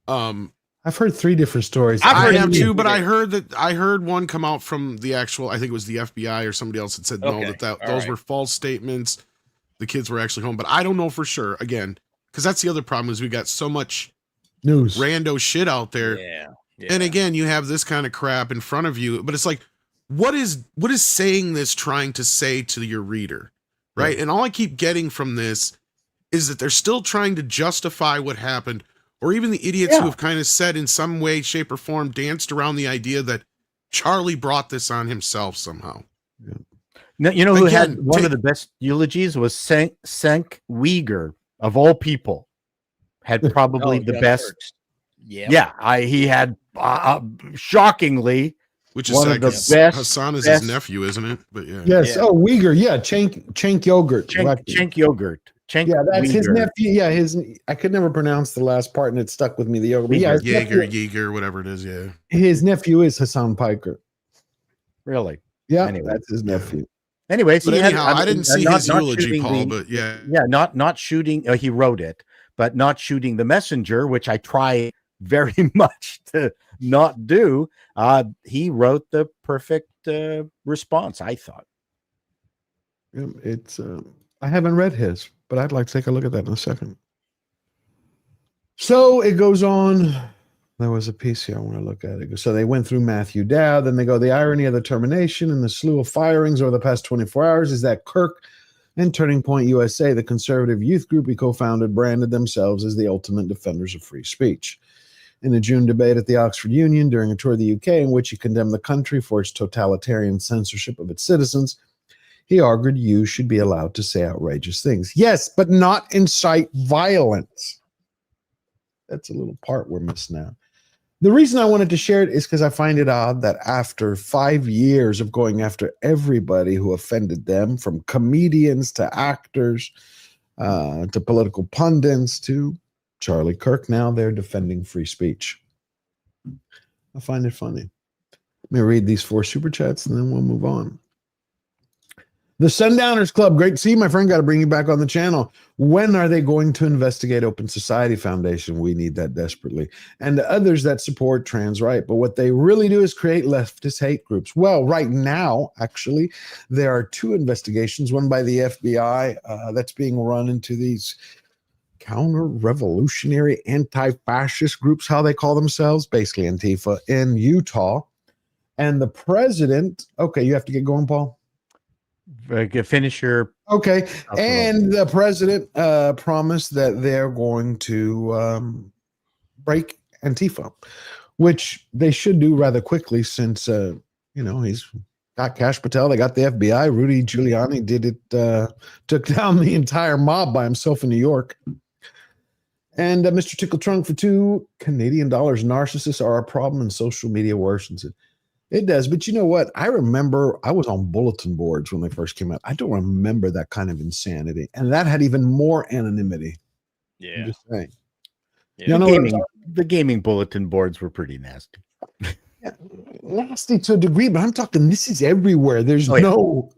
I've heard 3 different stories. I have too, but I heard one come out from the actual, I think it was the FBI or somebody else that said no, those were false statements. The kids were actually home, but I don't know for sure. Again, because that's the other problem is we got so much news, rando shit out there. Yeah. And again, you have this kind of crap in front of you, but it's like, what is saying this trying to say to your reader, right? Yeah. And all I keep getting from this is that they're still trying to justify what happened, or even the idiots who have kind of said in some way, shape, or form, danced around the idea that Charlie brought this on himself somehow. Yeah. No, you know who had one of the best eulogies was Senk Uyghur, of all people, had probably the best. He had shockingly, which is one of the best. Hassan is his nephew, isn't it? But yeah. Yes. Oh, Uyghur. Yeah. Cenk Yogurt. Cenk Yogurt. Yeah, that's his nephew. Yeah, I could never pronounce the last part, and it stuck with me. The yogurt. Yeah, Yeager, whatever it is. Yeah. His nephew is Hassan Piker. Really? Yeah, anyway. That's his nephew. Anyways, but anyhow, I didn't see his eulogy, Paul, but not shooting. He wrote it, but not shooting the messenger, which I try very much to not do. He wrote the perfect response, I thought. It's I haven't read his, but I'd like to take a look at that in a second. So it goes on. There was a piece here I want to look at. It. So they went through Matthew Dowd, then they go, the irony of the termination and the slew of firings over the past 24 hours is that Kirk and Turning Point USA, the conservative youth group he co-founded, branded themselves as the ultimate defenders of free speech. In a June debate at the Oxford Union during a tour of the UK in which he condemned the country for its totalitarian censorship of its citizens, he argued you should be allowed to say outrageous things. Yes, but not incite violence. That's a little part we're missing out. The reason I wanted to share it is because I find it odd that after 5 years of going after everybody who offended them, from comedians to actors to political pundits to Charlie Kirk, now they're defending free speech. I find it funny. Let me read these 4 super chats and then we'll move on. The Sundowners Club, great to see you, my friend. Got to bring you back on the channel. When are they going to investigate Open Society Foundation? We need that desperately. And the others that support trans right. But what they really do is create leftist hate groups. Well, right now, actually, there are 2 investigations, one by the FBI that's being run into these counter-revolutionary anti-fascist groups, how they call themselves, basically Antifa, in Utah. And the president, okay, you have to get going, Paul. Finish your okay. And the president promised that they're going to break Antifa, which they should do rather quickly since he's got Kash Patel, they got the FBI. Rudy Giuliani did it, took down the entire mob by himself in New York. And Mr. Tickle Trunk for $2 Canadian. Narcissists are a problem and social media worsens it. It does, but you know what? I remember I was on bulletin boards when they first came out. I don't remember that kind of insanity, and that had even more anonymity. Yeah, I'm just saying. Yeah. The gaming bulletin boards were pretty nasty. Yeah, nasty to a degree, but I'm talking. This is everywhere. There's no.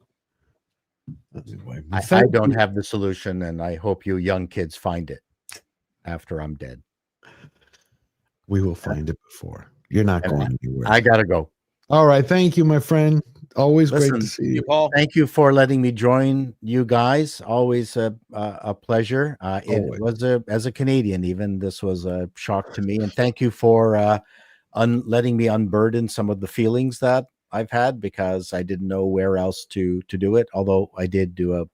Anyway, I don't have the solution, and I hope you young kids find it after I'm dead. We will find it before. You're not going anywhere. I gotta go. All right. Thank you, my friend. Always great to see you. Paul. Thank you for letting me join you guys. Always a pleasure. It was as a Canadian, even this was a shock to me. And thank you for letting me unburden some of the feelings that I've had, because I didn't know where else to do it. Although I did do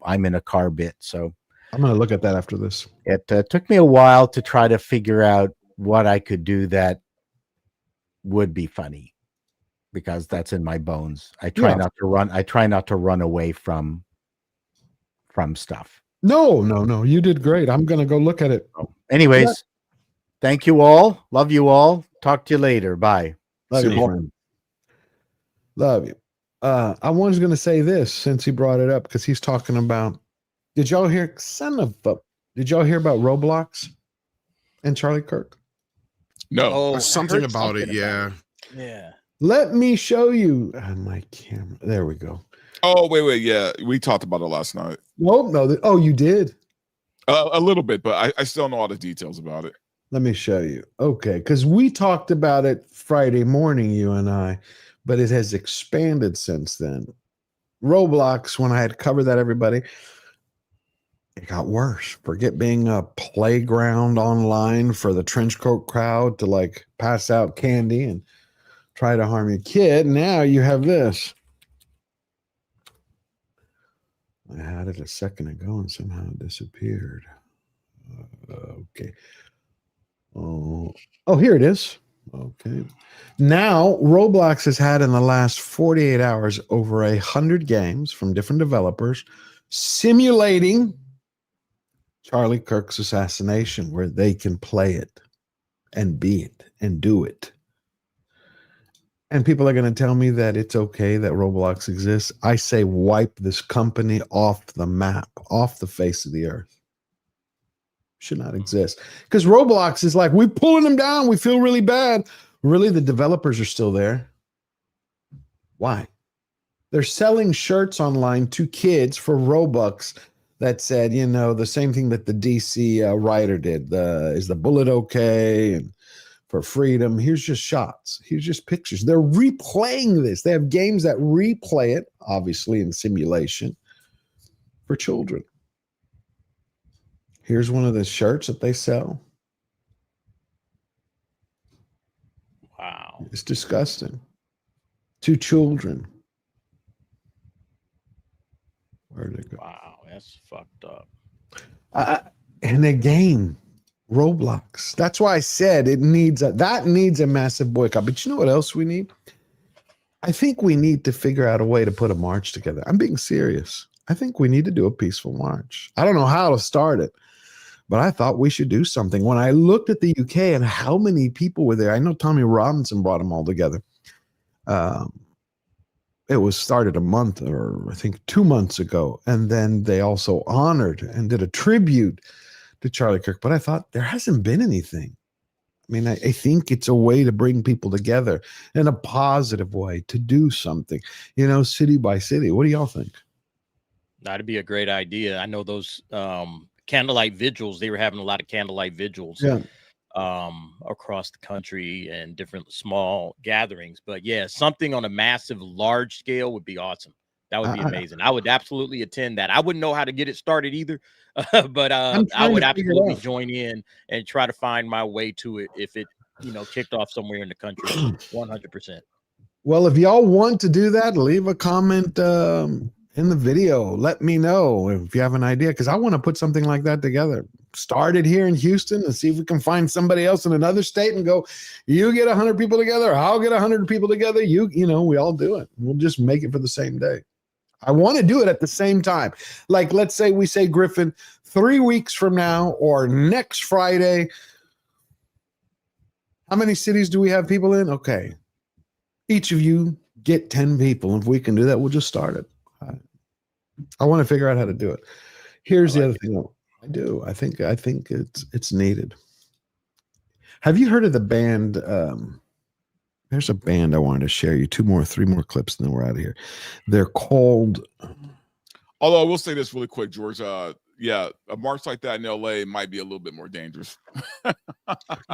I'm in a car bit. So I'm going to look at that after this. It took me a while to try to figure out what I could do that would be funny. because that's in my bones. I try not to run. I try not to run away from stuff. No. You did great. I'm gonna go look at it. Anyways, thank you all. Love you all. Talk to you later. Bye. Love you, friend. Love you. I was gonna say this since he brought it up because he's talking about. Did y'all hear? Did y'all hear about Roblox and Charlie Kirk? No, something about it. Yeah. Let me show you on my camera. There we go. Oh, wait. Yeah, we talked about it last night. No. Oh, you did? A little bit, but I still know all the details about it. Let me show you. Okay, because we talked about it Friday morning, you and I, but it has expanded since then. Roblox, when I had covered that, everybody, it got worse. Forget being a playground online for the trench coat crowd to like pass out candy and try to harm your kid. Now you have this. I had it a second ago and somehow it disappeared. Okay. Oh, here it is. Okay. Now, Roblox has had in the last 48 hours over 100 games from different developers simulating Charlie Kirk's assassination, where they can play it and be it and do it. And people are going to tell me that it's okay that Roblox exists. I say wipe this company off the map, off the face of the earth. Should not exist. Because Roblox is like, we're pulling them down. We feel really bad. Really, the developers are still there. Why? They're selling shirts online to kids for Robux that said, the same thing that the DC writer did. Is the bullet okay? And for freedom. Here's just shots. Here's just pictures. They're replaying this. They have games that replay it, obviously in simulation, for children. Here's one of the shirts that they sell. Wow. It's disgusting. To children. Where did it go? Wow, that's fucked up. And again, Roblox. That's why I said that needs a massive boycott. But you know what else we need? I think we need to figure out a way to put a march together. I'm being serious. I think we need to do a peaceful march. I don't know how to start it, but I thought we should do something. When I looked at the UK and how many people were there, I know Tommy Robinson brought them all together. It was started a month or I think 2 months ago. And then they also honored and did a tribute to Charlie Kirk. But I thought there hasn't been anything. I mean, I think it's a way to bring people together in a positive way to do something, city by city. What do y'all think? That'd be a great idea. I know those candlelight vigils, they were having a lot of candlelight vigils across the country and different small gatherings. But yeah, something on a massive, large scale would be awesome. That would be amazing. I would absolutely attend that. I wouldn't know how to get it started either, but I would absolutely join in and try to find my way to it if it, kicked off somewhere in the country. 100%. Well, if y'all want to do that, leave a comment in the video. Let me know if you have an idea, because I want to put something like that together. Start it here in Houston and see if we can find somebody else in another state and go, you get 100 people together, I'll get 100 people together. We all do it. We'll just make it for the same day. I want to do it at the same time. Like, let's say we say, Griffin, 3 weeks from now or next Friday. How many cities do we have people in? Okay. Each of you get 10 people. If we can do that, we'll just start it. I want to figure out how to do it. Here's the other thing. I do. I think it's needed. Have you heard of the band? There's a band I wanted to share you. 3 more clips, and then we're out of here. They're called. Although I will say this really quick, George. A march like that in LA might be a little bit more dangerous.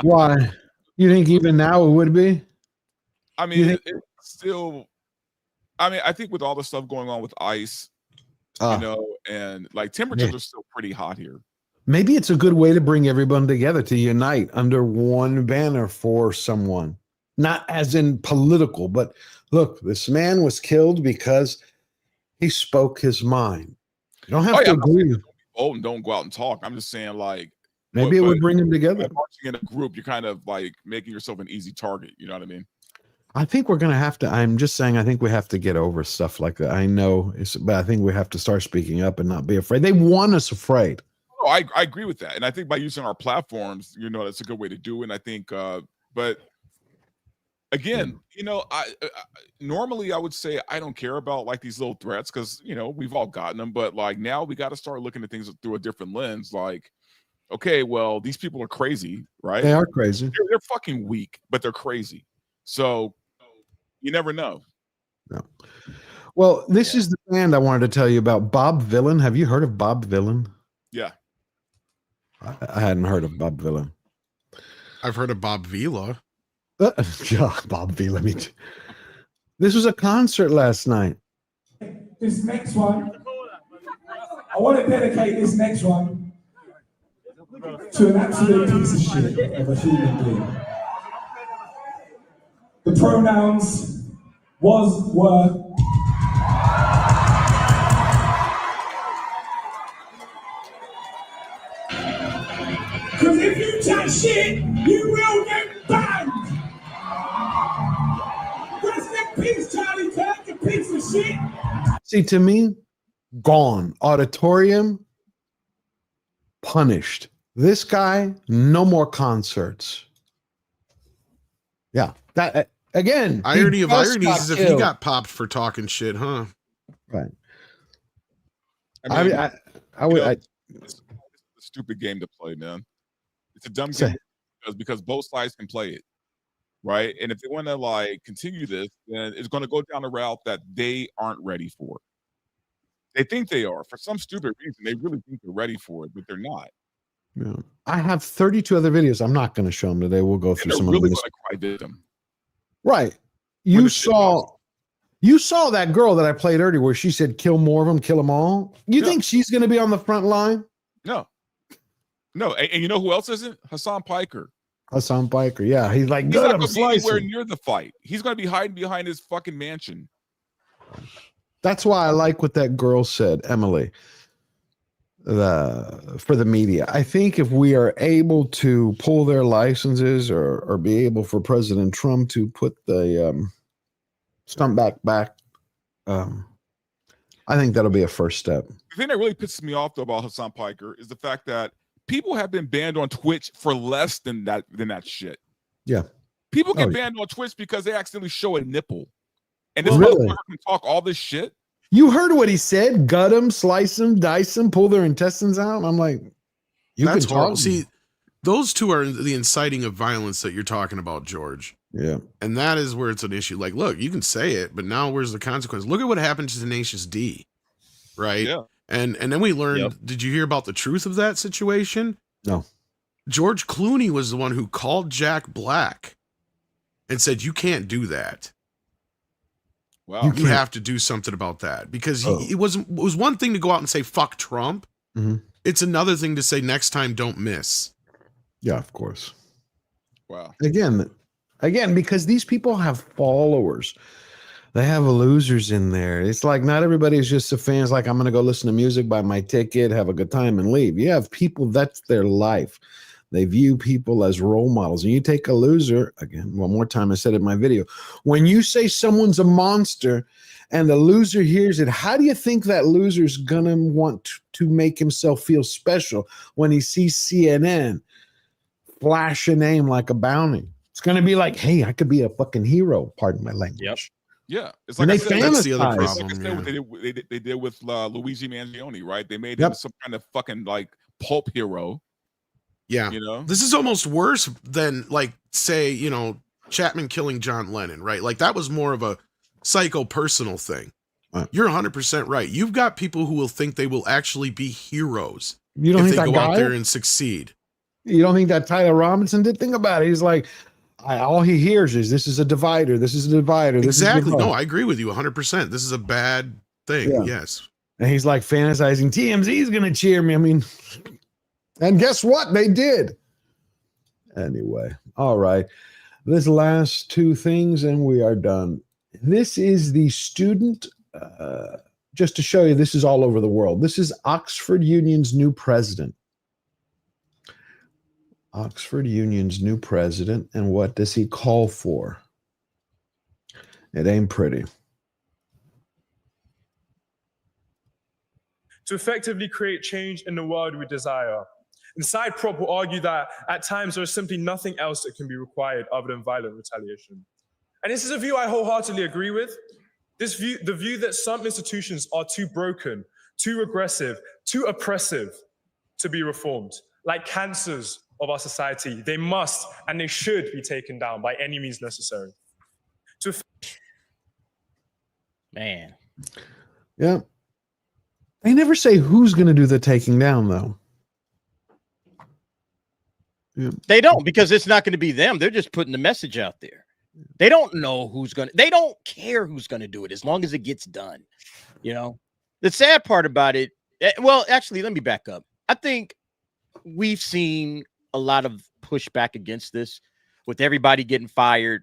Why? You think even now it would be? I mean, it's still. I mean, I think with all the stuff going on with ICE, and like temperatures are still pretty hot here. Maybe it's a good way to bring everyone together to unite under one banner for someone. Not as in political, but look, this man was killed because he spoke his mind. You don't have to agree. Oh, and don't go out and talk. I'm just saying, like, maybe it would bring them together. Marching in a group, you're kind of like making yourself an easy target. You know what I mean? I think we're going to have to, I'm just saying, I think we have to get over stuff like that. I know, but I think we have to start speaking up and not be afraid. They want us afraid. Oh, I agree with that. And I think by using our platforms, that's a good way to do it. And I think, but again, I normally I would say I don't care about like these little threats because, we've all gotten them. But like now we got to start looking at things through a different lens. Like, okay, well, these people are crazy, right? They are crazy. They're fucking weak, but they're crazy. So you never know. No. Well, this is the band I wanted to tell you about. Bob Villain. Have you heard of Bob Villain? Yeah. I hadn't heard of Bob Villain. I've heard of Bob Vila. Yeah, Bob Vila. This was a concert last night. This next one, I want to dedicate this next one to an absolute piece of shit of a human being. The pronouns was, were. Because if you chat shit, you will get banned. Rest in peace, Charlie Kirk, you piece of shit. See, to me, gone. Auditorium, punished. This guy, no more concerts. Yeah, that again. Irony of ironies is if he got popped for talking shit, huh? Right. I would. It's a stupid game to play, man. It's a dumb game because both sides can play it, right? And if they want to like continue this, then it's going to go down a route that they aren't ready for. They think they are for some stupid reason. They really think they're ready for it, but they're not. Yeah. I have 32 other videos. I'm not going to show them today. We'll go through some really of them. Going to cry victim. Right. You saw that girl that I played earlier where she said, kill more of them, kill them all. You think she's going to be on the front line? No. And you know who else isn't? Hassan Piker. Hassan Piker. Yeah. He's like, He's good. not I'm going to be anywhere slicing. near the fight. He's going to be hiding behind his fucking mansion. That's why I like what that girl said, Emily, for the media. I think if we are able to pull their licenses or be able for President Trump to put the stump back, I think that'll be a first step. The thing that really pisses me off though about Hassan Piker is the fact that people have been banned on Twitch for less than that shit. Yeah. People get banned on Twitch because they accidentally show a nipple. And this Really? motherfucker can talk all this shit. You heard what he said? Gut them, slice them, dice them, pull their intestines out. I'm like, That's horrible. See, those two are the inciting of violence that you're talking about, George. Yeah. And that is where it's an issue. Like, look, you can say it, but now where's the consequence? Look at what happened to Tenacious D, right? Yeah. And then we learned, did you hear about the truth of that situation? No. George Clooney was the one who called Jack Black and said, you can't do that. Wow. You have to do something about that because it was one thing to go out and say, fuck Trump. Mm-hmm. It's another thing to say next time, don't miss. Yeah, of course. Wow. Again, because these people have followers. They have losers in there. It's like not everybody is just a fan. It's like, I'm going to go listen to music, buy my ticket, have a good time, and leave. You have people, that's their life. They view people as role models. And you take a loser, again, one more time, I said it in my video. When you say someone's a monster and the loser hears it, how do you think that loser's going to want to make himself feel special when he sees CNN flash a name like a bounty? It's going to be like, hey, I could be a fucking hero, pardon my language. Yep. Yeah, it's And like they I said, that's the other like I problem. said, they did with Luigi Mangione, right? They made him some kind of fucking like pulp hero. Yeah. You know, this is almost worse than like, say, Chapman killing John Lennon, right? Like that was more of a psycho personal thing. You're 100% right. You've got people who will think they will actually be heroes You don't if think they that go out guy? there and succeed. You don't think that Tyler Robinson did? Think about it. He's like, all he hears is this is a divider. This is a divider. This Exactly. Is a No, I agree with you 100%. This is a bad thing. Yeah. Yes. And he's like fantasizing, TMZ's going to cheer me. I mean, and guess what? They did. Anyway, all right. This last two things and we are done. This is the student, just to show you, this is all over the world. This is Oxford Union's new president. Oxford Union's new president. And what does he call for? It ain't pretty. To effectively create change in the world we desire. And Side Prop will argue that at times there is simply nothing else that can be required other than violent retaliation. And this is a view I wholeheartedly agree with. The view that some institutions are too broken, too regressive, too oppressive to be reformed, like cancers of our society. They must and they should be taken down by any means necessary. Man. Yeah. They never say who's going to do the taking down, though. Yeah. They don't, because it's not going to be them. They're just putting the message out there. They don't know who's going to, they don't care who's going to do it as long as it gets done. You know, the sad part about it, well, actually, let me back up. I think we've seen a lot of pushback against this with everybody getting fired,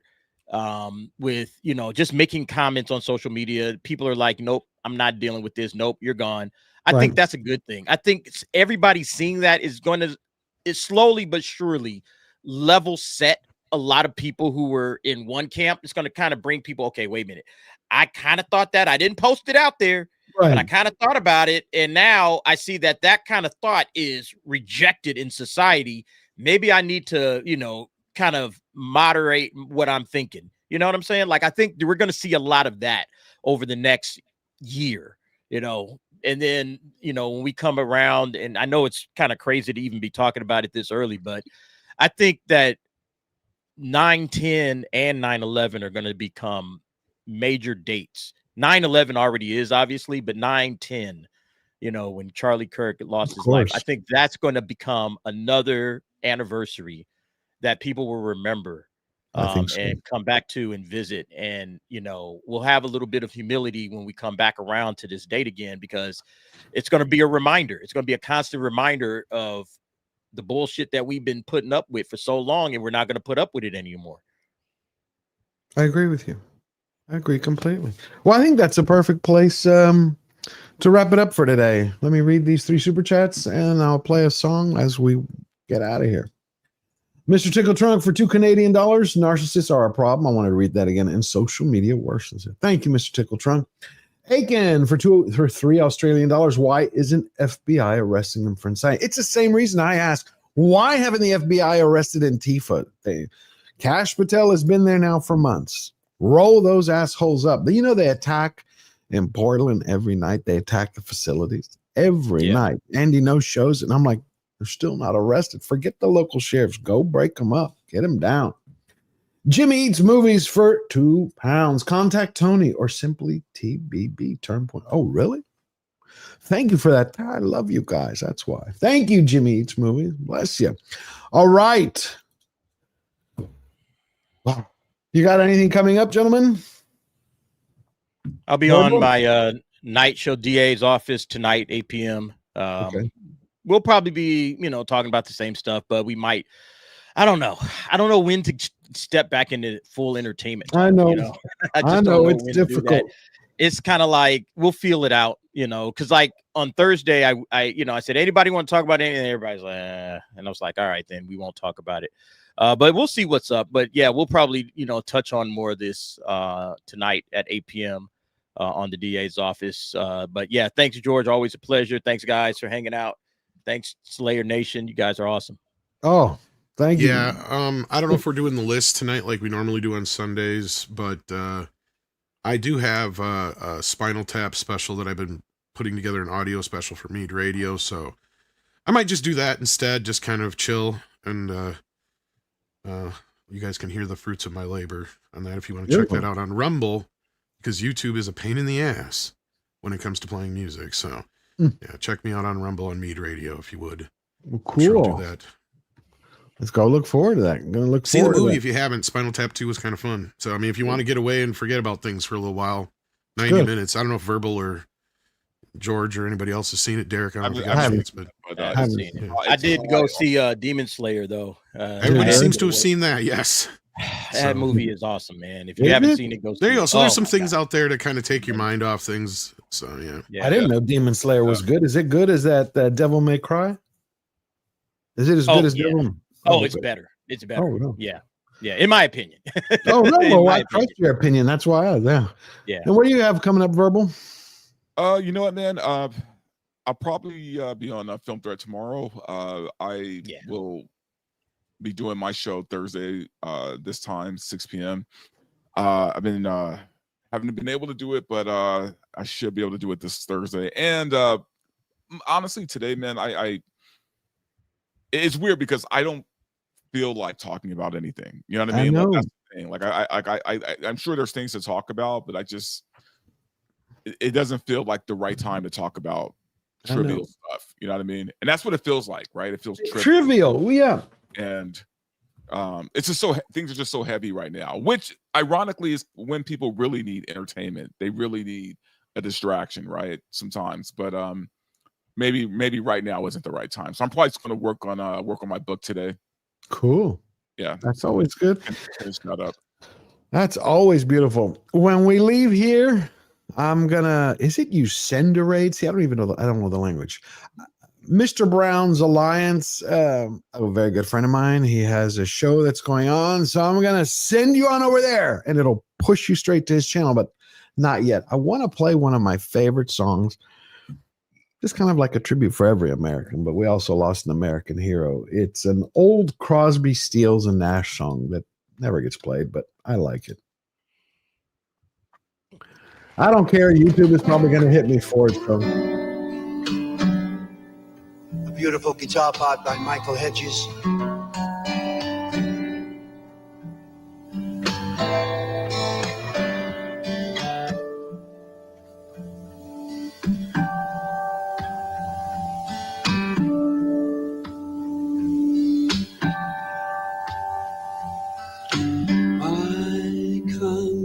with, you know, just making comments on social media. People are like, nope, I'm not dealing with this. Nope, you're gone. I think that's a good thing. I think everybody seeing that is going to, is slowly but surely level set a lot of people who were in one camp. It's going to kind of bring people, okay, wait a minute. I kind of thought that. I didn't post it out there, but I kind of thought about it. And now I see that that kind of thought is rejected in society. Maybe I need to, you know, kind of moderate what I'm thinking. You know what I'm saying? Like, I think we're going to see a lot of that over the next year, you know. And then, you know, when we come around, and I know it's kind of crazy to even be talking about it this early, but I think that 9/10 and 9/11 are going to become major dates. 9/11 already is, obviously, but 9/10, you know, when Charlie Kirk lost his life, I think that's going to become another anniversary that people will remember, and come back to and visit. And, you know, we'll have a little bit of humility when we come back around to this date again, because it's going to be a reminder. It's going to be a constant reminder of the bullshit that we've been putting up with for so long, and we're not going to put up with it anymore. I agree with you. I agree completely. Well, I think that's a perfect place to wrap it up for today. Let me read these 3 super chats, and I'll play a song as we get out of here. Mr. Tickle Trunk for $2 Canadian. Narcissists are a problem. I want to read that again. And social media worsens it. Thank you, Mr. Tickle Trunk. Aiken for $3 Australian. Why isn't FBI arresting them for inciting? It's the same reason I ask. Why haven't the FBI arrested Antifa? Kash Patel has been there now for months. Roll those assholes up. You know, they attack in Portland every night. They attack the facilities every night. Andy No shows it. And I'm like, they're still not arrested. Forget the local sheriffs. Go break them up. Get them down. Jimmy Eats Movies for £2. Contact Tony or simply TBB. Turn point. Oh, really? Thank you for that. I love you guys. That's why. Thank you, Jimmy Eats Movies. Bless you. All right. Wow. You got anything coming up, gentlemen? I'll be on my night show DA's office tonight, 8 p.m. Okay. We'll probably be, you know, talking about the same stuff, but we might, I don't know when to step back into full entertainment. I know. You know? I know it's difficult. It's kind of like, we'll feel it out, you know, because like on Thursday, I said, anybody want to talk about anything? Everybody's like, and I was like, all right, then we won't talk about it. But we'll see what's up. But yeah, we'll probably, you know, touch on more of this tonight at 8 p.m. On the DA's office. But yeah, thanks, George. Always a pleasure. Thanks, guys, for hanging out. Thanks, Slayer Nation. You guys are awesome. Oh, thank you. Yeah, I don't know if we're doing the list tonight like we normally do on Sundays, but I do have a Spinal Tap special that I've been putting together, an audio special for Mead Radio, so I might just do that instead, just kind of chill, and you guys can hear the fruits of my labor on that if you want to check that out on Rumble, because YouTube is a pain in the ass when it comes to playing music, so yeah, check me out on Rumble on Mead Radio if you would. Well, cool. Sure, do that. Let's go look forward to that. I'm gonna look See the forward movie to if you haven't. Spinal Tap 2 was kind of fun. So I mean, if you want to get away and forget about things for a little while, 90 minutes. I don't know if Verbal or George or anybody else has seen it. Derek, I don't think I've seen it, but I haven't seen it. I did go see Demon Slayer though. Everybody seems to have seen that. Yes. That movie is awesome, man. If you haven't seen it, go see there you go. it. So there's some things out there to kind of take your mind off things. So yeah. I didn't know Demon Slayer was good. Is it good as that Devil May Cry? Is it as good as Devil? Oh, it's better. It's better. Oh, no. Yeah. Yeah, in my opinion. Oh, no, In well, my I trust your opinion. That's why Yeah. And what do you have coming up, Verbal? You know what, man? I'll probably be on a Film Threat tomorrow. I will be doing my show Thursday, this time, 6 p.m. I've been haven't been able to do it, but I should be able to do it this Thursday. And honestly, today, man, it's weird because I don't feel like talking about anything. You know what I mean? Like, that's the thing. Like I'm sure there's things to talk about, but it doesn't feel like the right time to talk about trivial stuff. You know what I mean? And that's what it feels like, right? It feels trivial. Yeah. And it's just things are just so heavy right now, which ironically is when people really need entertainment. They really need a distraction, right? Sometimes, but maybe right now isn't the right time. So I'm probably just going to work on my book today. Cool. Yeah, that's always good. Finish that up. That's always beautiful. When we leave here, I'm gonna. Is it Usenderate? See, I don't even know. I don't know the language. Mr. Brown's Alliance, a very good friend of mine. He has a show that's going on, so I'm gonna send you on over there, and it'll push you straight to his channel. But not yet. I want to play one of my favorite songs. Just kind of like a tribute for every American, but we also lost an American hero. It's an old Crosby, Stills, and Nash song that never gets played, but I like it. I don't care. YouTube is probably going to hit me for it. So. A beautiful guitar part by Michael Hedges.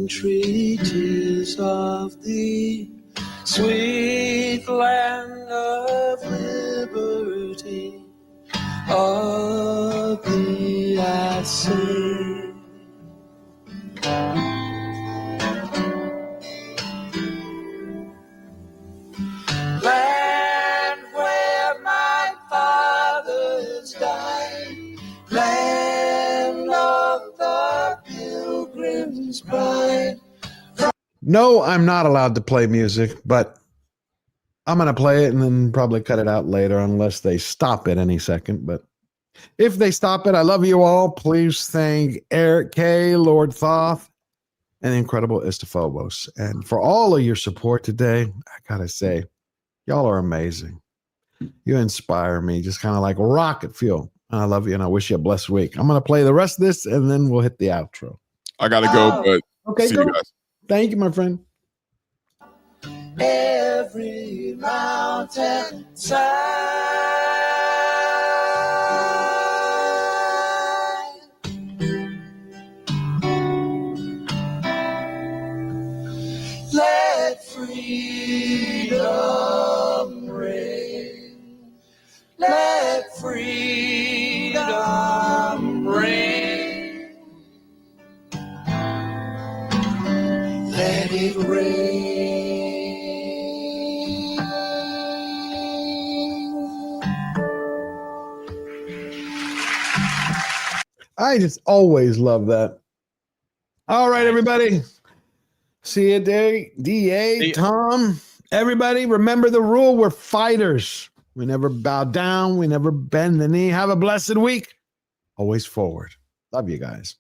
Treaties of the sweet land of liberty, of thee I say. Land where my fathers died, land of the Pilgrim's Pride. No, I'm not allowed to play music, but I'm going to play it and then probably cut it out later unless they stop it any second. But if they stop it, I love you all. Please thank Eric K., Lord Thoth, and the incredible Istophobos. And for all of your support today, I got to say, y'all are amazing. You inspire me, just kind of like rocket fuel. And I love you, and I wish you a blessed week. I'm going to play the rest of this, and then we'll hit the outro. I got to go, but okay, see go. you guys. Thank you, my friend. Every mountain side, let freedom ring, let freedom ring, let it ring. I just always love that. All right, everybody. See you, DA, Tom. Everybody, remember the rule. We're fighters. We never bow down. We never bend the knee. Have a blessed week. Always forward. Love you guys.